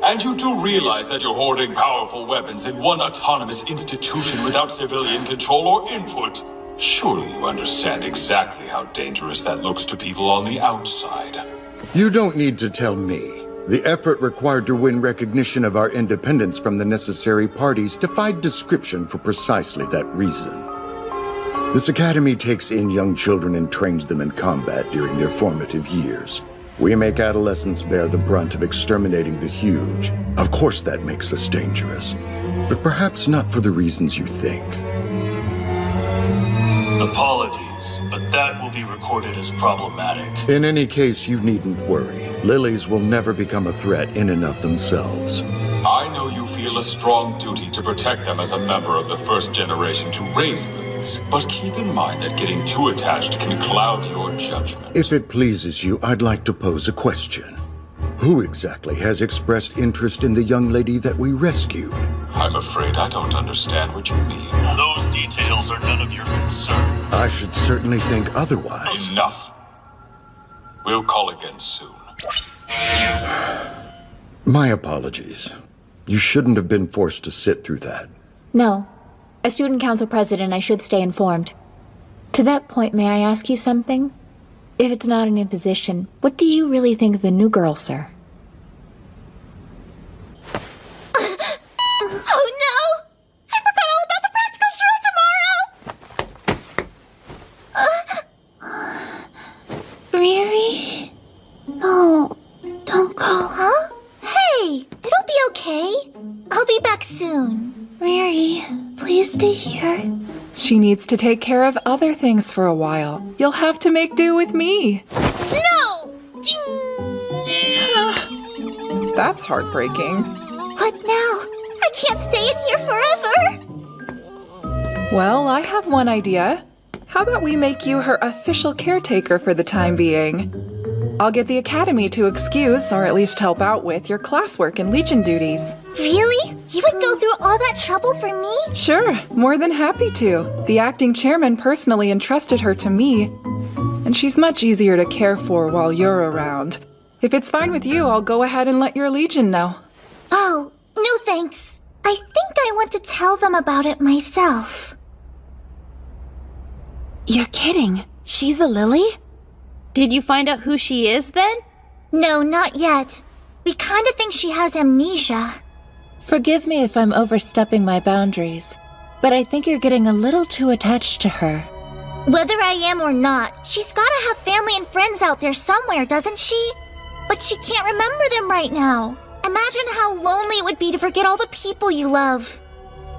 And you do realize that you're hoarding powerful weapons in one autonomous institution without civilian control or input. Surely you understand exactly how dangerous that looks to people on the outside. You don't need to tell me. The effort required to win recognition of our independence from the necessary parties defied description for precisely that reason. This academy takes in young children and trains them in combat during their formative years. We make adolescents bear the brunt of exterminating the huge. Of course that makes us dangerous, but perhaps not for the reasons you think. Apologies, but that will be recorded as problematic. In any case, you needn't worry. Lilies will never become a threat in and of themselves. I know you feel a strong duty to protect them as a member of the first generation to raise lilies, but keep in mind that getting too attached can cloud your judgment. If it pleases you, I'd like to pose a question. Who exactly has expressed interest in the young lady that we rescued? I'm afraid I don't understand what you mean. Those details are none of your concern. I should certainly think otherwise. Enough. We'll call again soon. My apologies. You shouldn't have been forced to sit through that. No. As student council president, I should stay informed. To that point, may I ask you something? If it's not an imposition, what do you really think of the new girl, sir? Oh no! I forgot all about the practical show tomorrow! Riri? Oh, don't go. Huh? Hey, it'll be okay. I'll be back soon. Riri, please stay here. She needs to take care of other things for a while. You'll have to make do with me. No! That's heartbreaking. What now? I can't stay in here forever! Well, I have one idea. How about we make you her official caretaker for the time being? I'll get the academy to excuse, or at least help out with, your classwork and Legion duties. Really? You would go through all that trouble for me? Sure, more than happy to. The acting chairman personally entrusted her to me, and she's much easier to care for while you're around. If it's fine with you, I'll go ahead and let your Legion know. Oh, no thanks. I think I want to tell them about it myself. You're kidding. She's a lily? Did you find out who she is then? No, not yet. We kinda think she has amnesia. Forgive me if I'm overstepping my boundaries, but I think you're getting a little too attached to her. Whether I am or not, she's gotta have family and friends out there somewhere, doesn't she? But she can't remember them right now. Imagine how lonely it would be to forget all the people you love.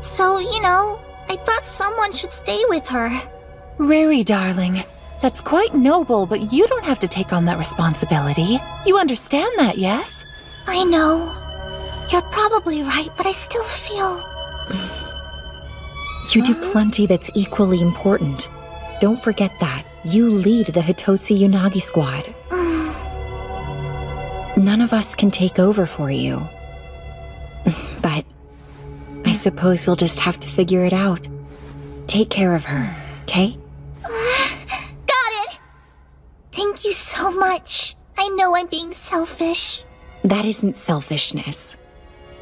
So, you know, I thought someone should stay with her. Riri, darling. That's quite noble, but you don't have to take on that responsibility. You understand that, yes? I know. You're probably right, but I still feel... You do plenty that's equally important. Don't forget that. You lead the Hitotsu Unagi squad. None of us can take over for you. But I suppose we'll just have to figure it out. Take care of her, okay? Thank you so much. I know I'm being selfish. That isn't selfishness.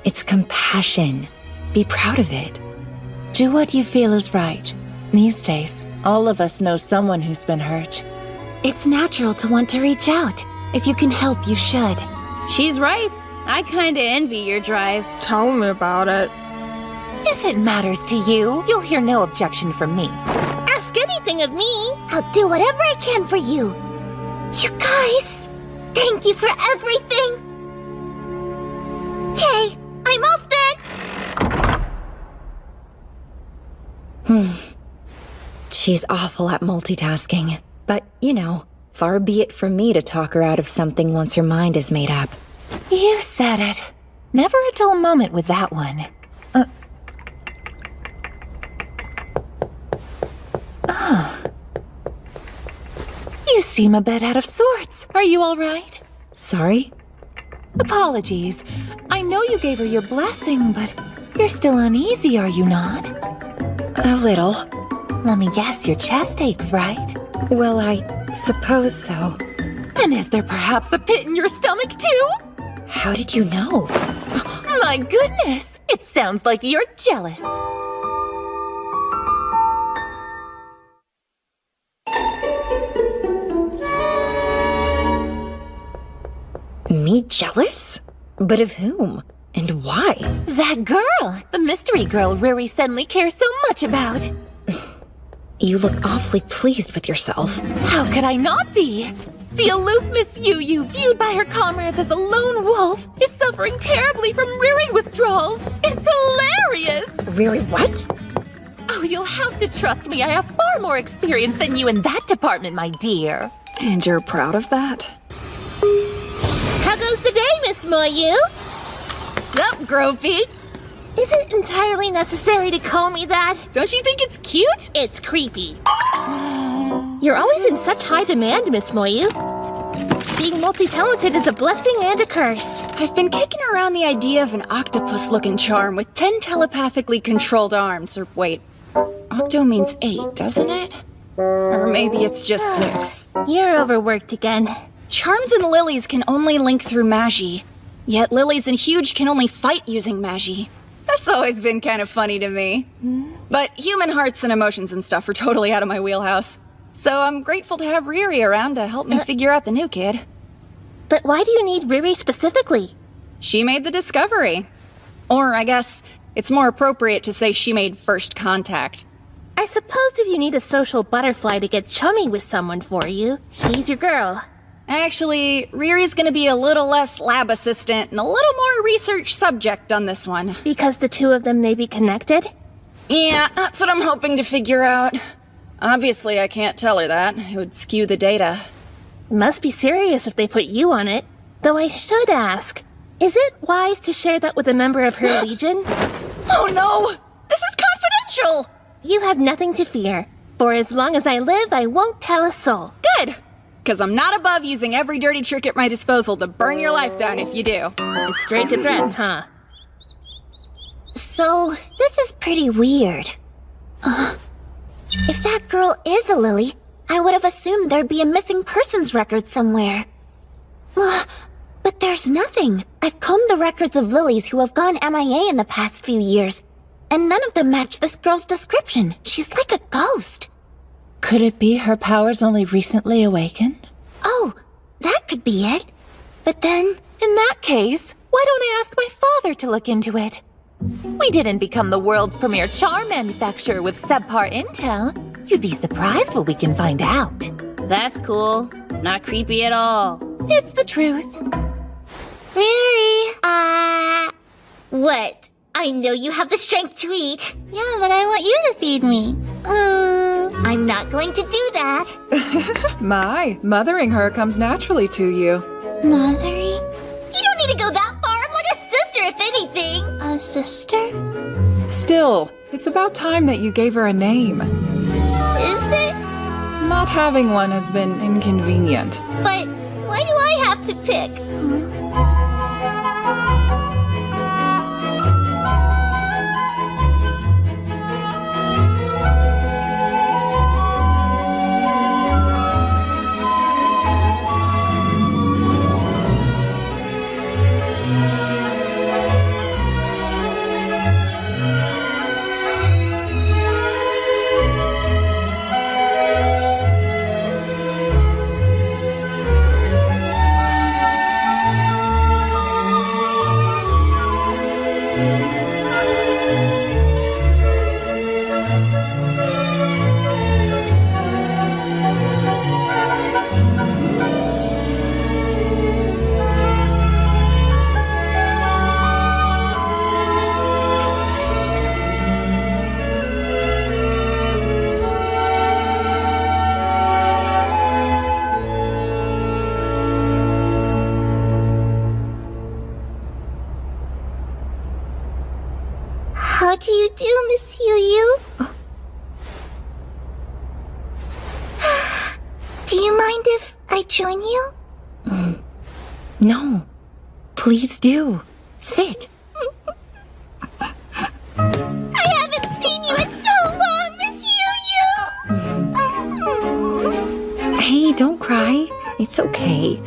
It's compassion. Be proud of it. Do what you feel is right. These days, all of us know someone who's been hurt. It's natural to want to reach out. If you can help, you should. She's right. I kinda envy your drive. Tell me about it. If it matters to you, you'll hear no objection from me. Ask anything of me. I'll do whatever I can for you. You guys, thank you for everything. Okay, I'm off then. She's awful at multitasking. But, you know, far be it from me to talk her out of something once her mind is made up. You said it. Never a dull moment with that one. You seem a bit out of sorts. Are you all right? Sorry? Apologies. I know you gave her your blessing, but you're still uneasy, are you not? A little. Let me guess, your chest aches, right? Well, I suppose so. And is there perhaps a pit in your stomach, too? How did you know? My goodness! It sounds like you're jealous. Me jealous? But of whom? And why? That girl! The mystery girl Riri suddenly cares so much about. You look awfully pleased with yourself. How could I not be? The aloof Miss Yu, viewed by her comrades as a lone wolf, is suffering terribly from Riri withdrawals. It's hilarious! Riri what? Oh, you'll have to trust me. I have far more experience than you in that department, my dear. And you're proud of that? How goes the day, Miss Moyu? Sup, Gropey? Is it entirely necessary to call me that? Don't you think it's cute? It's creepy. You're always in such high demand, Miss Moyu. Being multi-talented is a blessing and a curse. I've been kicking around the idea of an octopus-looking charm with 10 telepathically controlled arms. Or wait, octo means 8, doesn't it? Or maybe it's just 6. You're overworked again. Charms and lilies can only link through magi. Yet lilies and huge can only fight using magi. That's always been kind of funny to me. But human hearts and emotions and stuff are totally out of my wheelhouse. So I'm grateful to have Riri around to help me figure out the new kid. But why do you need Riri specifically? She made the discovery. Or I guess it's more appropriate to say she made first contact. I suppose if you need a social butterfly to get chummy with someone for you, she's your girl. Actually, Riri's gonna be a little less lab assistant and a little more research subject on this one. Because the two of them may be connected? Yeah, that's what I'm hoping to figure out. Obviously, I can't tell her that. It would skew the data. It must be serious if they put you on it. Though I should ask, is it wise to share that with a member of her legion? Oh no! This is confidential! You have nothing to fear. For as long as I live, I won't tell a soul. Good! Because I'm not above using every dirty trick at my disposal to burn your life down if you do. And straight to threats, huh? So, this is pretty weird. If that girl is a lily, I would have assumed there'd be a missing persons record somewhere. But there's nothing. I've combed the records of lilies who have gone MIA in the past few years, and none of them match this girl's description. She's like a ghost. Could it be her powers only recently awakened? Oh, that could be it. But then... In that case, why don't I ask my father to look into it? We didn't become the world's premier charm manufacturer with subpar intel. You'd be surprised what we can find out. That's cool. Not creepy at all. It's the truth. Riri, what? I know you have the strength to eat. Yeah, but I want you to feed me. I'm not going to do that. My, mothering her comes naturally to you. Mothering? You don't need to go that far. I'm like a sister, if anything. A sister? Still, it's about time that you gave her a name. Is it? Not having one has been inconvenient. But why do I have to pick? How do you do, Miss Yu? Do you mind if I join you? No. Please do. Sit. I haven't seen you in so long, Miss Yu-Yu! Hey, don't cry. It's okay.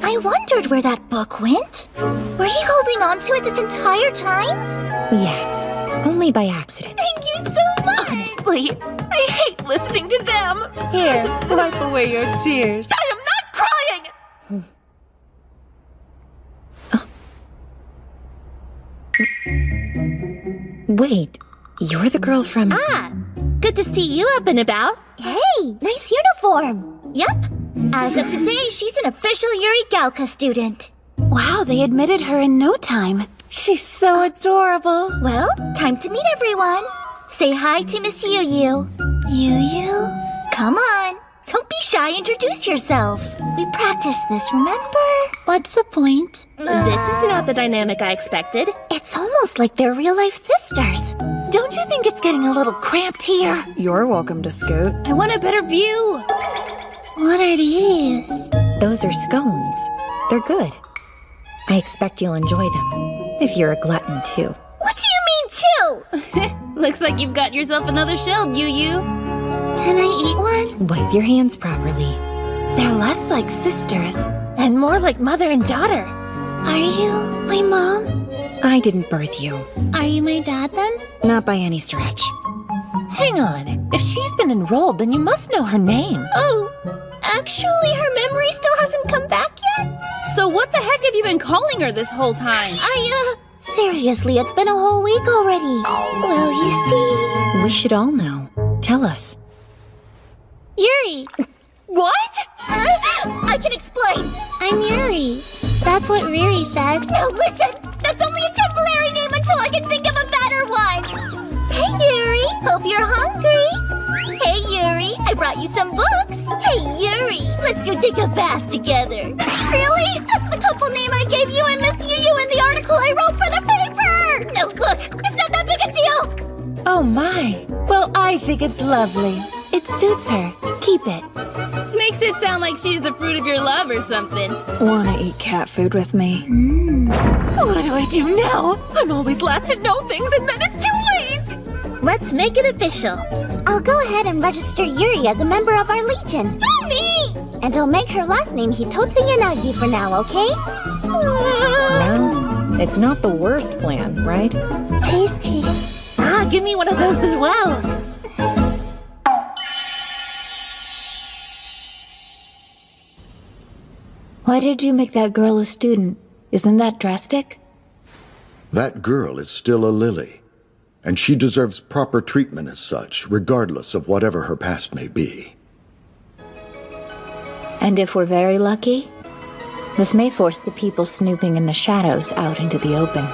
I wondered where that book went. Were you holding on to it this entire time? Yes, only by accident. Thank you so much! Honestly, I hate listening to them. Here, wipe away your tears. I am not crying! Wait, you're the girl from... Ah, good to see you up and about. Hey, nice uniform. Yep. As of today, she's an official Yuri Gauka student. Wow, they admitted her in no time. She's so adorable. Well, time to meet everyone. Say hi to Miss Yu-Yu. Yu-Yu? Come on. Don't be shy, introduce yourself. We practiced this, remember? What's the point? This is not the dynamic I expected. It's almost like they're real-life sisters. Don't you think it's getting a little cramped here? You're welcome to scoot. I want a better view. What are these? Those are scones. They're good. I expect you'll enjoy them. If you're a glutton, too. What do you mean, too? Looks like you've got yourself another shield, Yu-Yu. Can I eat one? Wipe your hands properly. They're less like sisters and more like mother and daughter. Are you my mom? I didn't birth you. Are you my dad, then? Not by any stretch. Hang on. If she's been enrolled, then you must know her name. Oh, actually, her memory still hasn't come back yet? So what the heck have you been calling her this whole time? Seriously, it's been a whole week already. Well, you see... We should all know. Tell us. Yuri! What? I can explain. I'm Yuri. That's what Riri said. No, listen! That's only a temporary name until I can think of a better one! Hey, Yuri! Hope you're hungry! Hey, Yuri! I brought you some books! Hey, Yuri! Let's go take a bath together! Really? That's the couple name I gave you and Miss Yu-Yu in the article I wrote for the paper! No, look! It's not that big a deal! Oh my. Well, I think it's lovely. It suits her. Keep it. Makes it sound like she's the fruit of your love or something. Wanna eat cat food with me? What do I do now? I'm always last to know things and then it's too late! Let's make it official. I'll go ahead and register Yuri as a member of our Legion. Me! And I'll make her last name Hitotsu Yanagi for now, okay? Well, it's not the worst plan, right? Tasty. Ah, give me one of those as well. Why did you make that girl a student? Isn't that drastic? That girl is still a lily, and she deserves proper treatment as such, regardless of whatever her past may be. And if we're very lucky, this may force the people snooping in the shadows out into the open.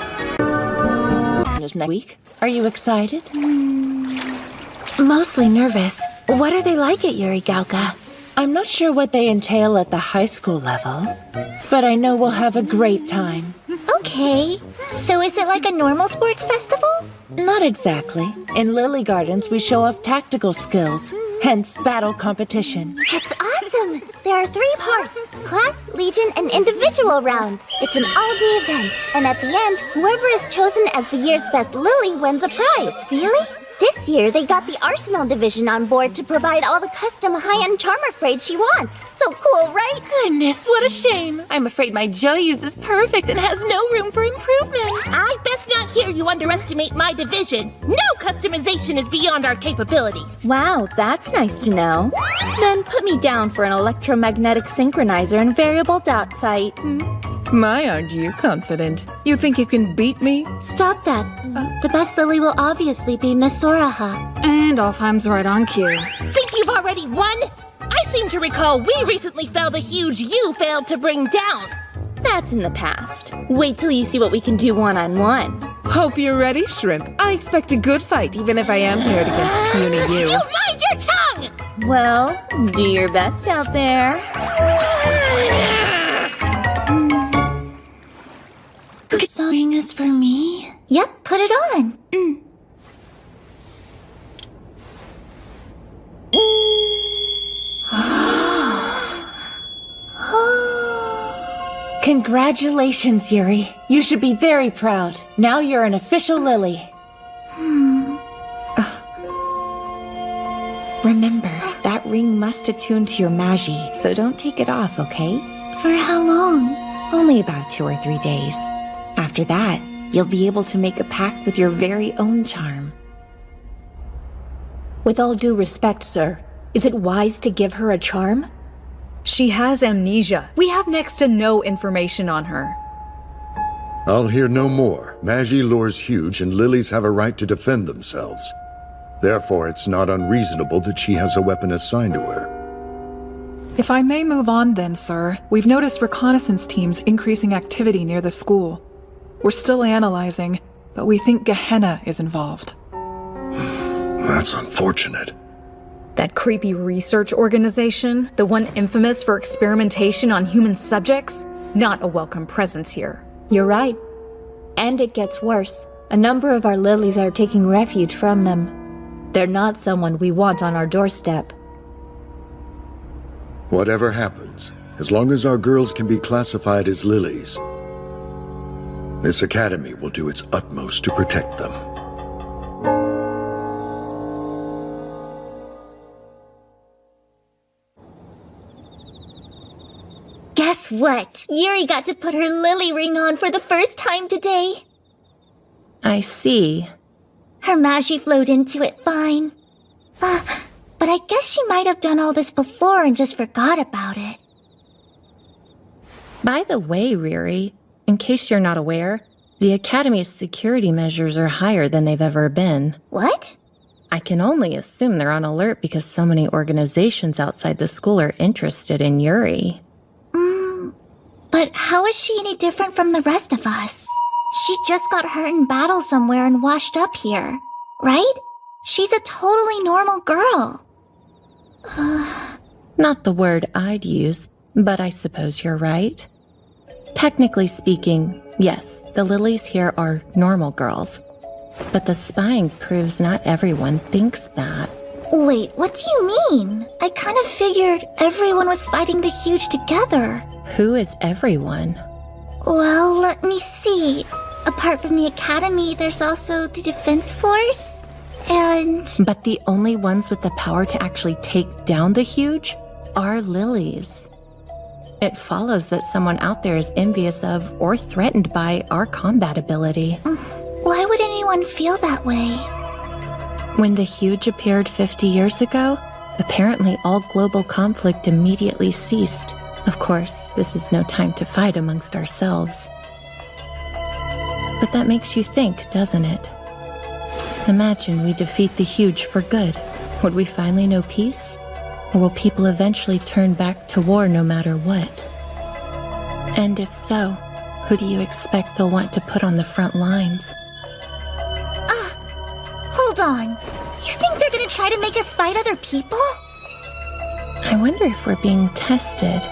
Next week. Are you excited? Mostly nervous. What are they like at Yuri Gauka? I'm not sure what they entail at the high school level, but I know we'll have a great time. Okay. So is it like a normal sports festival? Not exactly. In Lily Gardens, we show off tactical skills, hence battle competition. That's awesome! There are 3 parts: class, legion, and individual rounds. It's an all-day event, and at the end, whoever is chosen as the year's best Lily wins a prize. Really? This year, they got the Arsenal division on board to provide all the custom high-end charm upgrades she wants. So cool, right? Goodness, what a shame. I'm afraid my Joyous is perfect and has no room for improvement. I best not hear you underestimate my division. No customization is beyond our capabilities. Wow, that's nice to know. Then put me down for an electromagnetic synchronizer and variable dot site. My, aren't you confident? You think you can beat me? Stop that. The best Lily will obviously be Miss Soraha. And Offheim's right on cue. Think you've already won? I seem to recall we recently felled a huge you failed to bring down. That's in the past. Wait till you see what we can do one-on-one. Hope you're ready, Shrimp. I expect a good fight, even if I am paired against puny you. You mind your tongue! Well, do your best out there. Sewing is for me? Yep, put it on. Congratulations, Yuri. You should be very proud. Now you're an official Lily. Remember, that ring must attune to your magi, so don't take it off, okay? For how long? Only about 2 or 3 days. After that, you'll be able to make a pact with your very own charm. With all due respect, sir, is it wise to give her a charm? She has amnesia. We have next to no information on her. I'll hear no more. Magi lore's huge, and lilies have a right to defend themselves. Therefore, it's not unreasonable that she has a weapon assigned to her. If I may move on then, sir, we've noticed reconnaissance teams increasing activity near the school. We're still analyzing, but we think Gehenna is involved. That's unfortunate. That creepy research organization, the one infamous for experimentation on human subjects, not a welcome presence here. You're right. And it gets worse. A number of our lilies are taking refuge from them. They're not someone we want on our doorstep. Whatever happens, as long as our girls can be classified as lilies, this academy will do its utmost to protect them. Guess what? Yuri got to put her lily ring on for the first time today. I see. Her magi flowed into it fine. But I guess she might have done all this before and just forgot about it. By the way, Riri, in case you're not aware, the Academy's security measures are higher than they've ever been. What? I can only assume they're on alert because so many organizations outside the school are interested in Yuri. But how is she any different from the rest of us? She just got hurt in battle somewhere and washed up here, right? She's a totally normal girl. Not the word I'd use, but I suppose you're right. Technically speaking, yes, the lilies here are normal girls. But the spying proves not everyone thinks that. Wait, what do you mean? I kind of figured everyone was fighting the huge together. Who is everyone? Well, let me see. Apart from the academy, there's also the defense force, and... But the only ones with the power to actually take down the huge are lilies. It follows that someone out there is envious of or threatened by our combat ability. Why would anyone feel that way? When the huge appeared 50 years ago, apparently all global conflict immediately ceased. Of course, this is no time to fight amongst ourselves. But that makes you think, doesn't it? Imagine we defeat the huge for good. Would we finally know peace? Or will people eventually turn back to war no matter what? And if so, who do you expect they'll want to put on the front lines? Hold on. You think they're gonna try to make us fight other people? I wonder if we're being tested.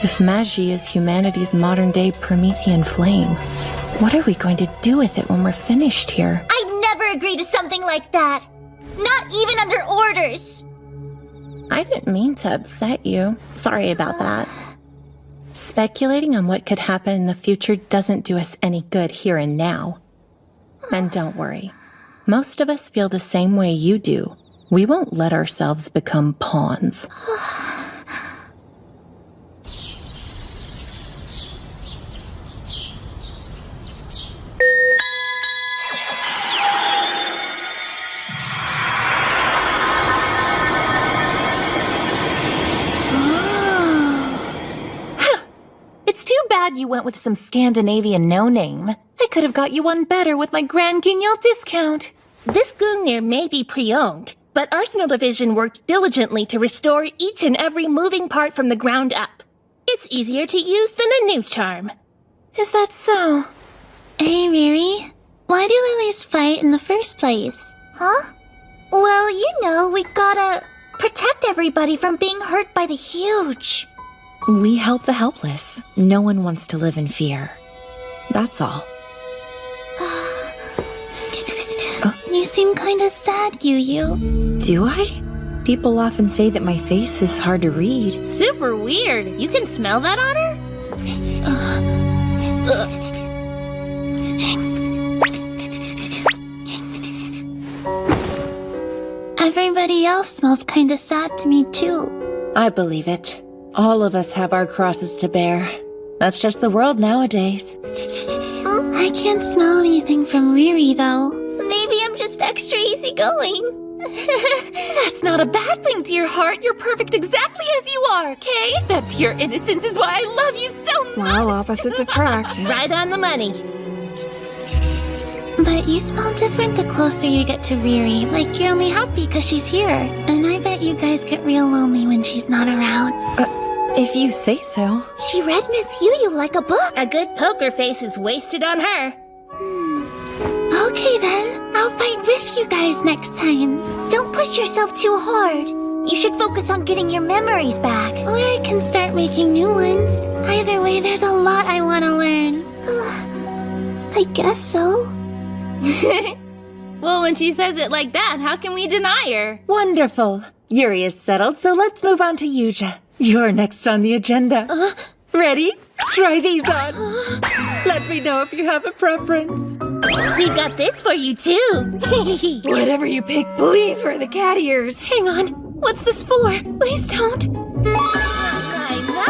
If Magi is humanity's modern-day Promethean flame, what are we going to do with it when we're finished here? I'd never agree to something like that. Not even under orders. I didn't mean to upset you. Sorry about that. Speculating on what could happen in the future doesn't do us any good here and now. And don't worry. Most of us feel the same way you do. We won't let ourselves become pawns. It's too bad you went with some Scandinavian no-name. I could have got you one better with my Grand Guignol discount. This Gungnir may be pre-owned, but Arsenal Division worked diligently to restore each and every moving part from the ground up. It's easier to use than a new charm. Is that so? Hey, Riri. Why do lilies fight in the first place? Huh? Well, you know, we gotta protect everybody from being hurt by the huge. We help the helpless. No one wants to live in fear. That's all. You seem kinda sad, Yu. Do I? People often say that my face is hard to read. Super weird. You can smell that, Otter? Everybody else smells kinda sad to me, too. I believe it. All of us have our crosses to bear. That's just the world nowadays. I can't smell anything from Riri, though. Maybe I'm just extra easygoing. That's not a bad thing, dear heart. You're perfect exactly as you are, Kay? That pure innocence is why I love you so much. Well, opposites attract. Right on the money. But you smell different the closer you get to Riri. Like you're only happy because she's here. And I bet you guys get real lonely when she's not around. If you say so. She read Miss Yu like a book. A good poker face is wasted on her. Okay then, I'll fight with you guys next time. Don't push yourself too hard. You should focus on getting your memories back. Or I can start making new ones. Either way, there's a lot I want to learn. I guess so. Well, when she says it like that, how can we deny her? Wonderful. Yuri is settled, so let's move on to Yuja. You're next on the agenda. Ready? Try these on. Let me know if you have a preference. We got this for you, too. Whatever you pick, please wear the cat ears. Hang on. What's this for? Please don't.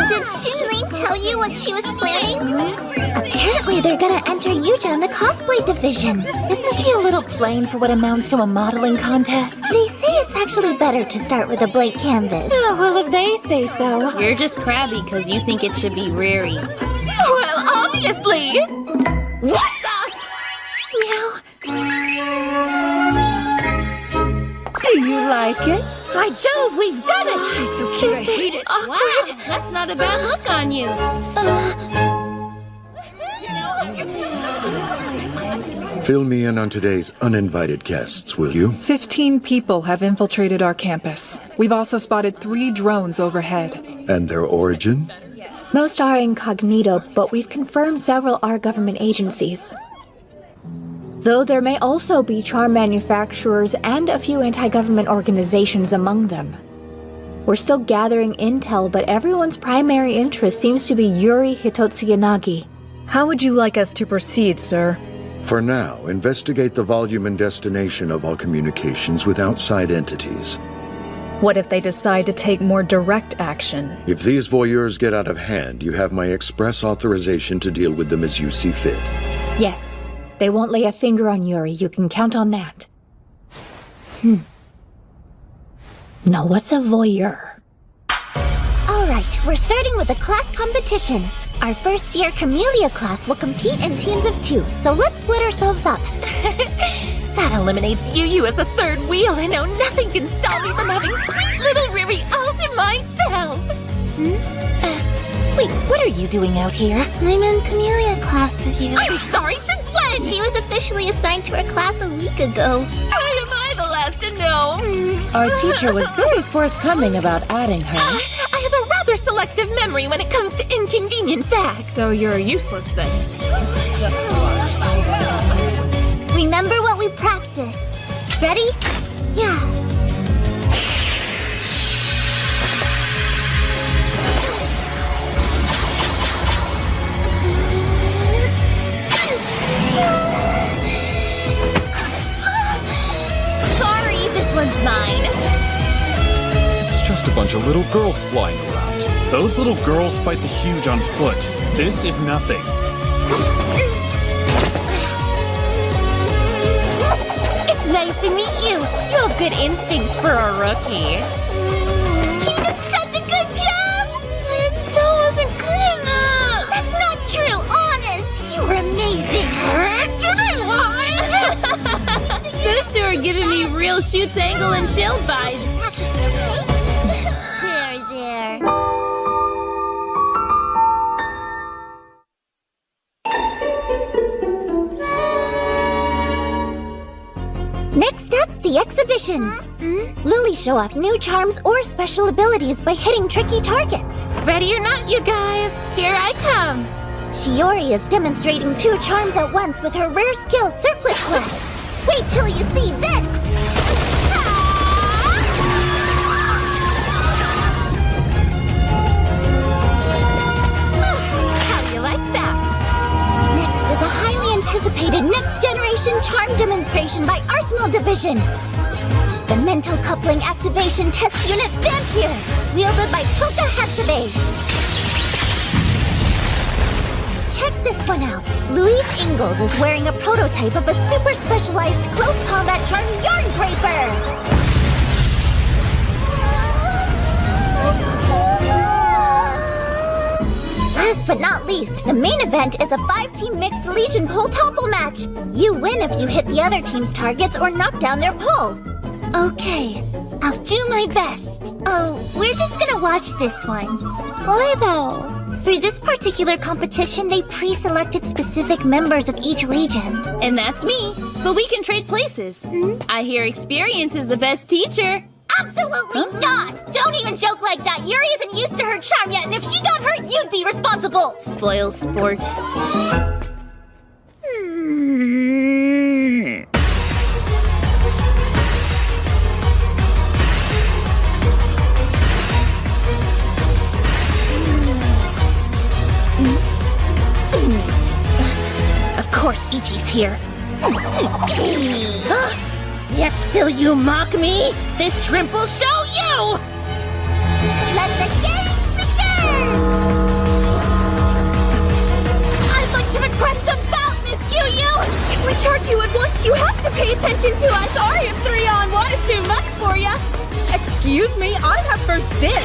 Did Shinlin tell you what she was planning? Apparently they're gonna enter Yuja in the cosplay division. Isn't she a little plain for what amounts to a modeling contest? They say it's actually better to start with a blank canvas. Oh, well, if they say so. You're just crabby because you think it should be Riri. Well, obviously! What the? Meow. Do you like it? By Jove, we've done it! She's so cute, I hate it. Wow, that's not a bad look on you. Fill me in on today's uninvited guests, will you? 15 people have infiltrated our campus. We've also spotted 3 drones overhead. And their origin? Most are incognito, but we've confirmed several are government agencies. Though there may also be charm manufacturers and a few anti-government organizations among them. We're still gathering intel, but everyone's primary interest seems to be Yuri Hitotsuyanagi. How would you like us to proceed, sir? For now, investigate the volume and destination of all communications with outside entities. What if they decide to take more direct action? If these voyeurs get out of hand, you have my express authorization to deal with them as you see fit. Yes, they won't lay a finger on Yuri, you can count on that. Now what's a voyeur? Alright, we're starting with a class competition. Our first year Camellia class will compete in teams of 2, so let's split ourselves up. That eliminates Yu as a third wheel, and now nothing can stop me from having sweet little Riri all to myself. Wait, what are you doing out here? I'm in Camellia class with you. I'm sorry, since when? She was officially assigned to our class a week ago. Why am I the last to know? Our teacher was very forthcoming about adding her. I have a rather selective memory when it comes to inconvenient facts. So you're useless then. Remember what we practiced. Ready? Yeah. Sorry, this one's mine. It's just a bunch of little girls flying around. Those little girls fight the huge on foot. This is nothing. It's nice to meet you. You have good instincts for a rookie. You did such a good job! But it still wasn't good enough. That's not true, honest! You were amazing! Those two are giving me real Shoots Angle and Shield vibes. There. Next up, the exhibitions. Lily show off new charms or special abilities by hitting tricky targets. Ready or not, you guys, here I come. Shiori is demonstrating 2 charms at once with her rare skill, Circlet Quest. Wait till you see this! demonstration by Arsenal Division. The Mental Coupling Activation Test Unit Vampire, wielded by Toka Hatsube. Check this one out. Louise Ingalls is wearing a prototype of a super specialized close combat charm Yarn Graper. Last but not least, the main event is a 5-team mixed Legion pole topple match. You win if you hit the other team's targets or knock down their pole. Okay, I'll do my best. Oh, we're just gonna watch this one. Why though? For this particular competition, they pre-selected specific members of each Legion. And that's me. But we can trade places. I hear experience is the best teacher. Absolutely not! Don't even joke like that! Yuri isn't used to her charm yet, and if she got hurt, you'd be responsible! Spoil sport. Of course Ichi's here. Yet still you mock me? This shrimp will show you! Let the game begin! I'd like to request a bout, Miss Yu-Yu! We charge you at once. You have to pay attention to us. Sorry if 3-on-1 is too much for you. Excuse me, I have first dibs.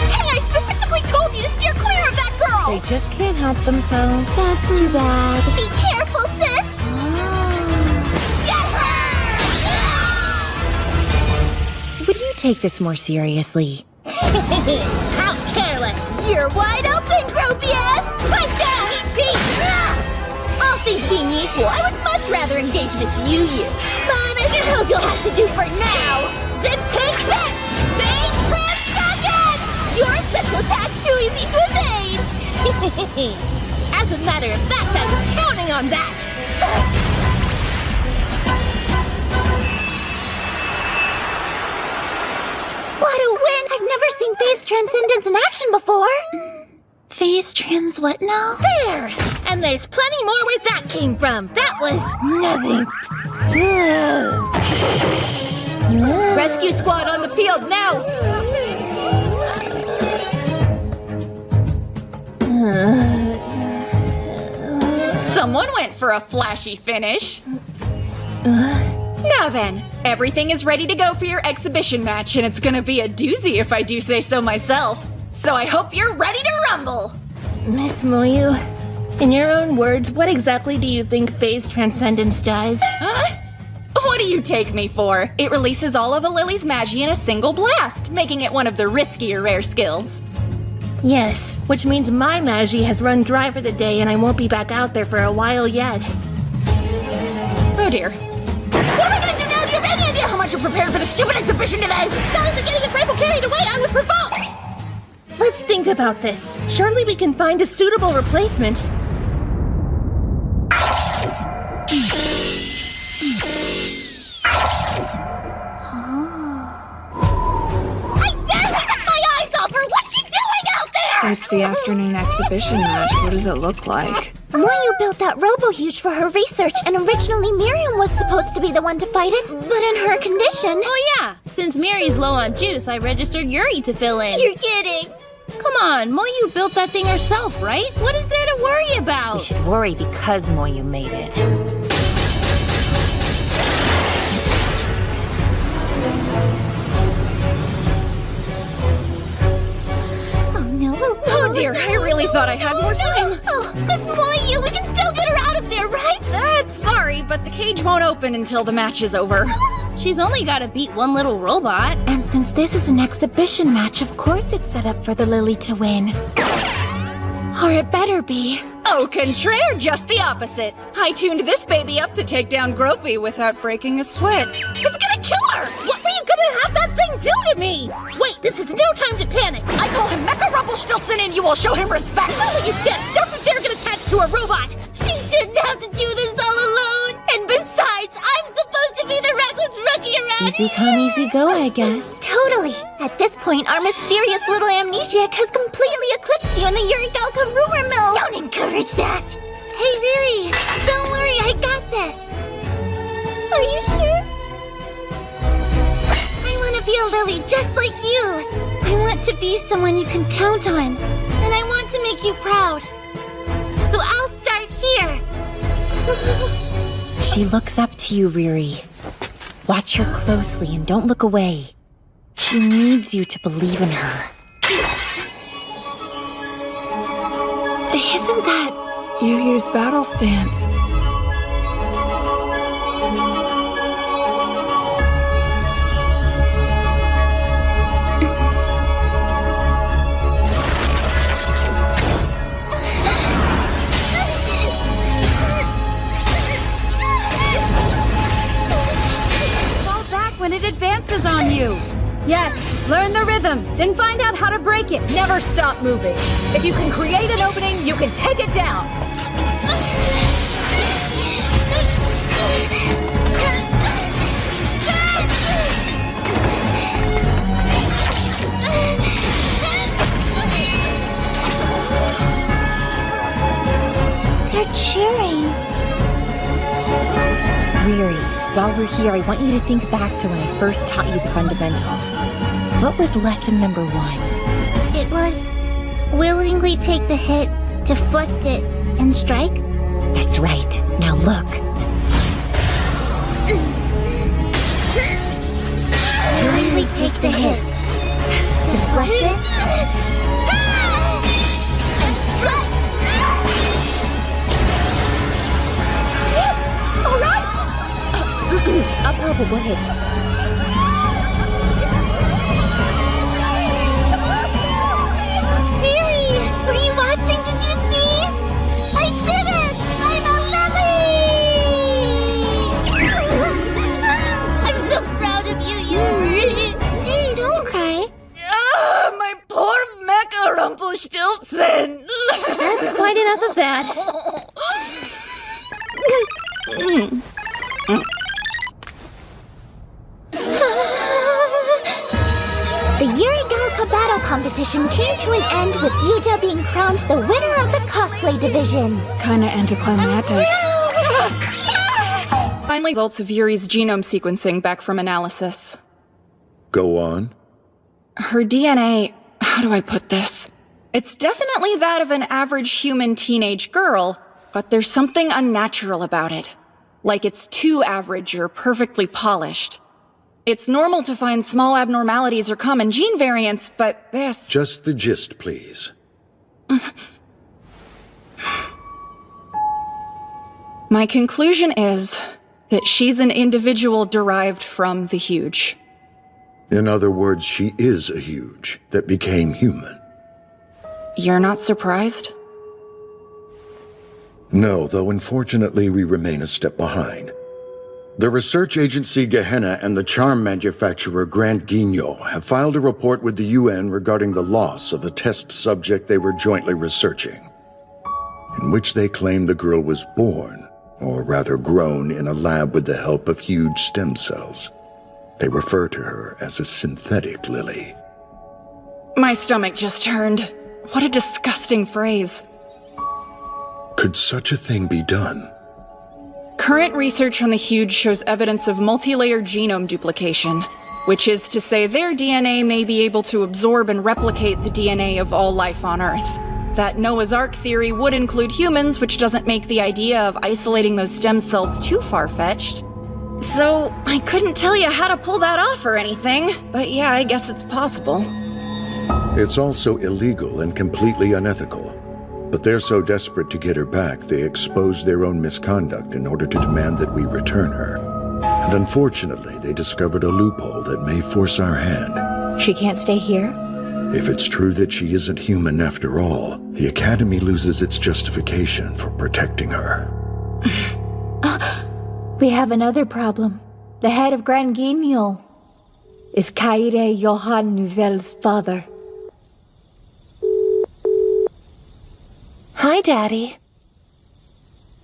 Hey, I specifically told you to steer clear of that girl! They just can't help themselves. That's too bad. Be careful, sis! Would you take this more seriously? How careless! You're wide open, Gropius! Fight down, Ichi! All things being equal, I would much rather engage Miss Yu-Yu. But I don't know what you'll have to do for now. Then take this! Phase Transcendence! Your special attack's too easy to evade! As a matter of fact, I was counting on that! What a win! I've never seen Phase Transcendence in action before. Phase trans what now? There! And there's plenty more where that came from. That was nothing. Rescue squad on the field now! Someone went for a flashy finish. Now then, everything is ready to go for your exhibition match, and it's gonna be a doozy if I do say so myself. So I hope you're ready to rumble! Miss Moyu, in your own words, what exactly do you think Phase Transcendence does? Huh? What do you take me for? It releases all of a Lily's Magi in a single blast, making it one of the riskier rare skills. Yes, which means my Magi has run dry for the day and I won't be back out there for a while yet. Oh dear. What am I gonna do now? Do you have any idea how much you're prepared for the stupid exhibition today? Sorry for getting a trifle carried away, I was provoked! Let's think about this. Surely we can find a suitable replacement. It's the afternoon exhibition match. What does it look like? Moyu built that robo-huge for her research, and originally Miriam was supposed to be the one to fight it, but in her condition... Oh yeah, since Miri's low on juice, I registered Yuri to fill in. You're kidding! Come on, Moyu built that thing herself, right? What is there to worry about? We should worry because Moyu made it. Oh dear, I really thought I had more time. Oh, this Moyu, we can still get her out of there, right? Sorry, but the cage won't open until the match is over. She's only gotta beat one little robot. And since this is an exhibition match, of course it's set up for the Lily to win. Or it better be. Au contraire, just the opposite. I tuned this baby up to take down Gropey without breaking a sweat. It's gonna kill her! What were you gonna have that thing do to me? Wait, this is no time to panic. I call him Mecha Rumpelstiltskin and you will show him respect. How will you dance? Don't you dare get attached to a robot! She shouldn't have to do this all alone. And besides, I'm supposed to be the reckless rookie around Easy come, easy go, I guess. Totally. At this point, our mysterious little amnesiac has completely eclipsed you in the Yurigalka rumor mill. Don't encourage that. Hey, Riri, don't this. Are you sure? I want to be a lily just like you. I want to be someone you can count on. And I want to make you proud. So I'll start here. She looks up to you, Riri. Watch her closely and don't look away. She needs you to believe in her. Isn't that Yu's battle stance? Fall back when it advances on you. Yes, learn the rhythm, then find out how to break it. Never stop moving. If you can create an opening, you can take it down. They're cheering. Riri, while we're here, I want you to think back to when I first taught you the fundamentals. What was lesson number 1? It was willingly take the hit, deflect it, and strike? That's right. Now look. Willingly take the hit, deflect it, and strike! Yes! All right! A palpable hit. Were you watching? Did you see? I did it! I'm a lily! I'm so proud of you, Hey, don't cry. My poor Mecha Rumpelstiltskin! That's quite enough of that. The Yurigalka battle competition came to an end with Yuja being crowned the winner of the cosplay division. Kinda anticlimactic. Finally, results of Yuri's genome sequencing back from analysis. Go on. Her DNA, how do I put this? It's definitely that of an average human teenage girl, but there's something unnatural about it. Like it's too average or perfectly polished. It's normal to find small abnormalities or common gene variants, but this... Just the gist, please. My conclusion is that she's an individual derived from the huge. In other words, she is a huge that became human. You're not surprised? No, though unfortunately we remain a step behind. The research agency Gehenna and the charm manufacturer Grand Guignol have filed a report with the UN regarding the loss of a test subject they were jointly researching, in which they claim the girl was born, or rather grown, in a lab with the help of huge stem cells. They refer to her as a synthetic lily. My stomach just turned. What a disgusting phrase. Could such a thing be done? Current research on the huge shows evidence of multi-layered genome duplication, which is to say their DNA may be able to absorb and replicate the DNA of all life on Earth. That Noah's Ark theory would include humans, which doesn't make the idea of isolating those stem cells too far-fetched. So, I couldn't tell you how to pull that off or anything, but yeah, I guess it's possible. It's also illegal and completely unethical. But they're so desperate to get her back, they expose their own misconduct in order to demand that we return her. And unfortunately, they discovered a loophole that may force our hand. She can't stay here? If it's true that she isn't human after all, the Academy loses its justification for protecting her. We have another problem. The head of Grand Guignol is Kaede Johann Nouvel's father. Hi, Daddy.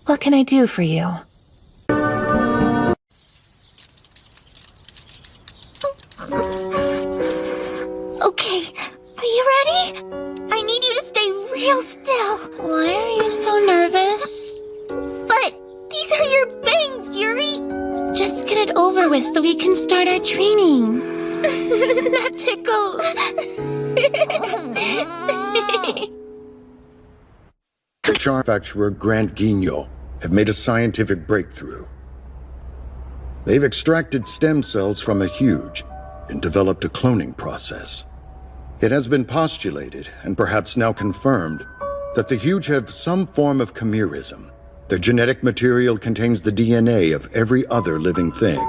What can I do for you? Okay, are you ready? I need you to stay real still. Why are you so nervous? But these are your bangs, Yuri! Just get it over with so we can start our training. That tickles. The charm manufacturer Grant Guignol have made a scientific breakthrough. They've extracted stem cells from a huge and developed a cloning process. It has been postulated, and perhaps now confirmed, that the huge have some form of chimerism. Their genetic material contains the DNA of every other living thing.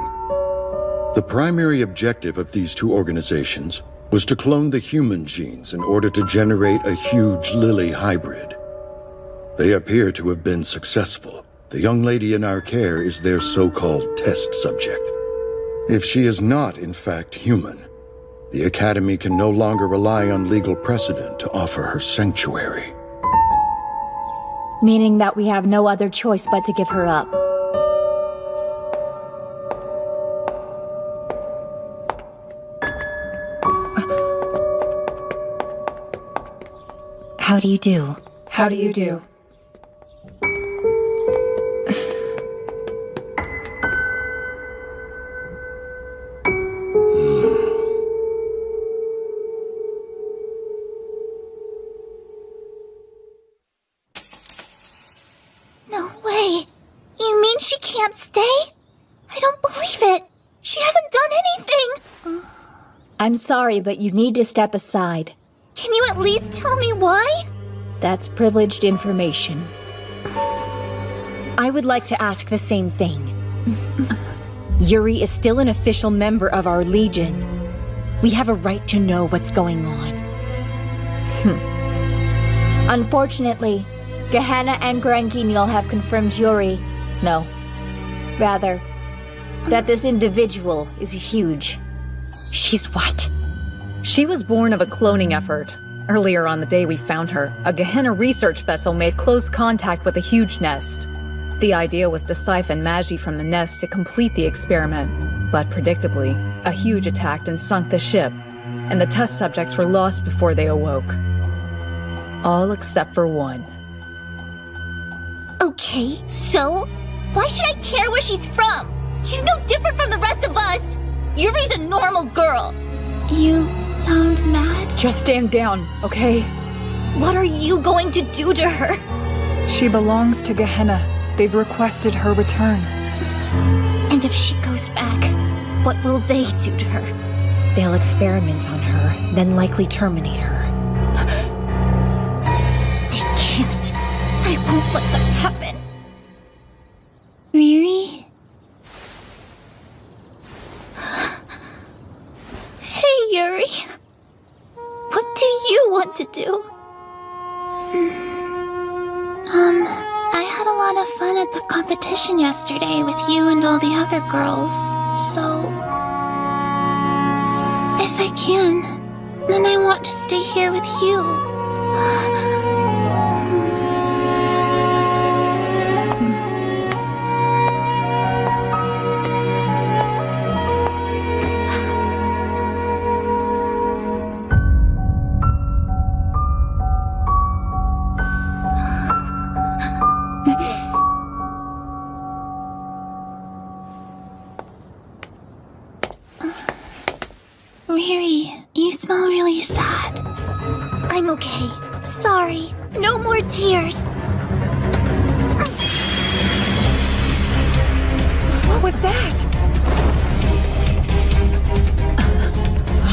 The primary objective of these two organizations was to clone the human genes in order to generate a huge Lily hybrid. They appear to have been successful. The young lady in our care is their so-called test subject. If she is not, in fact, human, the Academy can no longer rely on legal precedent to offer her sanctuary. Meaning that we have no other choice but to give her up. How do you do? How do you do? No way. You mean she can't stay? I don't believe it. She hasn't done anything. I'm sorry, but you need to step aside. Can you at least tell me why? That's privileged information. I would like to ask the same thing. Yuri is still an official member of our Legion. We have a right to know what's going on. Unfortunately, Gehenna and Grant Guignol have confirmed Yuri. No. Rather, that this individual is huge. She's what? She was born of a cloning effort. Earlier on the day we found her, a Gehenna research vessel made close contact with a huge nest. The idea was to siphon Magi from the nest to complete the experiment. But predictably, a huge attacked and sunk the ship, and the test subjects were lost before they awoke. All except for one. Okay, so? Why should I care where she's from? She's no different from the rest of us! Yuri's a normal girl! You sound mad? Just stand down, okay? What are you going to do to her? She belongs to Gehenna. They've requested her return. And if she goes back, what will they do to her? They'll experiment on her, then likely terminate her. They can't. I won't let that happen. Riri? Hey, Yuri. What do you want to do? I had a lot of fun at the competition yesterday with you and all the other girls, so... if I can, then I want to stay here with you. Riri, you smell really sad. I'm okay. Sorry. No more tears. What was that?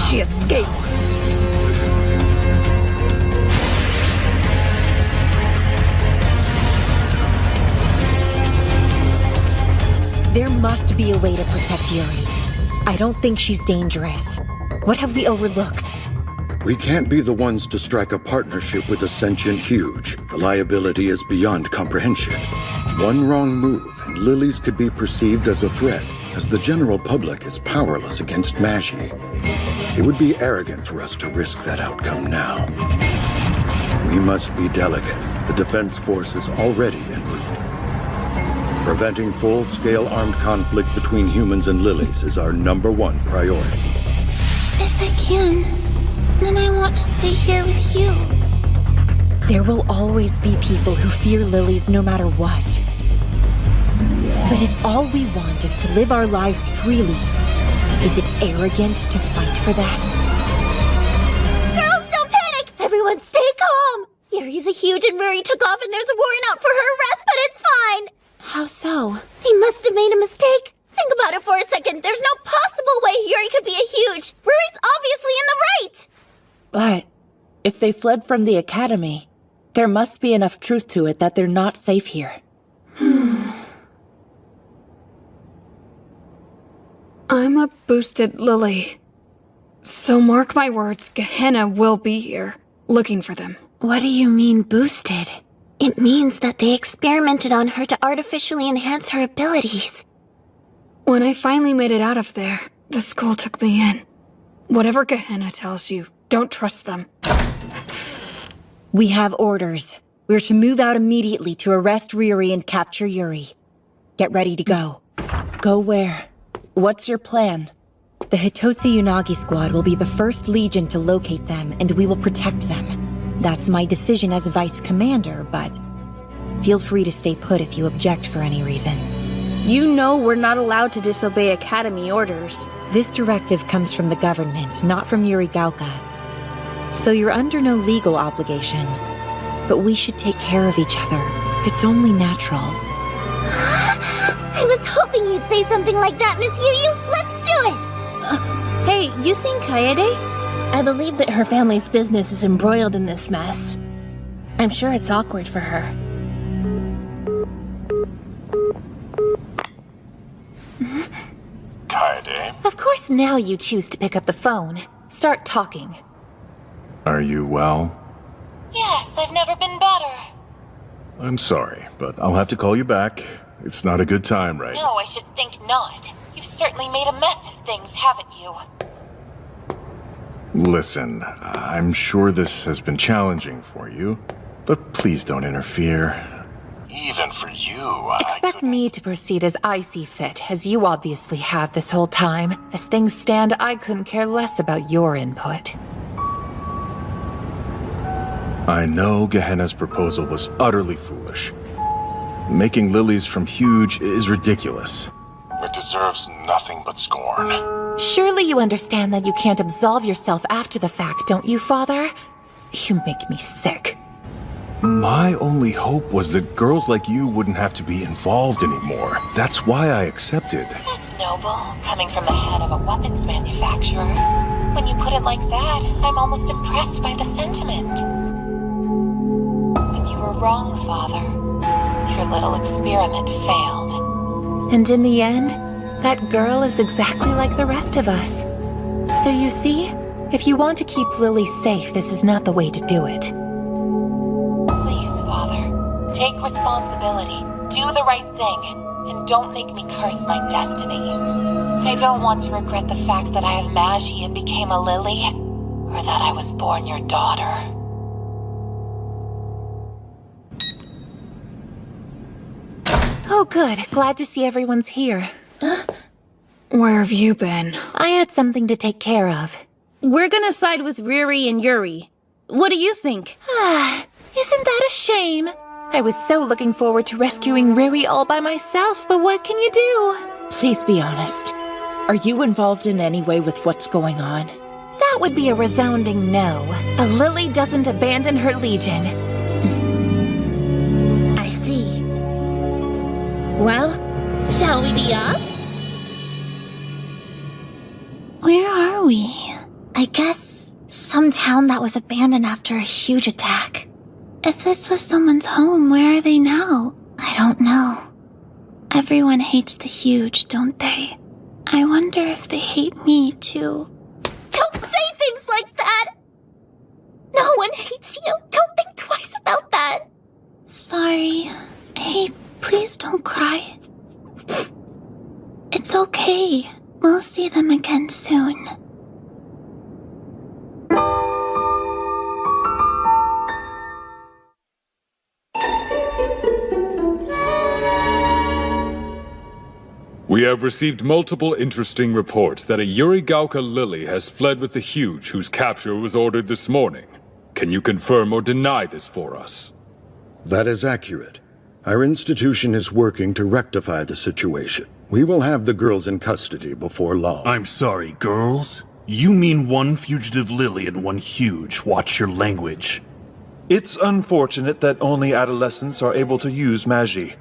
She escaped. There must be a way to protect Yuri. I don't think she's dangerous. What have we overlooked? We can't be the ones to strike a partnership with a sentient huge. The liability is beyond comprehension. One wrong move, and Lilies could be perceived as a threat, as the general public is powerless against Magi. It would be arrogant for us to risk that outcome now. We must be delicate. The Defense Force is already en route. Preventing full-scale armed conflict between humans and Lilies is our #1 priority. If I can, then I want to stay here with you. There will always be people who fear Lilies no matter what. But if all we want is to live our lives freely, is it arrogant to fight for that? Girls, don't panic! Everyone stay calm! Yuri's a huge and Ruri took off and there's a warrant out for her arrest, but it's fine! How so? They must have made a mistake. Think about it for a second. There's no possible way Yuri could be a huge. Ruri's obviously in the right! But if they fled from the academy, there must be enough truth to it that they're not safe here. I'm a boosted Lily. So mark my words, Gehenna will be here, looking for them. What do you mean, boosted? It means that they experimented on her to artificially enhance her abilities. When I finally made it out of there, the school took me in. Whatever Gehenna tells you, don't trust them. We have orders. We're to move out immediately to arrest Riri and capture Yuri. Get ready to go. Go where? What's your plan? The Hitotsu Unagi squad will be the first legion to locate them, and we will protect them. That's my decision as vice commander, but feel free to stay put if you object for any reason. You know we're not allowed to disobey Academy orders. This directive comes from the government, not from Yuri Gauka. So you're under no legal obligation. But we should take care of each other. It's only natural. I was hoping you'd say something like that, Miss Yu. Let's do it! Hey, you seen Kaede? I believe that her family's business is embroiled in this mess. I'm sure it's awkward for her. Kaede? Of course now you choose to pick up the phone. Start talking. Are you well? Yes, I've never been better. I'm sorry, but I'll have to call you back. It's not a good time, right? No, I should think not. You've certainly made a mess of things, haven't you? Listen, I'm sure this has been challenging for you, but please don't interfere. Even for you, Expect me to proceed as I see fit, as you obviously have this whole time. As things stand, I couldn't care less about your input. I know Gehenna's proposal was utterly foolish. Making lilies from huge is ridiculous. It deserves nothing but scorn. Surely you understand that you can't absolve yourself after the fact, don't you, Father? You make me sick. My only hope was that girls like you wouldn't have to be involved anymore. That's why I accepted. That's noble, coming from the head of a weapons manufacturer. When you put it like that, I'm almost impressed by the sentiment. But you were wrong, Father. Your little experiment failed. And in the end, that girl is exactly like the rest of us. So you see, if you want to keep Lily safe, this is not the way to do it. Please, Father, take responsibility, do the right thing, and don't make me curse my destiny. I don't want to regret the fact that I have Magi and became a Lily, or that I was born your daughter. Oh, good. Glad to see everyone's here. Where have you been? I had something to take care of. We're gonna side with Riri and Yuri. What do you think? Isn't that a shame? I was so looking forward to rescuing Riri all by myself, but what can you do? Please be honest. Are you involved in any way with what's going on? That would be a resounding no. A Lily doesn't abandon her legion. I see. Well, shall we be off? Where are we? I guess some town that was abandoned after a huge attack. If this was someone's home, where are they now? I don't know. Everyone hates the huge, don't they? I wonder if they hate me, too. Don't say things like that! No one hates you. Don't think twice about that. Sorry. Hey, please don't cry. It's okay. We'll see them again soon. We have received multiple interesting reports that a Yuri Gauka Lily has fled with the huge whose capture was ordered this morning. Can you confirm or deny this for us? That is accurate. Our institution is working to rectify the situation. We will have the girls in custody before long. I'm sorry, girls? You mean one fugitive Lily and one huge. Watch your language. It's unfortunate that only adolescents are able to use magie.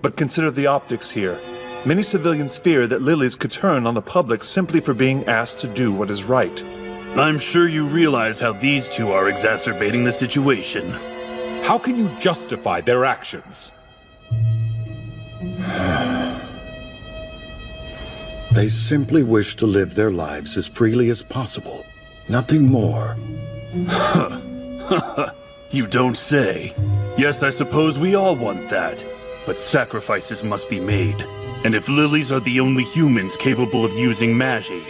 But consider the optics here. Many civilians fear that Lilies could turn on the public simply for being asked to do what is right. I'm sure you realize how these two are exacerbating the situation. How can you justify their actions? They simply wish to live their lives as freely as possible. Nothing more. You don't say. Yes, I suppose we all want that. But sacrifices must be made. And if lilies are the only humans capable of using magie,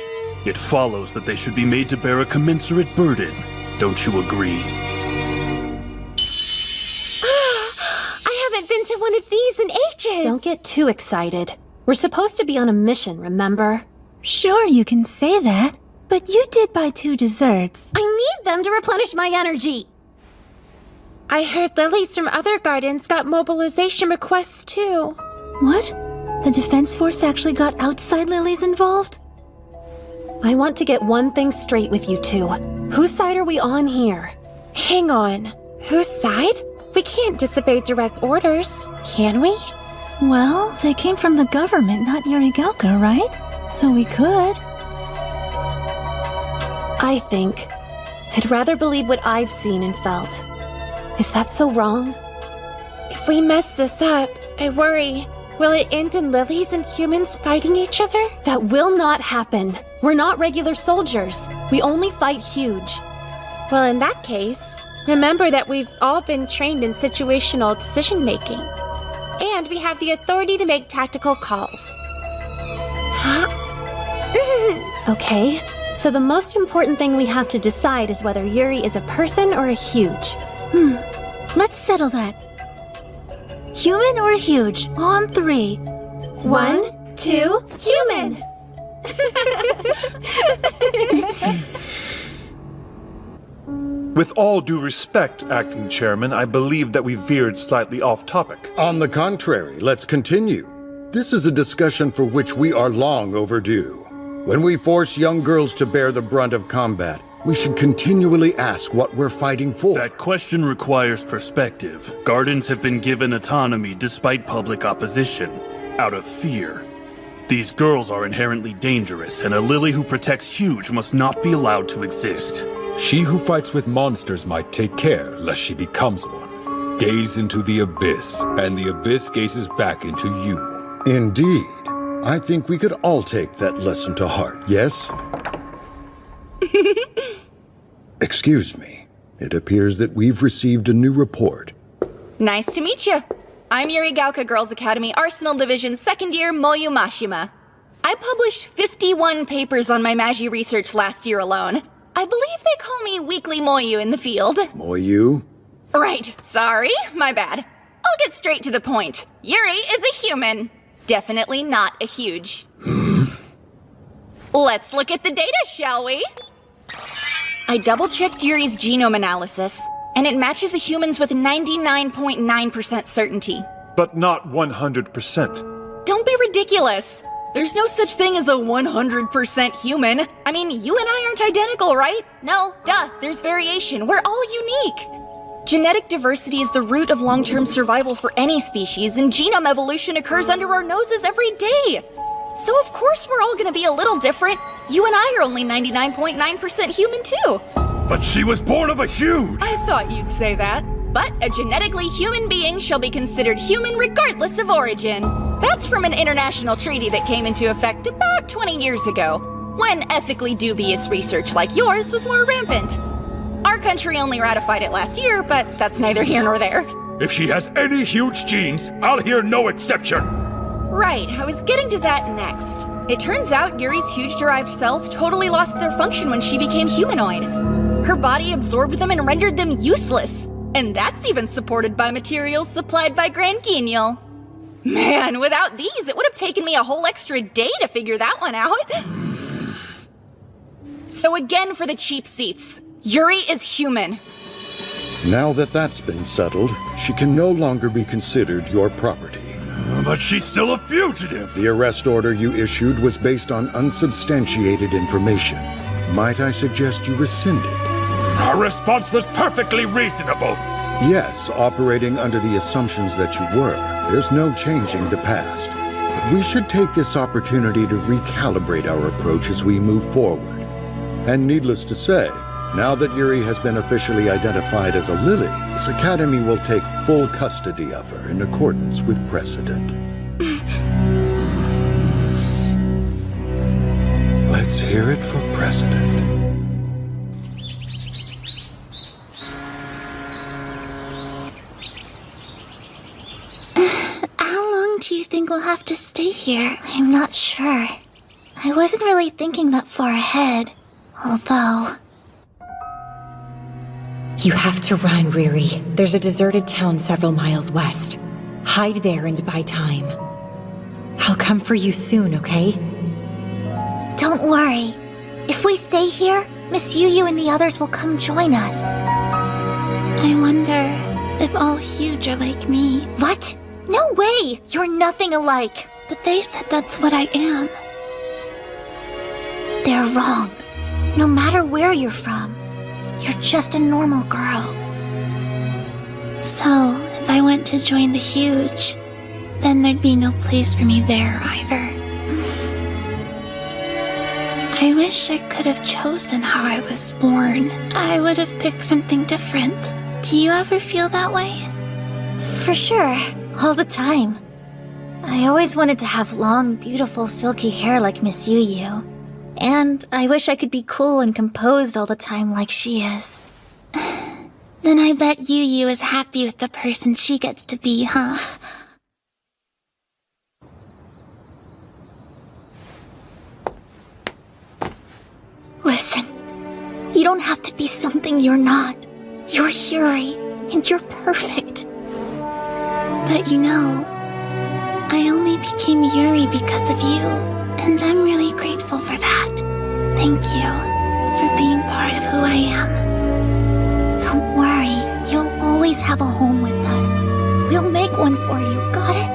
it follows that they should be made to bear a commensurate burden. Don't you agree? I haven't been to one of these in ages! Don't get too excited. We're supposed to be on a mission, remember? Sure, you can say that, but you did buy 2 desserts. I need them to replenish my energy! I heard lilies from other gardens got mobilization requests too. What? The Defense Force actually got outside lilies involved? I want to get one thing straight with you two. Whose side are we on here? Hang on. Whose side? We can't disobey direct orders, can we? Well, they came from the government, not Yurigalka, right? So we could. I think I'd rather believe what I've seen and felt. Is that so wrong? If we mess this up, I worry. Will it end in lilies and humans fighting each other? That will not happen. We're not regular soldiers. We only fight huge. Well, in that case, remember that we've all been trained in situational decision-making. And we have the authority to make tactical calls. Okay, so the most important thing we have to decide is whether Yuri is a person or a huge. Let's settle that. Human or huge? On 3. 1, 2, human! With all due respect, Acting Chairman, I believe that we veered slightly off topic. On the contrary, let's continue. This is a discussion for which we are long overdue. When we force young girls to bear the brunt of combat, we should continually ask what we're fighting for. That question requires perspective. Gardens have been given autonomy despite public opposition, out of fear. These girls are inherently dangerous, and a lily who protects huge must not be allowed to exist. She who fights with monsters might take care lest she becomes one. Gaze into the abyss, and the abyss gazes back into you. Indeed. I think we could all take that lesson to heart, yes? Excuse me. It appears that we've received a new report. Nice to meet you. I'm Yurigalka Girls Academy Arsenal Division 2nd year Moyu Mashima. I published 51 papers on my Magi research last year alone. I believe they call me Weekly Moyu in the field. Moyu? Right, sorry, my bad. I'll get straight to the point. Yuri is a human. Definitely not a huge. Let's look at the data, shall we? I double-checked Yuri's genome analysis, and it matches a human's with 99.9% certainty. But not 100%. Don't be ridiculous. There's no such thing as a 100% human. I mean, you and I aren't identical, right? No, duh, there's variation. We're all unique. Genetic diversity is the root of long-term survival for any species, and genome evolution occurs under our noses every day. So of course we're all gonna be a little different. You and I are only 99.9% human too. But she was born of a huge! I thought you'd say that. But a genetically human being shall be considered human regardless of origin. That's from an international treaty that came into effect about 20 years ago, when ethically dubious research like yours was more rampant. Our country only ratified it last year, but that's neither here nor there. If she has any huge genes, I'll hear no exception. Right, I was getting to that next. It turns out Yuri's huge-derived cells totally lost their function when she became humanoid. Her body absorbed them and rendered them useless. And that's even supported by materials supplied by Grand Guignol. Man, without these, it would have taken me a whole extra day to figure that one out. So again for the cheap seats. Yuri is human. Now that that's been settled, she can no longer be considered your property. But she's still a fugitive! The arrest order you issued was based on unsubstantiated information. Might I suggest you rescind it? Our response was perfectly reasonable. Yes, operating under the assumptions that you were. There's no changing the past. But we should take this opportunity to recalibrate our approach as we move forward. And needless to say, now that Yuri has been officially identified as a Lily, this academy will take full custody of her in accordance with precedent. Let's hear it for precedent. How long do you think we'll have to stay here? I'm not sure. I wasn't really thinking that far ahead, although... You have to run, Riri. There's a deserted town several miles west. Hide there and buy time. I'll come for you soon, okay? Don't worry. If we stay here, Miss Yu and the others will come join us. I wonder if all huge are like me. What? No way! You're nothing alike. But they said that's what I am. They're wrong. No matter where you're from, you're just a normal girl. So, if I went to join the huge, then there'd be no place for me there either. I wish I could have chosen how I was born. I would have picked something different. Do you ever feel that way? For sure. All the time. I always wanted to have long, beautiful, silky hair like Miss Yu. And I wish I could be cool and composed all the time like she is. Then I bet Yu is happy with the person she gets to be, huh? Listen, you don't have to be something you're not. You're Yuri, and you're perfect. But you know, I only became Yuri because of you, and I'm really grateful for that. Thank you for being part of who I am. Don't worry, you'll always have a home with us. We'll make one for you, got it?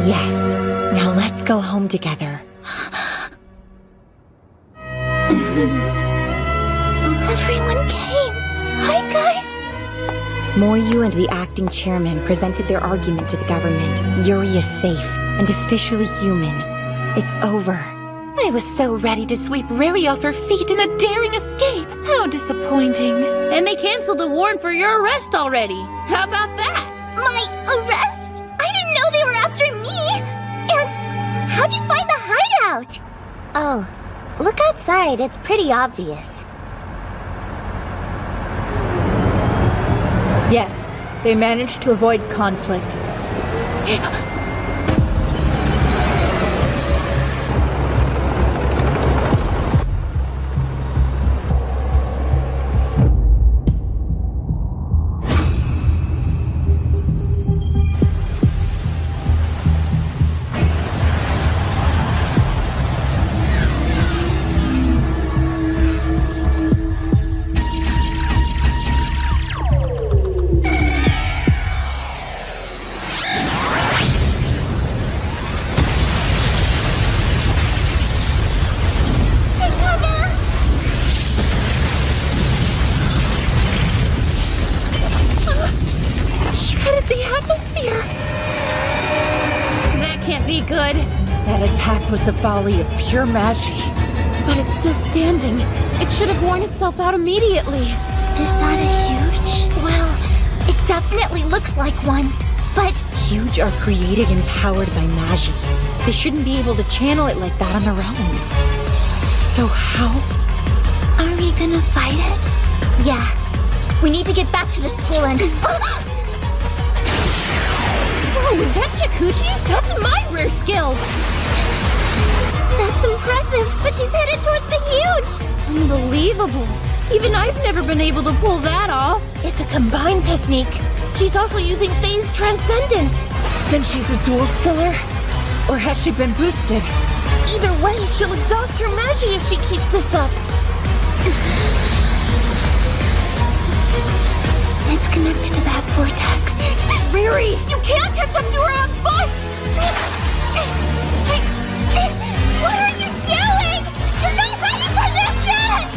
Yes. Now let's go home together. Everyone came. Hi, guys. Moryu and the acting chairman presented their argument to the government. Yuri is safe and officially human. It's over. I was so ready to sweep Riri off her feet in a daring escape. How disappointing. And they canceled the warrant for your arrest already. How about that? My arrest? I didn't know they were after me. And how'd you find the hideout? Oh, look outside. It's pretty obvious. Yes, they managed to avoid conflict. Was a volley of pure magie. But it's still standing. It should have worn itself out immediately. Is that a huge? Well, it definitely looks like one, but... Huge are created and powered by magie. They shouldn't be able to channel it like that on their own. So how? Are we gonna fight it? Yeah. We need to get back to the school and... Whoa, is that Chikuchi? That's my rare skill! That's impressive, but she's headed towards the huge! Unbelievable. Even I've never been able to pull that off. It's a combined technique. She's also using phase transcendence. Then she's a dual skiller? Or has she been boosted? Either way, she'll exhaust her magie if she keeps this up. connected to that vortex. Riri, you can't catch up to her on foot! What are you doing? You're not ready for this yet!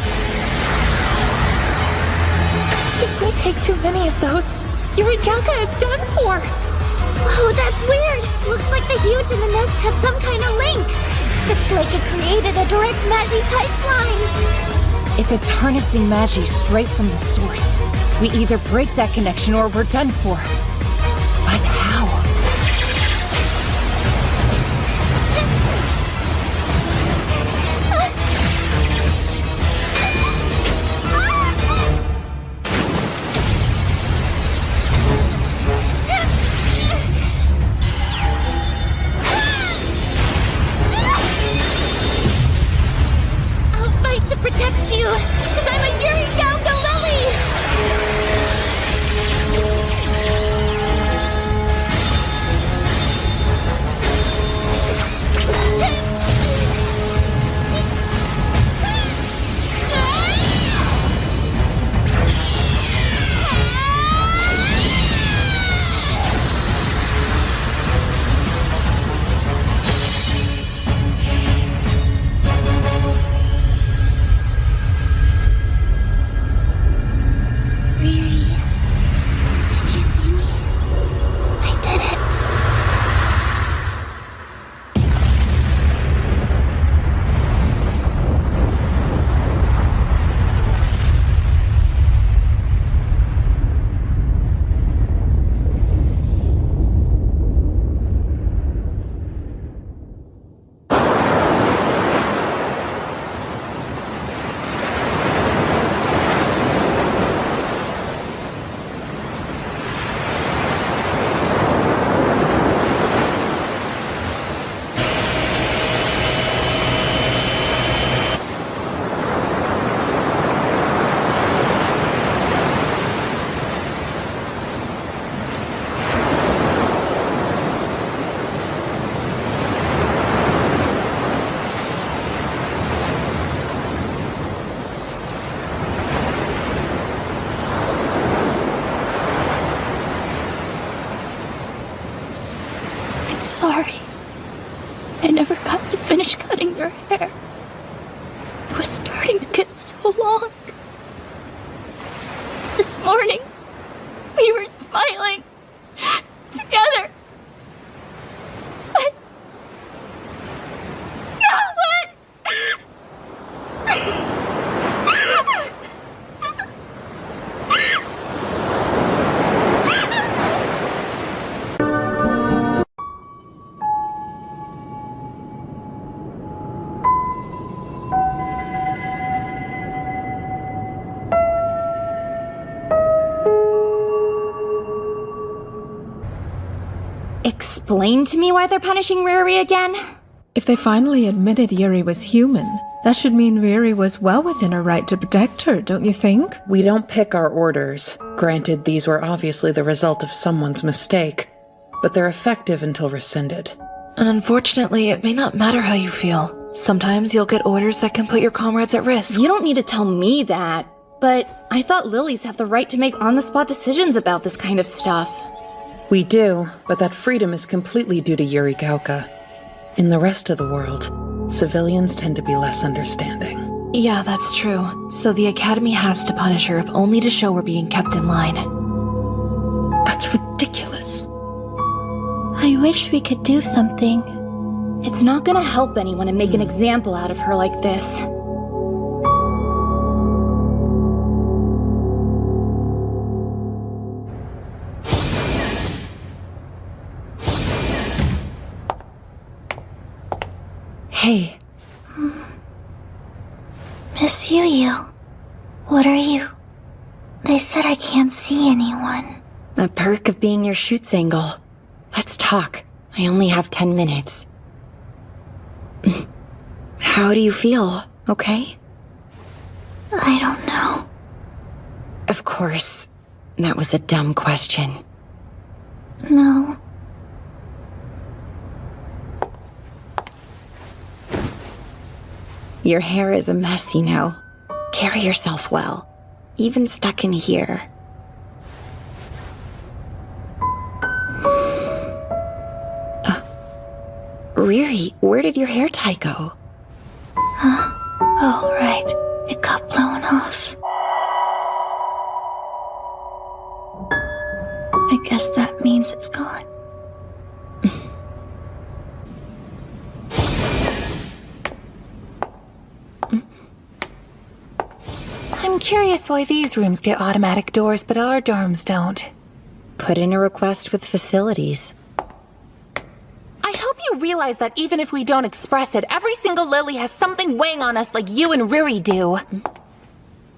If we take too many of those, Yurigalka is done for. Whoa, that's weird. Looks like the huge and the nest have some kind of link. It's like it created a direct Magi pipeline. If it's harnessing Magi straight from the source, we either break that connection or we're done for. But how? I'll fight to protect you, because I'm a Yurigalka Lily! Sorry. I never got to finish cutting your hair. It was starting to get so long. This morning, we were smiling together. But now what? Explain to me why they're punishing Riri again? If they finally admitted Yuri was human, that should mean Riri was well within her right to protect her, don't you think? We don't pick our orders. Granted, these were obviously the result of someone's mistake, but they're effective until rescinded. And unfortunately, it may not matter how you feel. Sometimes you'll get orders that can put your comrades at risk. You don't need to tell me that, but I thought lilies have the right to make on-the-spot decisions about this kind of stuff. We do, but that freedom is completely due to Yurigalka. In the rest of the world, civilians tend to be less understanding. Yeah, that's true. So the Academy has to punish her if only to show we're being kept in line. That's ridiculous. I wish we could do something. It's not gonna help anyone and make an example out of her like this. Hey. Miss Yu. What are you? They said I can't see anyone. The perk of being your shoot's angle. Let's talk. I only have 10 minutes. How do you feel? Okay? I don't know. Of course. That was a dumb question. No. Your hair is a mess, you know. Carry yourself well. Even stuck in here. Riri, where did your hair tie go? Huh? Oh, right. It got blown off. I guess that means it's gone. I'm curious why these rooms get automatic doors, but our dorms don't. Put in a request with facilities. I hope you realize that even if we don't express it, every single Lily has something weighing on us like you and Riri do.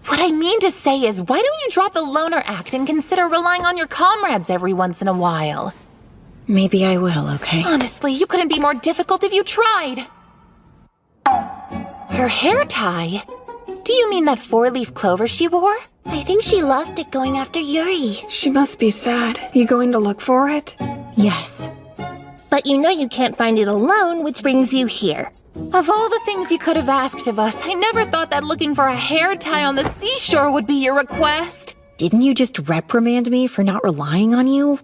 What I mean to say is, why don't you drop the loner act and consider relying on your comrades every once in a while? Maybe I will, okay? Honestly, you couldn't be more difficult if you tried. Her hair tie? Do you mean that four-leaf clover she wore? I think she lost it going after Yuri. She must be sad. You going to look for it? Yes. But you know you can't find it alone, which brings you here. Of all the things you could have asked of us, I never thought that looking for a hair tie on the seashore would be your request. Didn't you just reprimand me for not relying on you?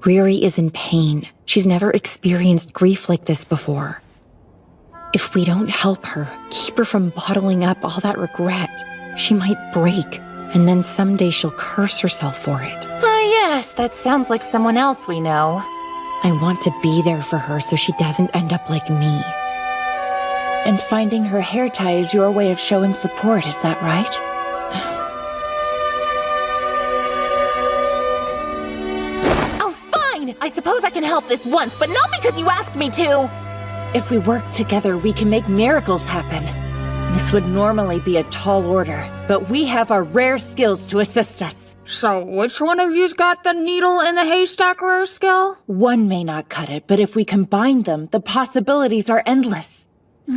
Riri is in pain. She's never experienced grief like this before. If we don't help her, keep her from bottling up all that regret, she might break, and then someday she'll curse herself for it. Ah, yes, that sounds like someone else we know. I want to be there for her so she doesn't end up like me. And finding her hair tie is your way of showing support, is that right? Oh, fine! I suppose I can help this once, but not because you asked me to! If we work together, we can make miracles happen. This would normally be a tall order, but we have our rare skills to assist us. So, which one of you's got the needle in the haystack rare skill? One may not cut it, but if we combine them, the possibilities are endless.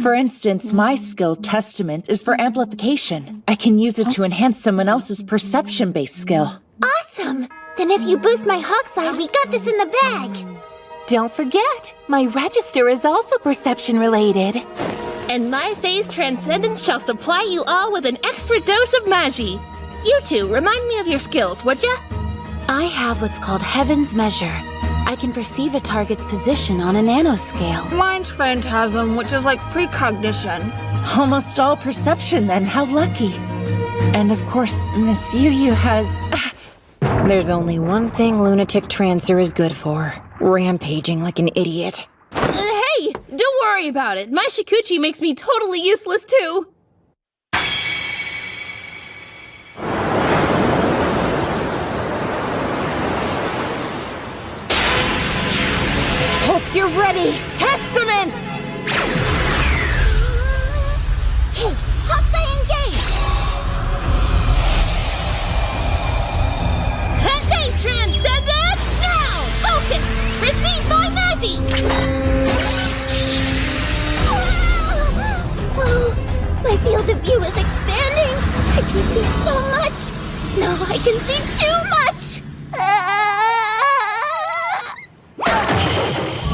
For instance, my skill, Testament, is for amplification. I can use it to enhance someone else's perception-based skill. Awesome! Then if you boost my hawk's eye, we got this in the bag! Don't forget, my register is also perception-related. And my phase transcendence shall supply you all with an extra dose of magi. You two, remind me of your skills, would ya? I have what's called Heaven's Measure. I can perceive a target's position on a nanoscale. Mine's Phantasm, which is like precognition. Almost all perception, then. How lucky. And of course, Miss Yu has... There's only one thing Lunatic Trancer is good for. Rampaging like an idiot. Hey! Don't worry about it. My Shikuchi makes me totally useless, too. Hope you're ready! Testament! Okay, hawk's eye engage! Phase transcendence now! Focus! Receive my magi! Whoa! My field of view is expanding! I can see so much! No, I can see too much!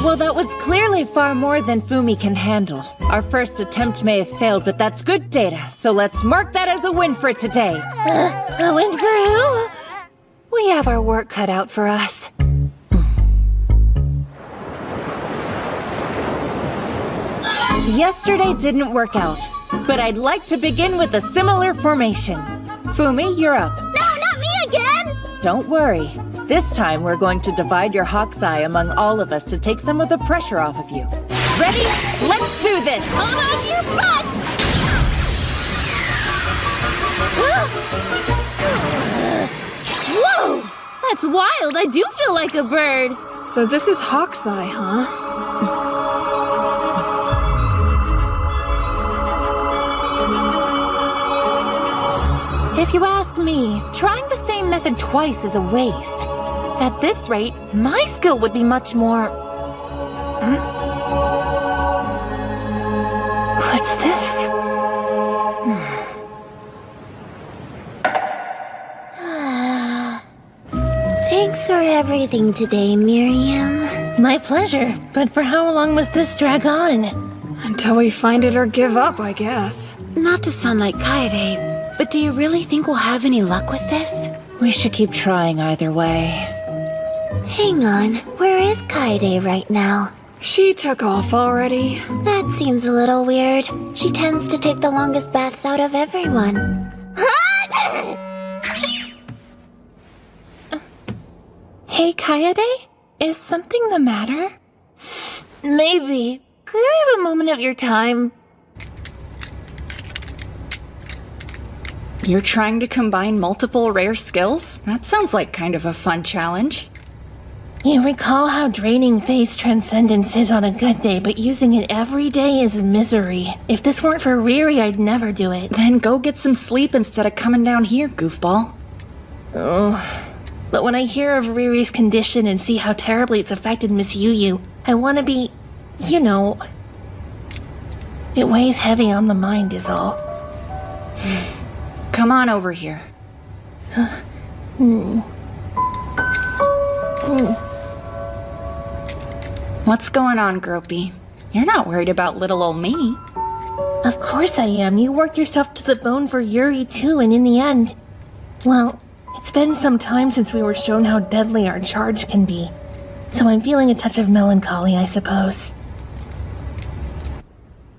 Well, that was clearly far more than Fumi can handle. Our first attempt may have failed, but that's good data, so let's mark that as a win for today. A win for who? We have our work cut out for us. Yesterday didn't work out, but I'd like to begin with a similar formation. Fumi, you're up. No, not me again! Don't worry. This time we're going to divide your hawk's eye among all of us to take some of the pressure off of you. Ready? Let's do this! Hold on to your butt! Whoa! That's wild. I do feel like a bird. So this is hawk's eye, huh? If you ask me, trying the same method twice is a waste. At this rate, my skill would be much more... What's this? Thanks for everything today, Miriam. My pleasure. But for how long must this drag on? Until we find it or give up, I guess. Not to sound like Kaede, but do you really think we'll have any luck with this? We should keep trying either way. Hang on, where is Kaede right now? She took off already. That seems a little weird. She tends to take the longest baths out of everyone. Hey, Kaede? Is something the matter? Maybe. Could I have a moment of your time? You're trying to combine multiple rare skills? That sounds like kind of a fun challenge. You recall how draining Phase Transcendence is on a good day, but using it every day is misery. If this weren't for Riri, I'd never do it. Then go get some sleep instead of coming down here, goofball. Oh. But when I hear of Riri's condition and see how terribly it's affected Miss Yu, I want to be, you know... It weighs heavy on the mind is all. Come on over here. What's going on, Gropey? You're not worried about little old me. Of course I am. You worked yourself to the bone for Yuri too, and in the end... Well, it's been some time since we were shown how deadly our charge can be. So I'm feeling a touch of melancholy, I suppose.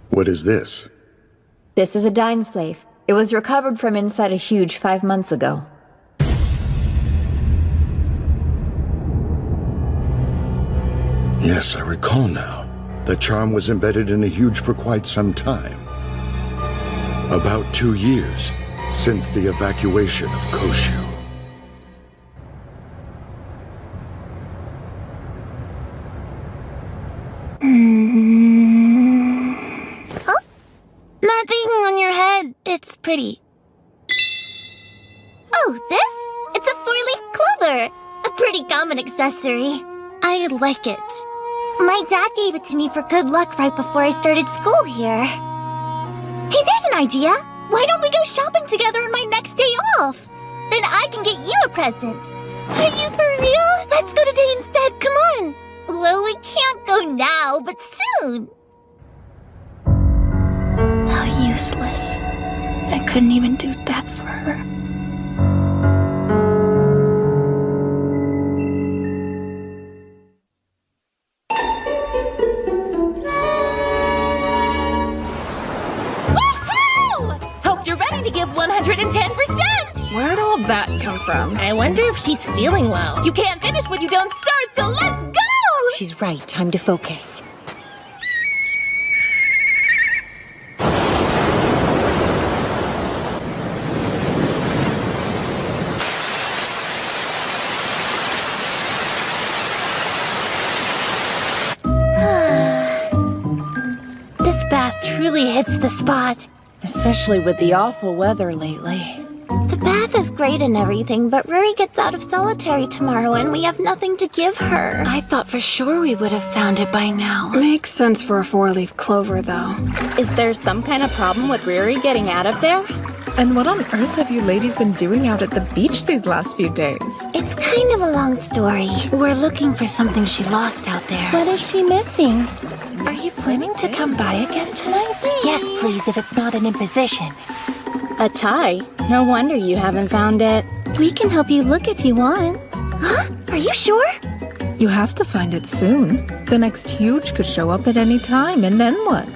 What is this? This is a Dine Slave. It was recovered from inside a huge 5 months ago. Yes, I recall now. The charm was embedded in a huge for quite some time. About 2 years since the evacuation of Koshu. Oh, nothing on your head. It's pretty. Oh, this? It's a 4-leaf clover. A pretty common accessory. I like it. My dad gave it to me for good luck right before I started school here. Hey, there's an idea. Why don't we go shopping together on my next day off? Then I can get you a present. Are you for real? Let's go today instead. Come on. Well, we can't go now, but soon. How useless. I couldn't even do that for her. Hope you're ready to give 110%! Where'd all that come from? I wonder if she's feeling well. You can't finish what you don't start, so let's go! She's right. Time to focus. This bath truly hits the spot. Especially with the awful weather lately. The bath is great and everything, but Ruri gets out of solitary tomorrow and we have nothing to give her. I thought for sure we would have found it by now. Makes sense for a 4-leaf clover, though. Is there some kind of problem with Riri getting out of there? And what on earth have you ladies been doing out at the beach these last few days? It's kind of a long story. We're looking for something she lost out there. What is she missing? Are you planning to come by again tonight? Yes, please, if it's not an imposition. A tie? No wonder you haven't found it. We can help you look if you want. Huh? Are you sure? You have to find it soon. The next huge could show up at any time, and then what?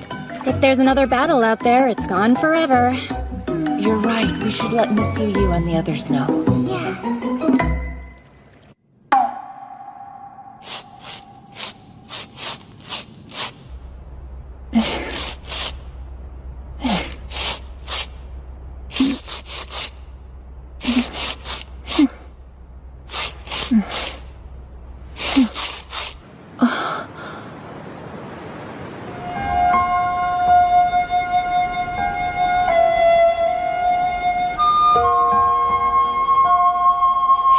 If there's another battle out there, it's gone forever. You're right. We should let Miss Yu and the others know. Yeah.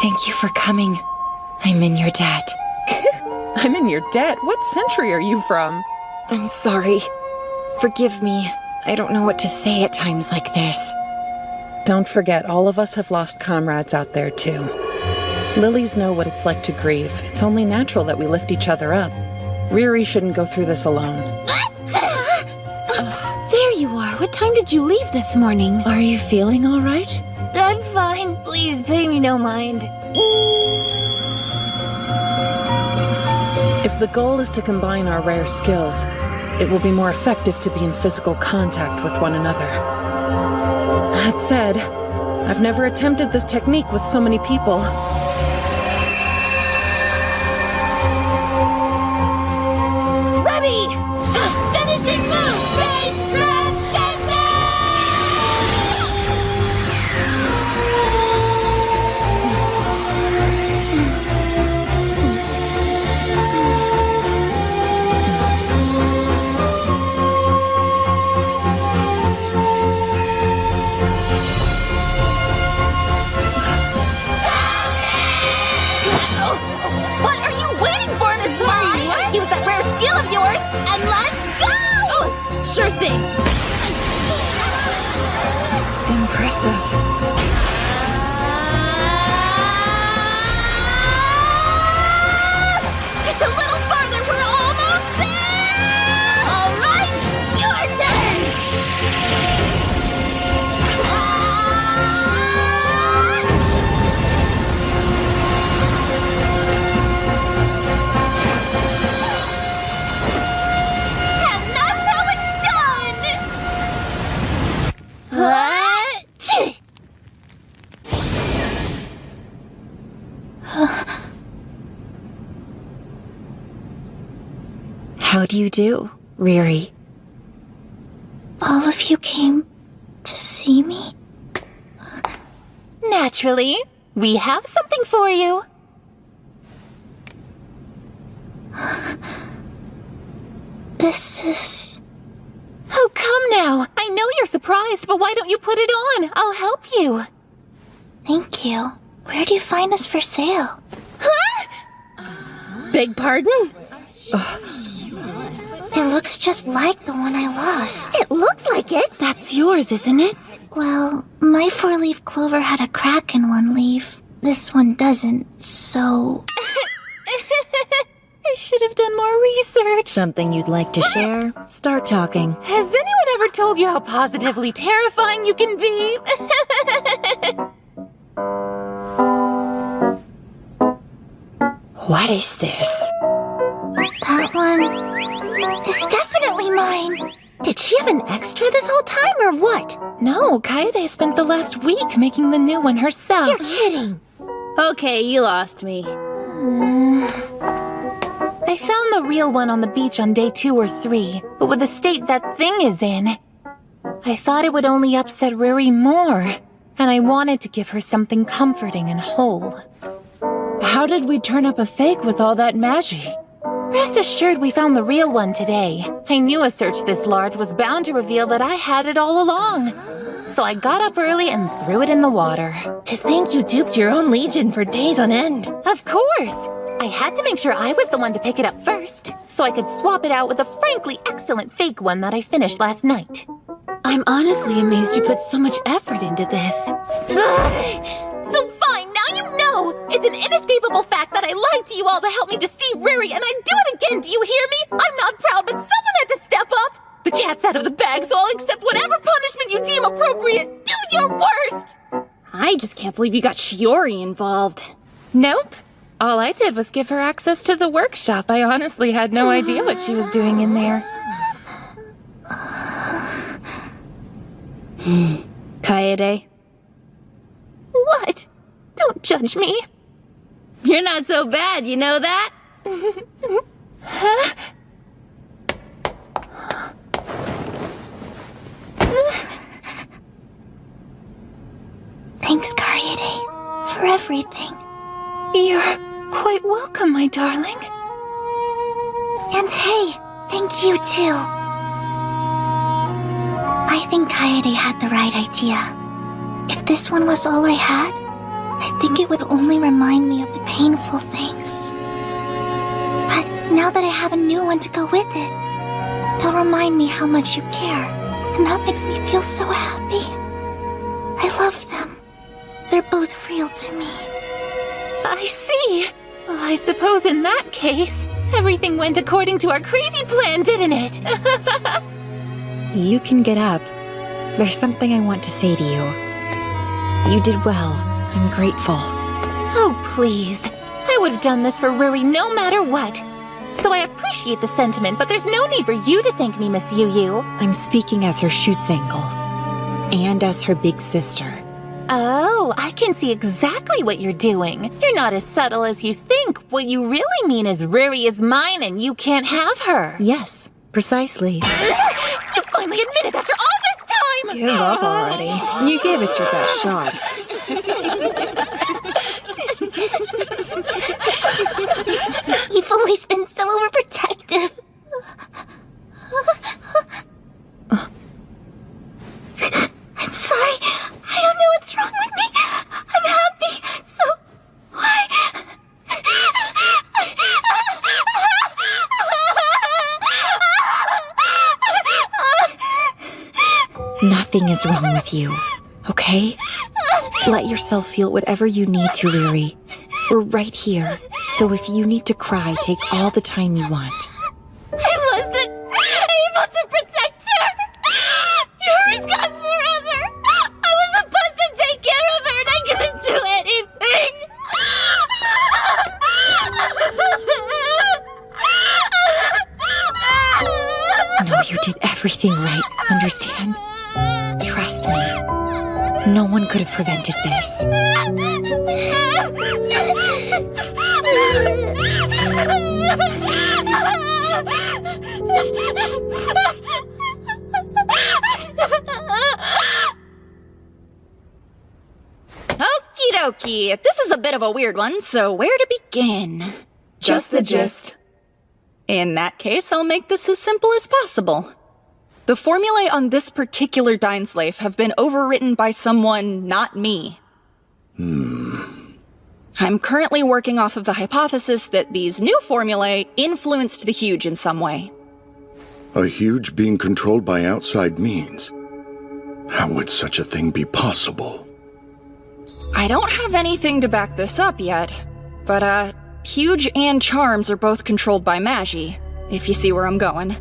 Thank you for coming. I'm in your debt. I'm in your debt? What century are you from? I'm sorry. Forgive me. I don't know what to say at times like this. Don't forget, all of us have lost comrades out there, too. Lilies know what it's like to grieve. It's only natural that we lift each other up. Riri shouldn't go through this alone. There you are. What time did you leave this morning? Are you feeling all right? I'm fine. Please pay me no mind. If the goal is to combine our rare skills, it will be more effective to be in physical contact with one another. That said, I've never attempted this technique with so many people. Ready! Finishing move! Phase What are you waiting for, Miss Molly? Use that rare skill of yours, and let's go! Oh, sure thing. Impressive. Just a little farther, we're almost there! All right, your turn! And that's how it's done! What? How do you do, Riri? All of you came to see me? Naturally. We have something for you. This is... Oh, come now. I know you're surprised, but why don't you put it on? I'll help you. Thank you. Where do you find this for sale? Beg pardon? It looks just like the one I lost. It looks like it. That's yours, isn't it? Well, my 4-leaf clover had a crack in one leaf. This one doesn't, so... I should have done more research. Something you'd like to share? Start talking. Has anyone ever told you how positively terrifying you can be? What is this? That one is definitely mine. Did she have an extra this whole time, or what? No, Kaede spent the last week making the new one herself. You're kidding. Okay, you lost me. I found the real one on the beach on day 2 or 3, but with the state that thing is in, I thought it would only upset Riri more, and I wanted to give her something comforting and whole. How did we turn up a fake with all that magi? Rest assured we found the real one today. I knew a search this large was bound to reveal that I had it all along. So I got up early and threw it in the water. To think you duped your own legion for days on end. Of course! I had to make sure I was the one to pick it up first, so I could swap it out with a frankly excellent fake one that I finished last night. I'm honestly amazed you put so much effort into this. So fine, now you know! It's an inescapable fact that I lied to you all to help me deceive Riri, and I'd do it again, do you hear me? I'm not proud, but someone had to step up! The cat's out of the bag, so I'll accept whatever punishment you deem appropriate! Do your worst! I just can't believe you got Shiori involved. Nope. All I did was give her access to the workshop. I honestly had no idea what she was doing in there. Kaede, What? Don't judge me. you're not so bad, you know that? Huh? Thanks, Kaede, for everything. You're quite welcome, my darling. And hey, thank you too. I think Kaede had the right idea. If this one was all I had, I think it would only remind me of the painful things. But now that I have a new one to go with it, they'll remind me how much you care, and that makes me feel so happy. I love them. They're both real to me. I see. Well, I suppose in that case, everything went according to our crazy plan, didn't it? You can get up. There's something I want to say to you. You did well. I'm grateful. Oh, please. I would have done this for Riri no matter what. So I appreciate the sentiment, but there's no need for you to thank me, Miss Yu Yu. I'm speaking as her Schutzengel. And as her big sister. Oh, I can see exactly what you're doing. You're not as subtle as you think. What you really mean is Riri is mine and you can't have her. Yes, precisely. You finally admitted after all this time! Give up already. You gave it your best shot. You've always been so overprotective. I'm sorry. I don't know what's wrong with me. I'm happy. So, why? Nothing is wrong with you, okay? Let yourself feel whatever you need to, Riri. We're right here, so if you need to cry, take all the time you want. I wasn't able to protect her. Yuri's gone forever. I was supposed to take care of her and I couldn't do anything. No, you did everything right, understand? Trust me. No one could have prevented this. Okie dokie. This is a bit of a weird one, so where to begin? Just the gist. In that case, I'll make this as simple as possible. The formulae on this particular Dainsleif have been overwritten by someone not me. I'm currently working off of the hypothesis that these new formulae influenced the Huge in some way. A Huge being controlled by outside means. How would such a thing be possible? I don't have anything to back this up yet, but Huge and Charms are both controlled by Magi, if you see where I'm going.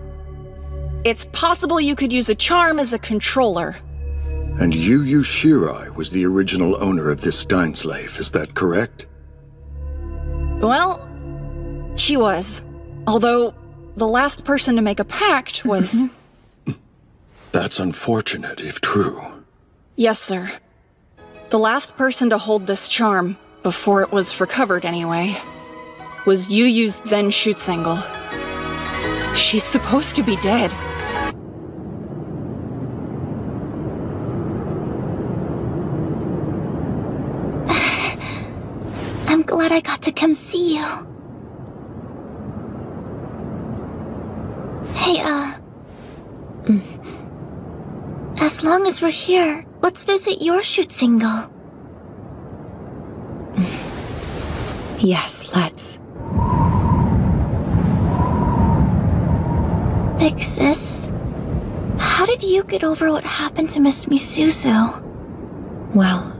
It's possible you could use a charm as a controller. And Yu Yu Shirai was the original owner of this Dainsleif, is that correct? Well, she was. Although, the last person to make a pact was... That's unfortunate, if true. Yes, sir. The last person to hold this charm, before it was recovered anyway, was Yu Yu's then Schutzengel. She's supposed to be dead. I'm glad I got to come see you. Hey, as long as we're here, let's visit your Schutzengel. Yes, let's. Big sis, how did you get over what happened to Miss Misuzu? Well,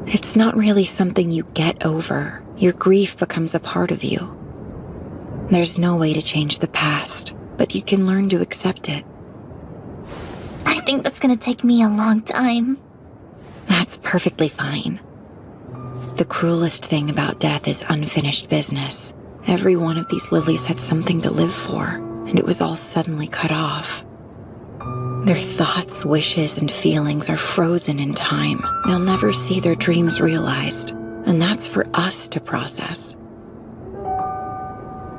it's not really something you get over. Your grief becomes a part of you. There's no way to change the past, but you can learn to accept it. I think that's gonna take me a long time. That's perfectly fine. The cruelest thing about death is unfinished business. Every one of these lilies had something to live for, and it was all suddenly cut off. Their thoughts, wishes, and feelings are frozen in time. They'll never see their dreams realized, and that's for us to process.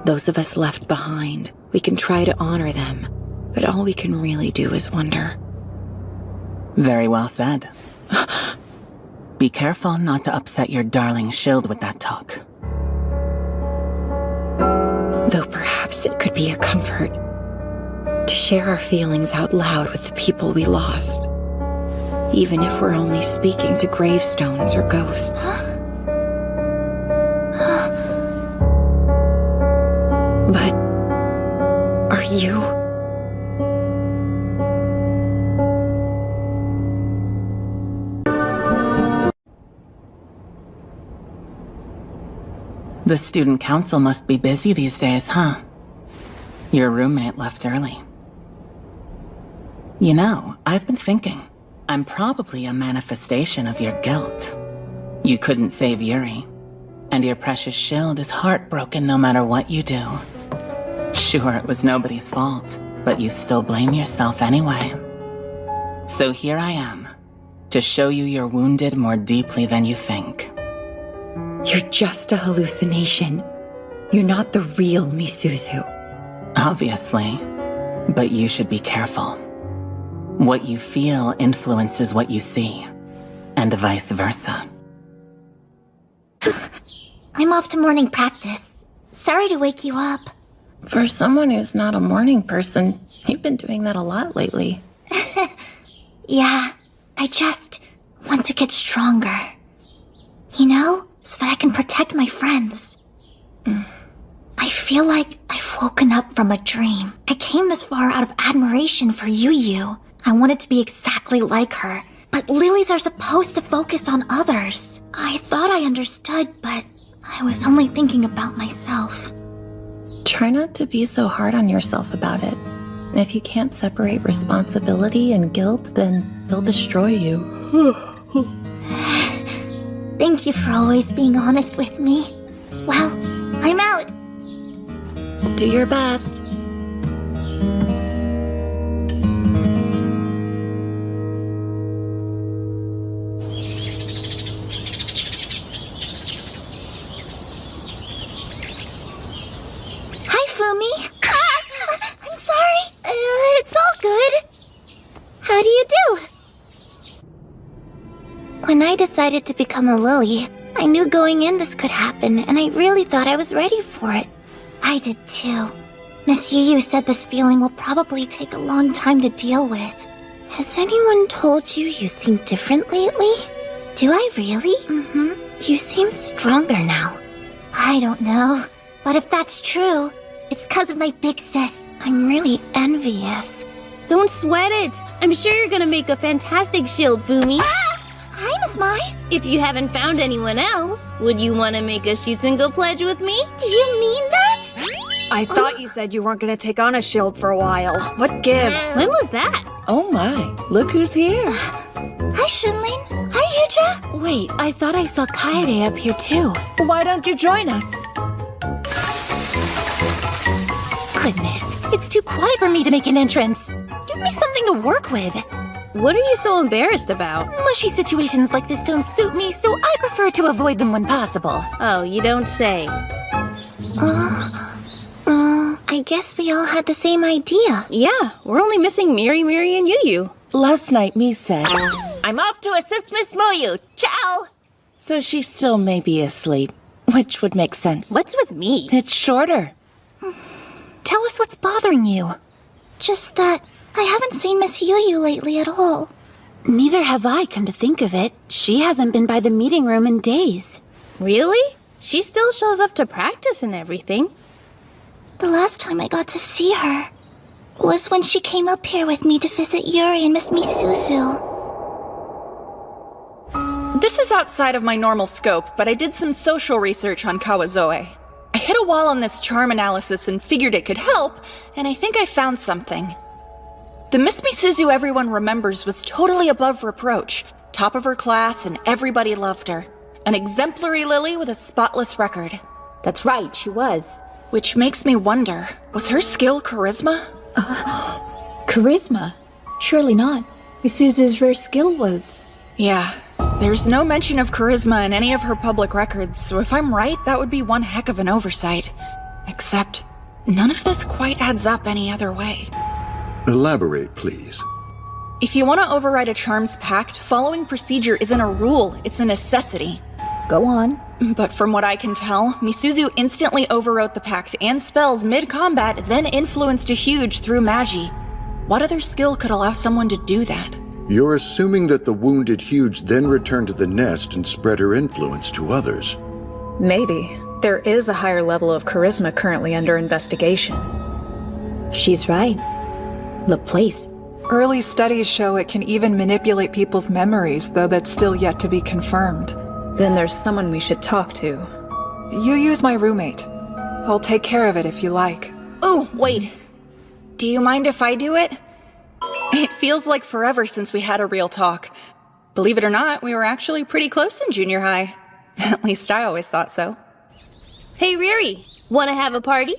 Those of us left behind, we can try to honor them, but all we can really do is wonder. Very well said. Be careful not to upset your darling shield with that talk. Though perhaps it could be a comfort to share our feelings out loud with the people we lost, even if we're only speaking to gravestones or ghosts. But are you? The student council must be busy these days, huh? Your roommate left early. You know, I've been thinking, I'm probably a manifestation of your guilt. You couldn't save Yuri, and your precious shield is heartbroken no matter what you do. Sure, it was nobody's fault, but you still blame yourself anyway. So here I am, to show you you're wounded more deeply than you think. You're just a hallucination. You're not the real Misuzu. Obviously, but you should be careful. What you feel influences what you see, and vice versa. I'm off to morning practice. Sorry to wake you up. For someone who's not a morning person, you've been doing that a lot lately. Yeah, I just want to get stronger. You know, so that I can protect my friends. I feel like I've woken up from a dream. I came this far out of admiration for Yu. I wanted to be exactly like her. But lilies are supposed to focus on others. I thought I understood, but I was only thinking about myself. Try not to be so hard on yourself about it. If you can't separate responsibility and guilt, then they'll destroy you. Thank you for always being honest with me. Well, I'm out. Do your best. Hi, Fumi. I'm sorry. It's all good. How do you do? When I decided to become a lily, I knew going in this could happen, and I really thought I was ready for it. I did too. Miss Yu said this feeling will probably take a long time to deal with. Has anyone told you you seem different lately? Do I really? Mm-hmm. You seem stronger now. I don't know. But if that's true, it's because of my big sis. I'm really envious. Don't sweat it. I'm sure you're gonna make a fantastic shield, Fumi. Hi, Miss Mai. If you haven't found anyone else, would you want to make a shoot single pledge with me? Do you mean that? I thought you said you weren't gonna take on a shield for a while. What gives? When was that? Oh my, look who's here. Hi, Shinlin. Hi, Yuja. Wait, I thought I saw Kaede up here too. Why don't you join us? Goodness, it's too quiet for me to make an entrance. Give me something to work with. What are you so embarrassed about? Mushy situations like this don't suit me, so I prefer to avoid them when possible. Oh, you don't say. I guess we all had the same idea. Yeah, we're only missing Miri, and Yu. Last night, Mi said, I'm off to assist Miss Moyu. Ciao! So she still may be asleep, which would make sense. What's with me? It's shorter. Tell us what's bothering you. Just that I haven't seen Miss Yu lately at all. Neither have I, come to think of it. She hasn't been by the meeting room in days. Really? She still shows up to practice and everything. The last time I got to see her was when she came up here with me to visit Yuri and Miss Misuzu. This is outside of my normal scope, but I did some social research on Kawazoe. I hit a wall on this charm analysis and figured it could help, and I think I found something. The Miss Misuzu everyone remembers was totally above reproach, top of her class, and everybody loved her. An exemplary lily with a spotless record. That's right, she was. Which makes me wonder, was her skill charisma? Charisma? Surely not. Misuzu's rare skill was... Yeah, there's no mention of charisma in any of her public records, so if I'm right, that would be one heck of an oversight. Except, none of this quite adds up any other way. Elaborate, please. If you want to override a charms pact, following procedure isn't a rule, it's a necessity. Go on. But from what I can tell, Misuzu instantly overwrote the pact and spells mid-combat, then influenced a huge through Magi. What other skill could allow someone to do that? You're assuming that the wounded Huge then returned to the nest and spread her influence to others. Maybe. There is a higher level of charisma currently under investigation. She's right. The place. Early studies show it can even manipulate people's memories, though that's still yet to be confirmed. Then there's someone we should talk to. Yu's my roommate. I'll take care of it if you like. Oh, wait. Do you mind if I do it? It feels like forever since we had a real talk. Believe it or not, we were actually pretty close in junior high. At least I always thought so. Hey, Riri, wanna have a party?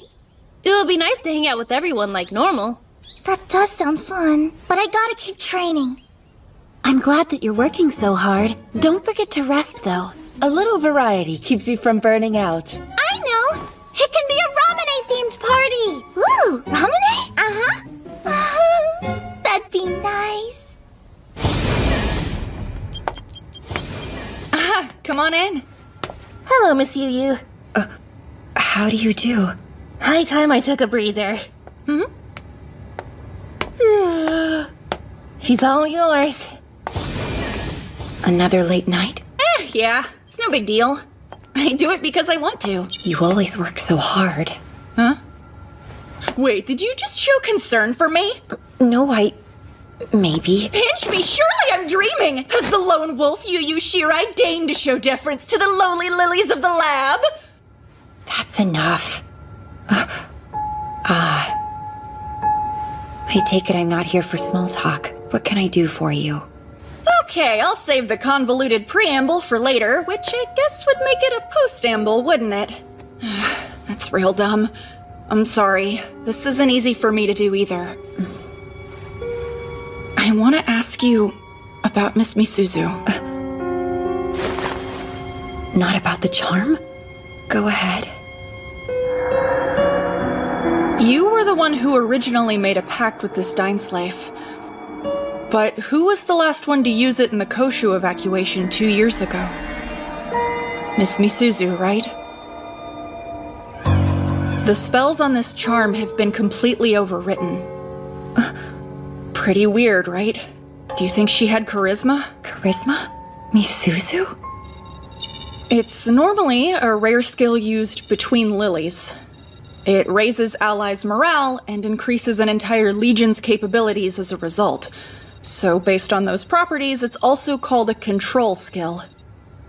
It would be nice to hang out with everyone like normal. That does sound fun, but I gotta keep training. I'm glad that you're working so hard. Don't forget to rest, though. A little variety keeps you from burning out. I know! It can be a Ramune-themed party! Ooh, Ramune? Uh-huh. That'd be nice. Come on in. Hello, Miss Yu. How do you do? High time I took a breather. She's all yours. Another late night? Yeah, it's no big deal. I do it because I want to. You always work so hard. Huh? Wait, did you just show concern for me? No, maybe. Pinch me, surely I'm dreaming! Has the lone wolf Yu Shirai deigned to show deference to the lowly lilies of the lab? That's enough. I take it I'm not here for small talk. What can I do for you? Okay, I'll save the convoluted preamble for later, which I guess would make it a postamble, wouldn't it? That's real dumb. I'm sorry. This isn't easy for me to do either. I want to ask you about Miss Misuzu. Not about the charm? Go ahead. You were the one who originally made a pact with this Dainsleif. But who was the last one to use it in the Koshu evacuation 2 years ago? Miss Misuzu, right? The spells on this charm have been completely overwritten. Pretty weird, right? Do you think she had charisma? Charisma? Misuzu? It's normally a rare skill used between lilies. It raises allies' morale and increases an entire legion's capabilities as a result. So based on those properties, it's also called a control skill.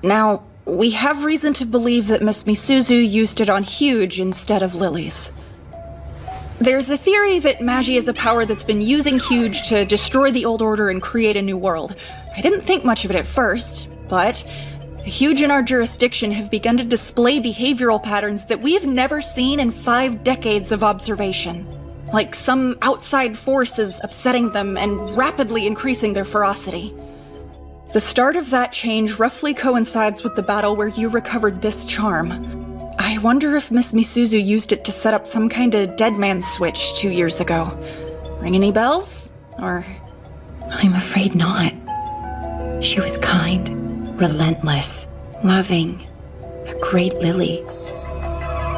Now, we have reason to believe that Miss Misuzu used it on Huge instead of lilies. There's a theory that Magi is a power that's been using Huge to destroy the old order and create a new world. I didn't think much of it at first, but the Huge in our jurisdiction have begun to display behavioral patterns that we've never seen in 5 decades of observation. Like some outside force is upsetting them and rapidly increasing their ferocity. The start of that change roughly coincides with the battle where you recovered this charm. I wonder if Miss Misuzu used it to set up some kind of dead man switch 2 years ago. Ring any bells? Or... I'm afraid not. She was kind, relentless, loving, a great lily.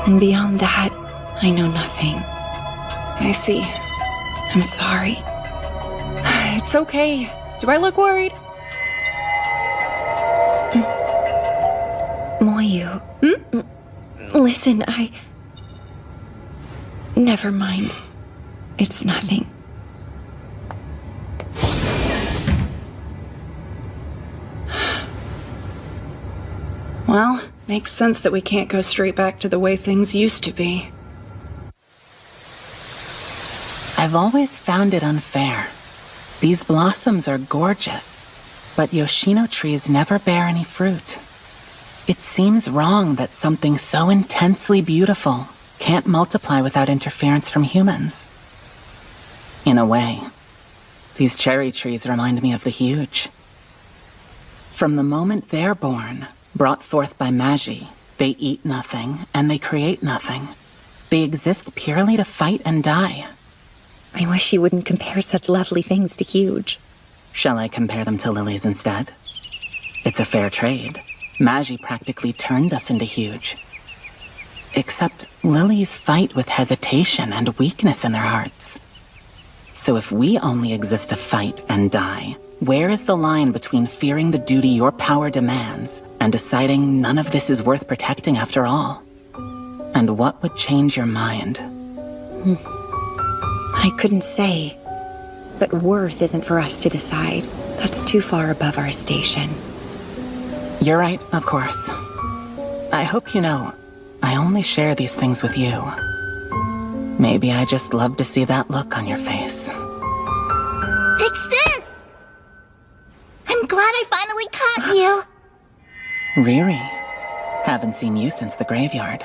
And beyond that, I know nothing. I see. I'm sorry. It's okay. Do I look worried? Moyu. Listen, Never mind. It's nothing. Well, makes sense that we can't go straight back to the way things used to be. I've always found it unfair. These blossoms are gorgeous, but Yoshino trees never bear any fruit. It seems wrong that something so intensely beautiful can't multiply without interference from humans. In a way, these cherry trees remind me of the Huge. From the moment they're born, brought forth by Magi, they eat nothing and they create nothing. They exist purely to fight and die. I wish you wouldn't compare such lovely things to Huge. Shall I compare them to lilies instead? It's a fair trade. Magi practically turned us into Huge. Except lilies fight with hesitation and weakness in their hearts. So if we only exist to fight and die, where is the line between fearing the duty your power demands and deciding none of this is worth protecting after all? And what would change your mind? I couldn't say. But worth isn't for us to decide. That's too far above our station. You're right, of course. I hope you know, I only share these things with you. Maybe I just love to see that look on your face. Big sis! I'm glad I finally caught you! Riri, haven't seen you since the graveyard.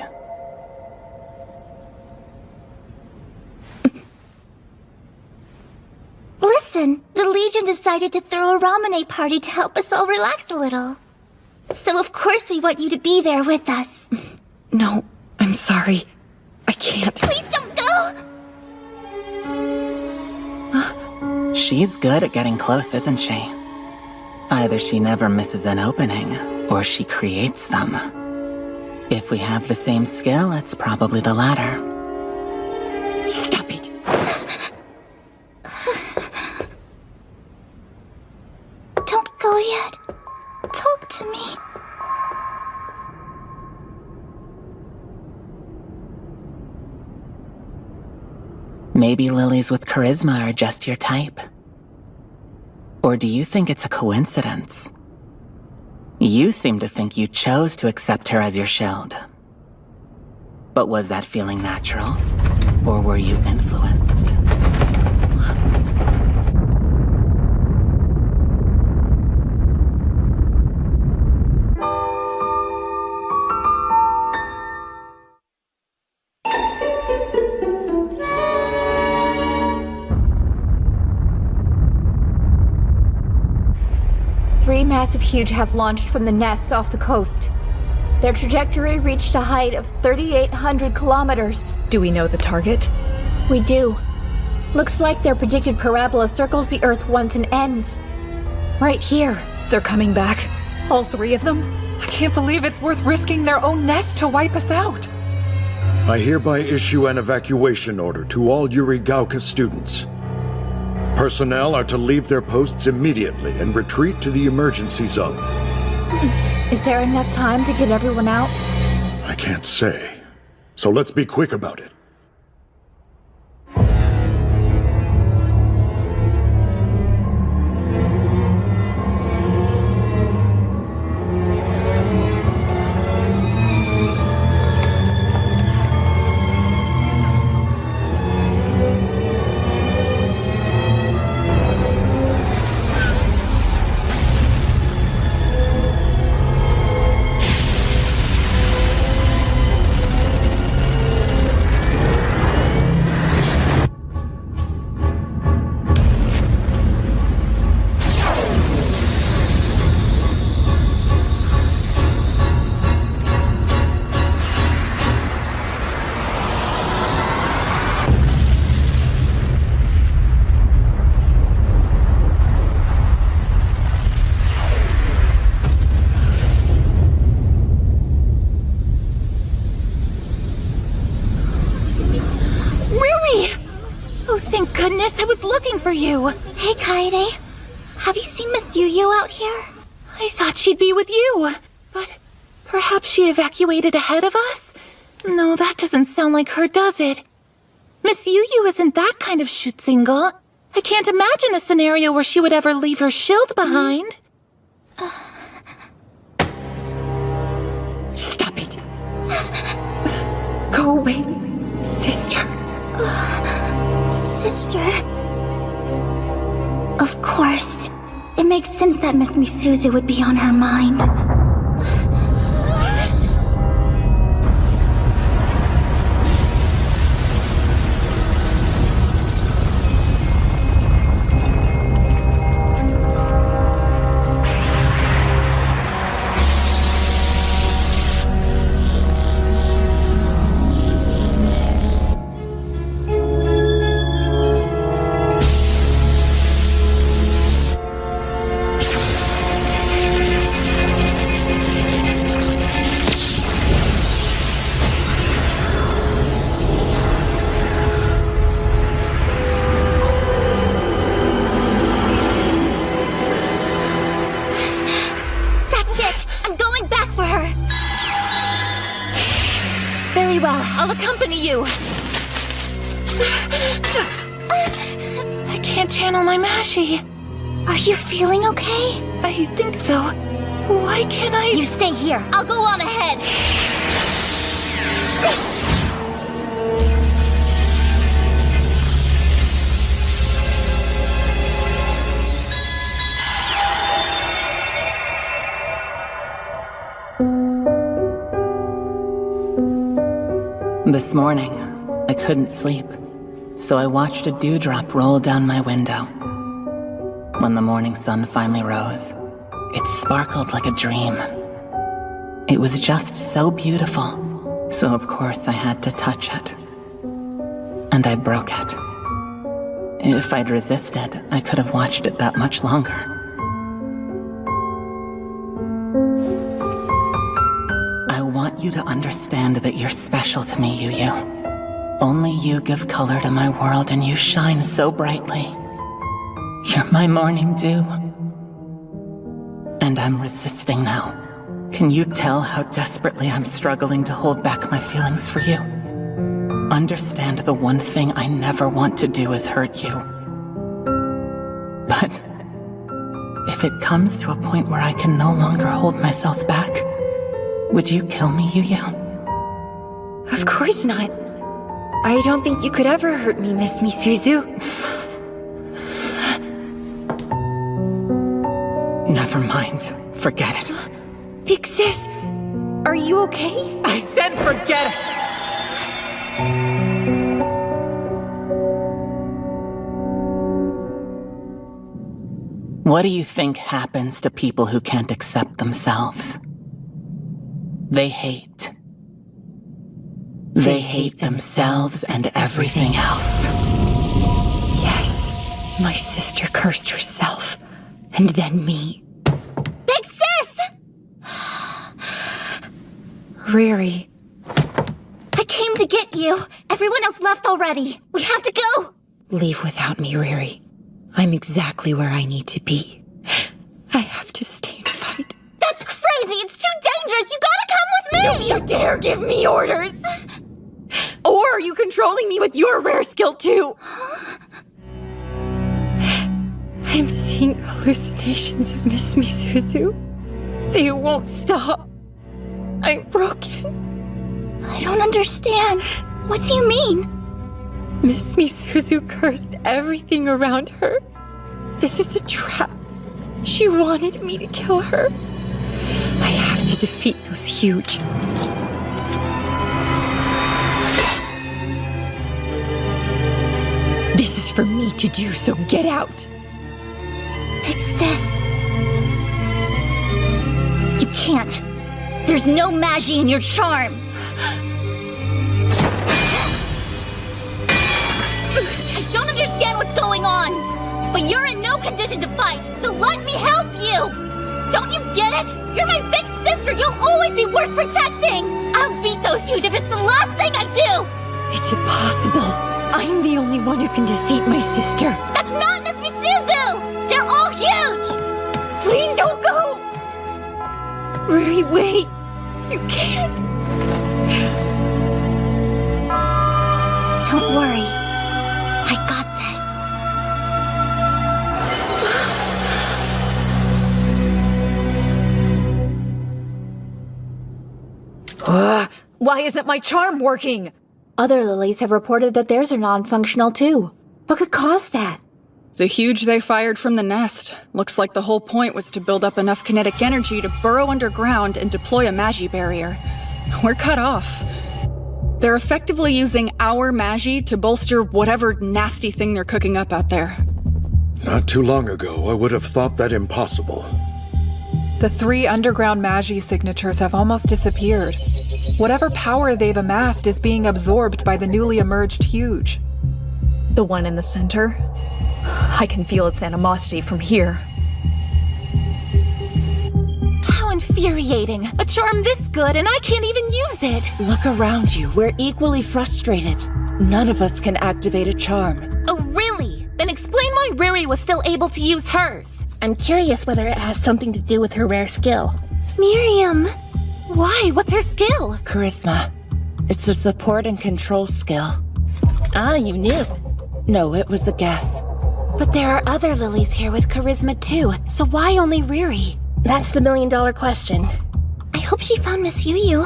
listen, the Legion decided to throw a ramen party to help us all relax a little. So of course we want you to be there with us. No, I'm sorry. I can't. Please don't go! She's good at getting close, isn't she? Either she never misses an opening, or she creates them. If we have the same skill, it's probably the latter. Stop it! Don't go yet. Talk to me. Maybe lilies with charisma are just your type. Or do you think it's a coincidence? You seem to think you chose to accept her as your shield. But was that feeling natural? Or were you influenced? Three massive huge have launched from the nest off the coast. Their trajectory reached a height of 3,800 kilometers. Do we know the target? We do. Looks like their predicted parabola circles the Earth once and ends. Right here. They're coming back. All three of them? I can't believe it's worth risking their own nest to wipe us out. I hereby issue an evacuation order to all Yurigauka students. Personnel are to leave their posts immediately and retreat to the emergency zone. Is there enough time to get everyone out? I can't say. So let's be quick about it. For you. Hey, Kaede. Have you seen Miss Yu out here? I thought she'd be with you, but perhaps she evacuated ahead of us? No, that doesn't sound like her, does it? Miss Yu isn't that kind of shoot single. I can't imagine a scenario where she would ever leave her shield behind. Stop it. Go away, sister. Sister? Of course. It makes sense that Miss Misuzu would be on her mind. I'll accompany you. I can't channel my Mashi. Are you feeling okay? I think so. Why can't I? You stay here. I'll go on ahead. This morning, I couldn't sleep, so I watched a dewdrop roll down my window. When the morning sun finally rose, it sparkled like a dream. It was just so beautiful, so of course I had to touch it. And I broke it. If I'd resisted, I could have watched it that much longer. I want you to understand that you're special to me, Yu. Only you give color to my world, and you shine so brightly. You're my morning dew. And I'm resisting now. Can you tell how desperately I'm struggling to hold back my feelings for you? Understand the one thing I never want to do is hurt you. But if it comes to a point where I can no longer hold myself back, would you kill me, Yu? Of course not. I don't think you could ever hurt me, Miss Misuzu. Never mind. Forget it. Big sis, are you okay? I said forget it! What do you think happens to people who can't accept themselves? They hate. They hate themselves and everything else. Yes, my sister cursed herself, and then me. Big sis! Riri. I came to get you. Everyone else left already. We have to go. Leave without me, Riri. I'm exactly where I need to be. I have to stay and fight. That's crazy! It's too dangerous! You gotta come with me! Don't you dare give me orders! Or are you controlling me with your rare skill too? I'm seeing hallucinations of Miss Misuzu. They won't stop. I'm broken. I don't understand. What do you mean? Miss Misuzu cursed everything around her. This is a trap. She wanted me to kill her. I have to defeat those huge. This is for me to do, so get out. Big sis. You can't. There's no magie in your charm. I don't understand what's going on. But you're in no condition to fight, so let me help you. Don't you get it? You're my big sister. You'll always be worth protecting. I'll beat those huge if it's the last thing I do. It's impossible. I'm the only one who can defeat my sister. That's not Miss Misuzu! They're all huge! Please don't go! Riri, wait! You can't! Don't worry. I got this. Why isn't my charm working? Other lilies have reported that theirs are non-functional too. What could cause that? The huge they fired from the nest. Looks like the whole point was to build up enough kinetic energy to burrow underground and deploy a magi barrier. We're cut off. They're effectively using our magi to bolster whatever nasty thing they're cooking up out there. Not too long ago, I would have thought that impossible. The 3 underground magi signatures have almost disappeared. Whatever power they've amassed is being absorbed by the newly emerged huge. The one in the center? I can feel its animosity from here. How infuriating. A charm this good and I can't even use it. Look around you. We're equally frustrated. None of us can activate a charm. Oh, really? Then explain why Riri was still able to use hers. I'm curious whether it has something to do with her rare skill. Miriam. Why? What's her skill? Charisma. It's a support and control skill. Ah, you knew. No, it was a guess. But there are other lilies here with charisma too, so why only Riri? That's the million-dollar question. I hope she found Miss Yu,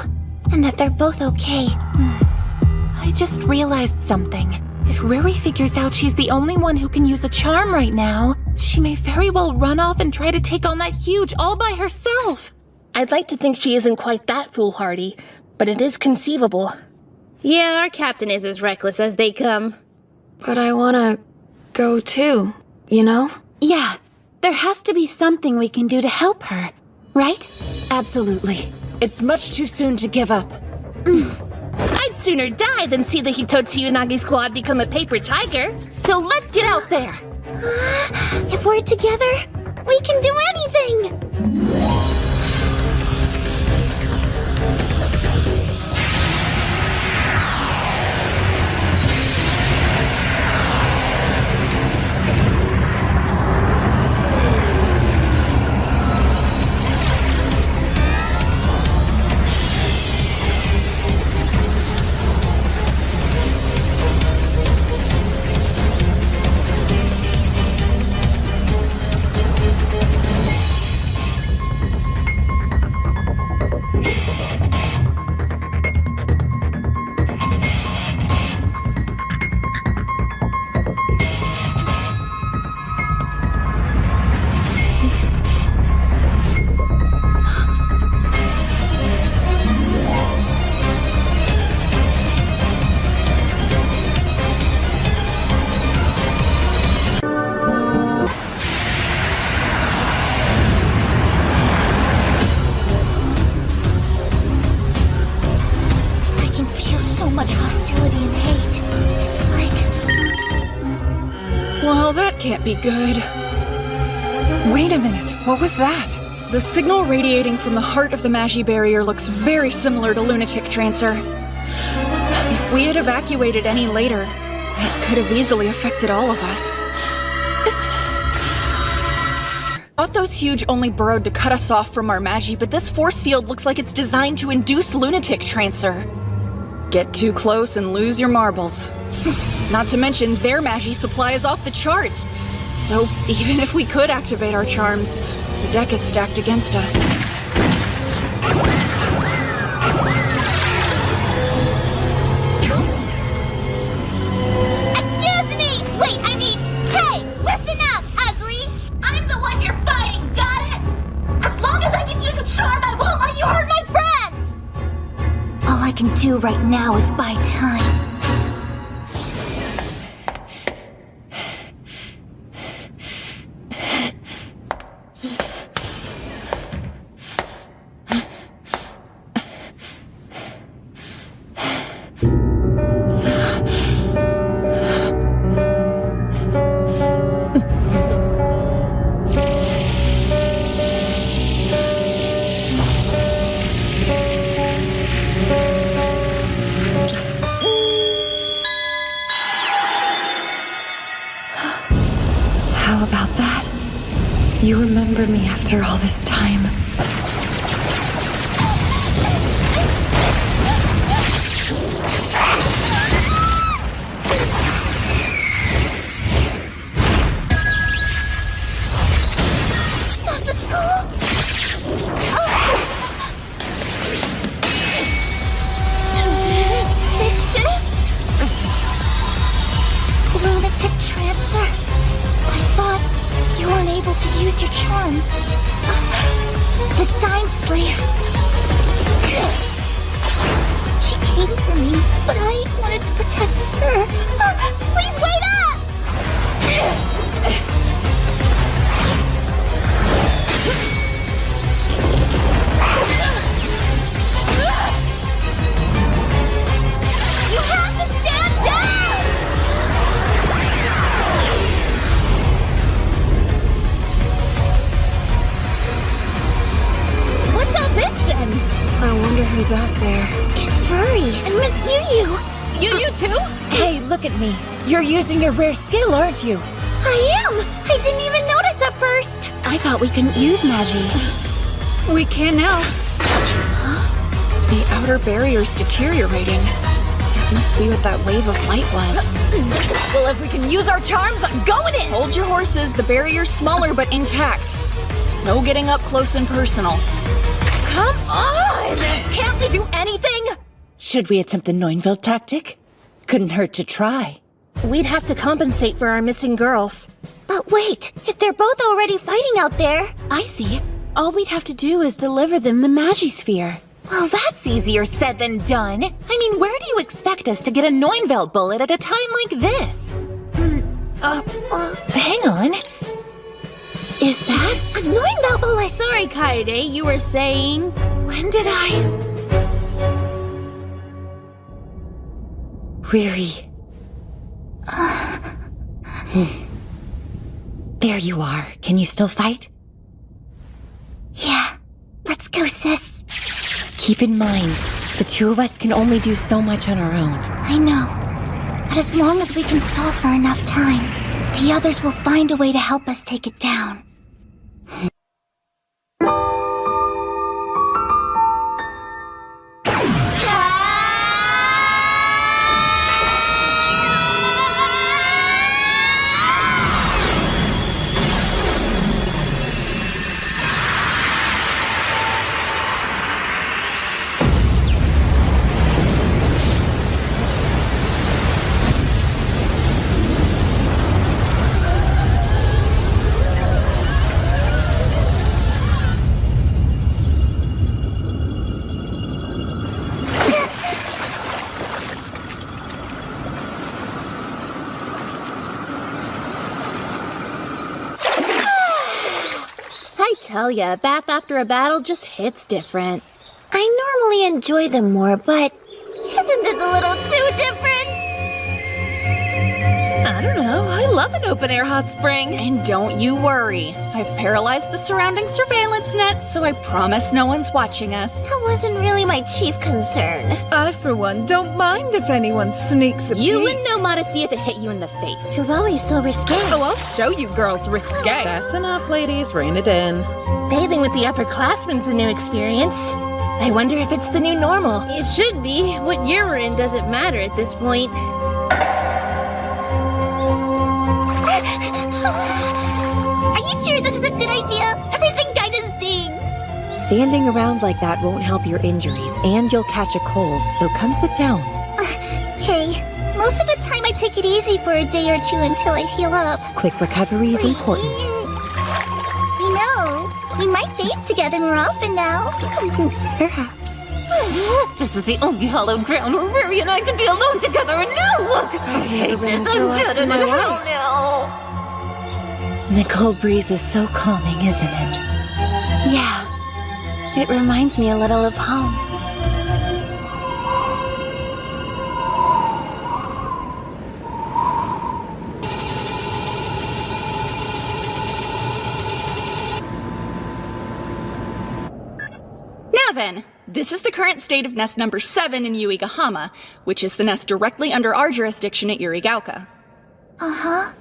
and that they're both okay. I just realized something. If Riri figures out she's the only one who can use a charm right now, she may very well run off and try to take on that huge all by herself. I'd like to think she isn't quite that foolhardy, but it is conceivable. Yeah, our captain is as reckless as they come. But I wanna go too, you know? Yeah, There has to be something we can do to help her, right? Absolutely. It's much too soon to give up. I'd sooner die than see the Hitotsu Unagi squad become a paper tiger. So let's get out there! If we're together, we can do anything! Can't be good. Wait a minute, what was that? The signal radiating from the heart of the Magi barrier looks very similar to lunatic trancer. If we had evacuated any later, it could have easily affected all of us. Thought those huge only burrowed to cut us off from our Magi, but this force field looks like it's designed to induce lunatic trancer. Get too close and lose your marbles. Not to mention, their Magi supply is off the charts. So, even if we could activate our charms, the deck is stacked against us. Excuse me! Wait, I mean, hey! Listen up, ugly! I'm the one you're fighting, got it? As long as I can use a charm, I won't let you hurt my friends! All I can do right now is buy time. You remember me after all this time. Not the school! Lunatic Trancer. I thought you weren't able to use your charm. The Time Slave. She came for me, but I wanted to protect her. Please wait up! You have to stand down! What's all this then? I wonder who's out there. It's Rory and Miss Yu. You too? Hey, look at me. You're using your rare skill, aren't you? I am! I didn't even notice at first! I thought we couldn't use Magi. We can now. The outer barrier's deteriorating. It must be what that wave of light was. Well, if we can use our charms, I'm going in! Hold your horses. The barrier's smaller but intact. No getting up close and personal. Come on! Can't we do anything? Should we attempt the Neunville tactic? Couldn't hurt to try. We'd have to compensate for our missing girls. But wait, if they're both already fighting out there... I see. All we'd have to do is deliver them the Magisphere. Well, that's easier said than done. I mean, where do you expect us to get a Neunville bullet at a time like this? Hang on. is that? A Neunval bullet! Sorry, Kaede, you were saying... When did I... Riri. There you are. Can you still fight? Yeah. Let's go, sis. Keep in mind, the two of us can only do so much on our own. I know. But as long as we can stall for enough time, the others will find a way to help us take it down. Tell ya, a bath after a battle just hits different. I normally enjoy them more, but isn't this a little too different? I don't know. I love an open-air hot spring. And don't you worry. I've paralyzed the surrounding surveillance nets, so I promise no one's watching us. That wasn't really my chief concern. I, for one, don't mind if anyone sneaks a peek. You wouldn't know Modesty if it hit you in the face. You're always so risque. Oh, I'll show you girls risque. That's enough, ladies. Rein it in. Bathing with the upperclassmen's a new experience. I wonder if it's the new normal. It should be. What year we're in doesn't matter at this point. Are you sure this is a good idea? Everything kinda stings. Standing around like that won't help your injuries, and you'll catch a cold, so come sit down. Okay. Most of the time I take it easy for a day or two until I heal up. Quick recovery is important. You know, we might bathe together more often now. Perhaps. This was the only hallowed ground where Riri and I could be alone together, and now look! I hate this. I'm dead in it. Hell no! The cold breeze is so calming, isn't it? Yeah. It reminds me a little of home. Now then, this is the current state of nest number 7 in Yuigahama, which is the nest directly under our jurisdiction at Yurigauka. Uh-huh.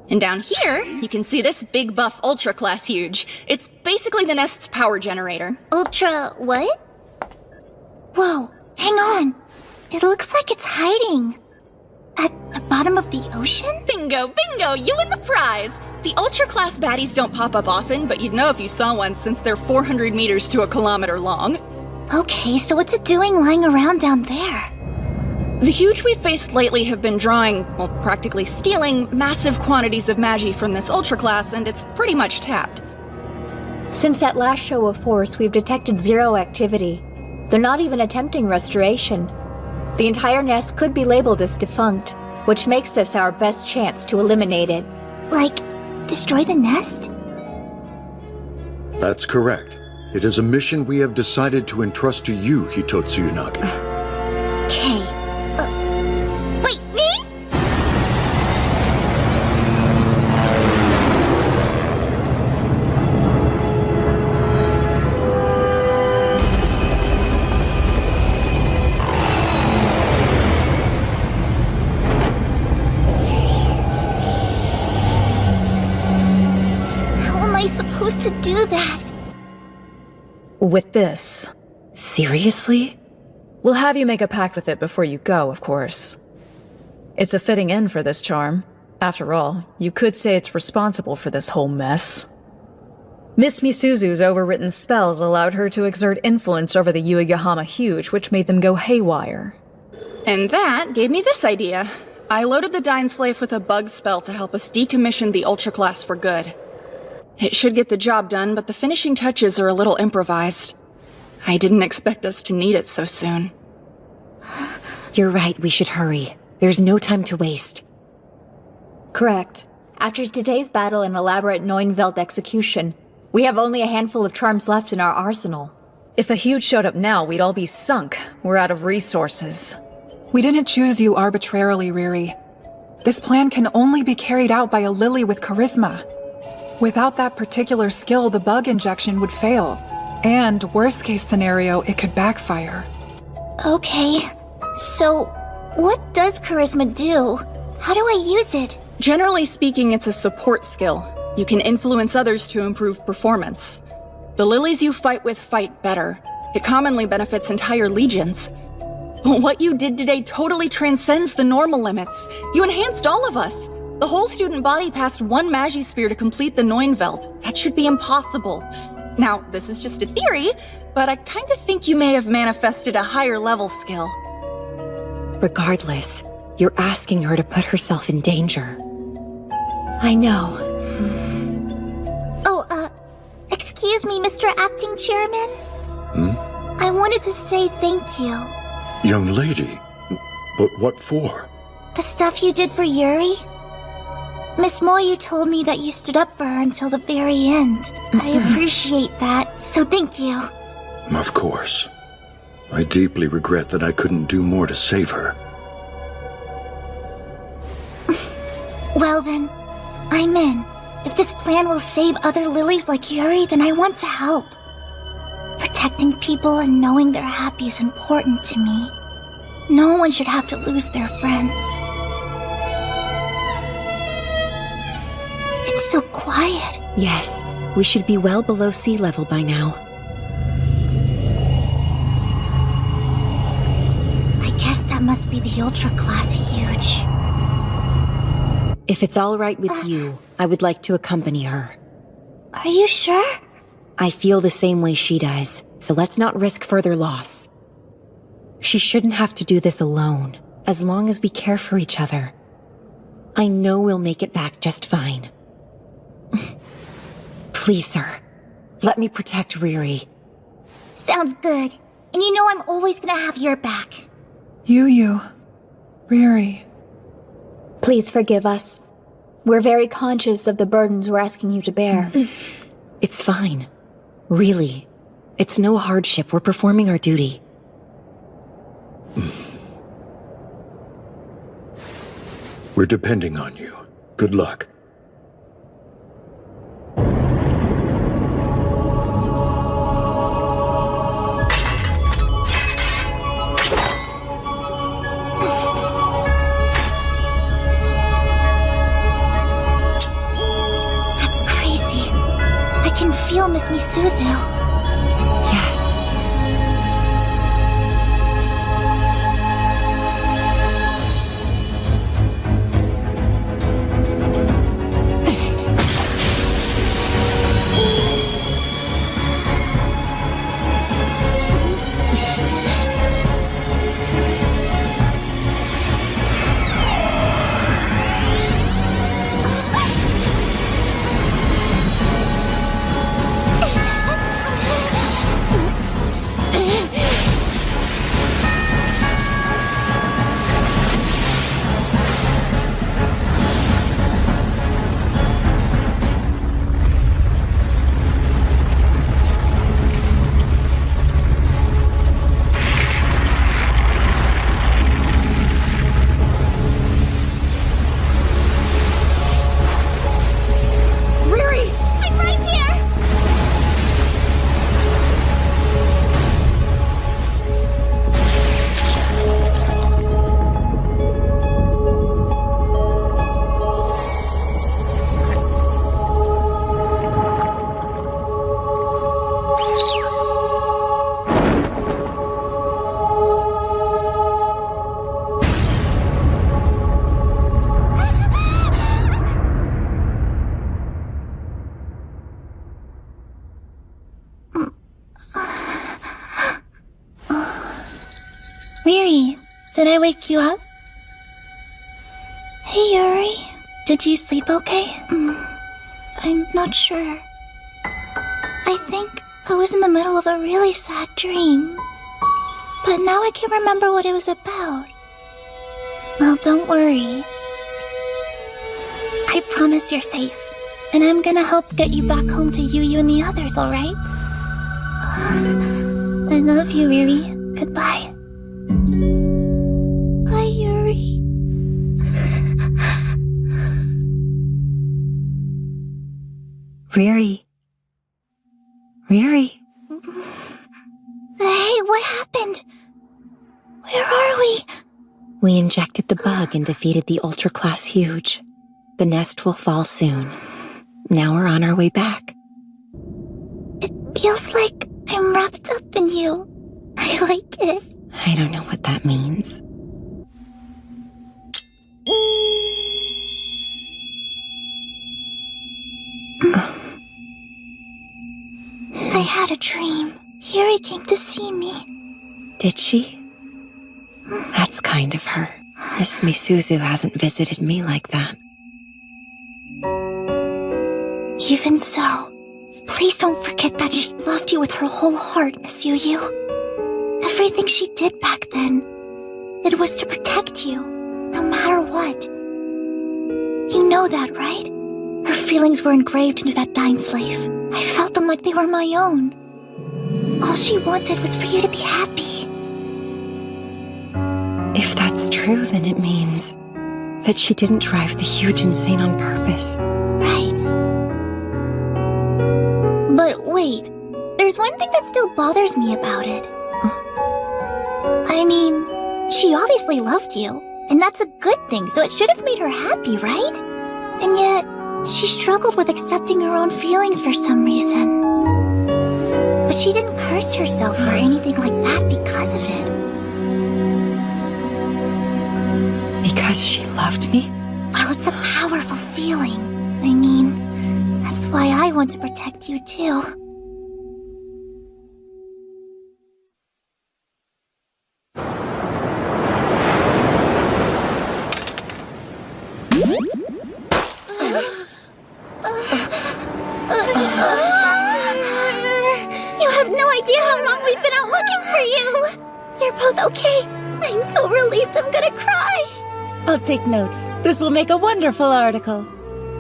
And down here, you can see this big buff Ultra class huge. It's basically the nest's power generator. Ultra what? Whoa, hang on. It looks like it's hiding. At the bottom of the ocean? Bingo, bingo, you win the prize! The Ultra class baddies don't pop up often, but you'd know if you saw one since they're 400 meters to a kilometer long. Okay, so what's it doing lying around down there? The huge we've faced lately have been drawing, well, practically stealing, massive quantities of magi from this Ultra class, and it's pretty much tapped. Since that last show of force, we've detected zero activity. They're not even attempting restoration. The entire nest could be labeled as defunct, which makes this our best chance to eliminate it. Like, destroy the nest? That's correct. It is a mission we have decided to entrust to you, Hitotsu Unagi. Okay. Wait, me? How am I supposed to do that? With this. Seriously? We'll have you make a pact with it before you go, of course. It's a fitting end for this charm. After all, you could say it's responsible for this whole mess. Miss Misuzu's overwritten spells allowed her to exert influence over the Yuigahama Huge, which made them go haywire. And that gave me this idea. I loaded the Dying Slave with a bug spell to help us decommission the Ultra class for good. It should get the job done, but the finishing touches are a little improvised. I didn't expect us to need it so soon. You're right, we should hurry. There's no time to waste. Correct. After today's battle and elaborate Neunwelt execution, we have only a handful of charms left in our arsenal. If a huge showed up now, we'd all be sunk. We're out of resources. We didn't choose you arbitrarily, Riri. This plan can only be carried out by a lily with charisma. Without that particular skill, the bug injection would fail. And, worst case scenario, it could backfire. Okay, so what does charisma do? How do I use it? Generally speaking, it's a support skill. You can influence others to improve performance. The lilies you fight with fight better. It commonly benefits entire legions. What you did today totally transcends the normal limits. You enhanced all of us. The whole student body passed one Magisphere to complete the Neunwelt. That should be impossible. Now, this is just a theory, but I kind of think you may have manifested a higher level skill. Regardless, you're asking her to put herself in danger. I know. Excuse me, Mr. Acting Chairman? I wanted to say thank you. Young lady, but what for? The stuff you did for Yuri? Miss Moyu told me that you stood up for her until the very end. I appreciate that, so thank you. Of course. I deeply regret that I couldn't do more to save her. Well then, I'm in. If this plan will save other lilies like Yuri, then I want to help. Protecting people and knowing they're happy is important to me. No one should have to lose their friends. It's so quiet. Yes, we should be well below sea level by now. I guess that must be the Ultra Class Huge. If it's all right with you, I would like to accompany her. Are you sure? I feel the same way she does, so let's not risk further loss. She shouldn't have to do this alone, as long as we care for each other. I know we'll make it back just fine. Please, sir, let me protect Riri. Sounds good. And you know I'm always gonna have your back. Yu, Riri. Please forgive us. We're very conscious of the burdens we're asking you to bear. It's fine. Really. It's no hardship. We're performing our duty. We're depending on you. Good luck. Feel Miss Misuzu. Yes. Riri, did I wake you up? Hey, Yuri. Did you sleep okay? I'm not sure. I think I was in the middle of a really sad dream. But now I can't remember what it was about. Well, don't worry. I promise you're safe. And I'm gonna help get you back home to Yu and the others, alright? I love you, Riri. Goodbye. Bye, Yuri. Riri. Riri. Hey, what happened? Where are we? We injected the bug and defeated the ultra-class huge. The nest will fall soon. Now we're on our way back. It feels like I'm wrapped up in you. I like it. I don't know what that means. I had a dream. Yuri came to see me. Did she? That's kind of her. Miss Misuzu hasn't visited me like that. Even so, please don't forget that she loved you with her whole heart, Miss Yu. Everything she did back then, it was to protect you, no matter what. You know that, right? Her feelings were engraved into that dying slave. I felt them like they were my own. All she wanted was for you to be happy. If that's true, then it means that she didn't drive the huge insane on purpose. Right. But wait, there's one thing that still bothers me about it. I mean, she obviously loved you, and that's a good thing, so it should have made her happy, right? And yet, she struggled with accepting her own feelings for some reason. But she didn't curse herself or anything like that because of it. Because she loved me? Well, it's a powerful feeling. I mean, that's why I want to protect you too. You have no idea how long we've been out looking for you! You're both okay. I'm so relieved I'm gonna cry. I'll take notes. This will make a wonderful article.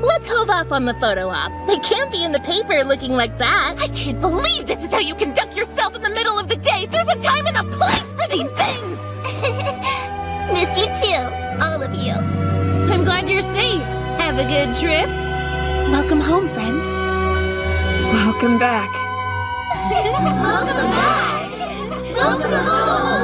Let's hold off on the photo op. It can't be in the paper looking like that. I can't believe this is how you conduct yourself in the middle of the day. There's a time and a place for these things. Missed you too, all of you. I'm glad you're safe. Have a good trip. Welcome home, friends. Welcome back. Welcome back. Welcome home.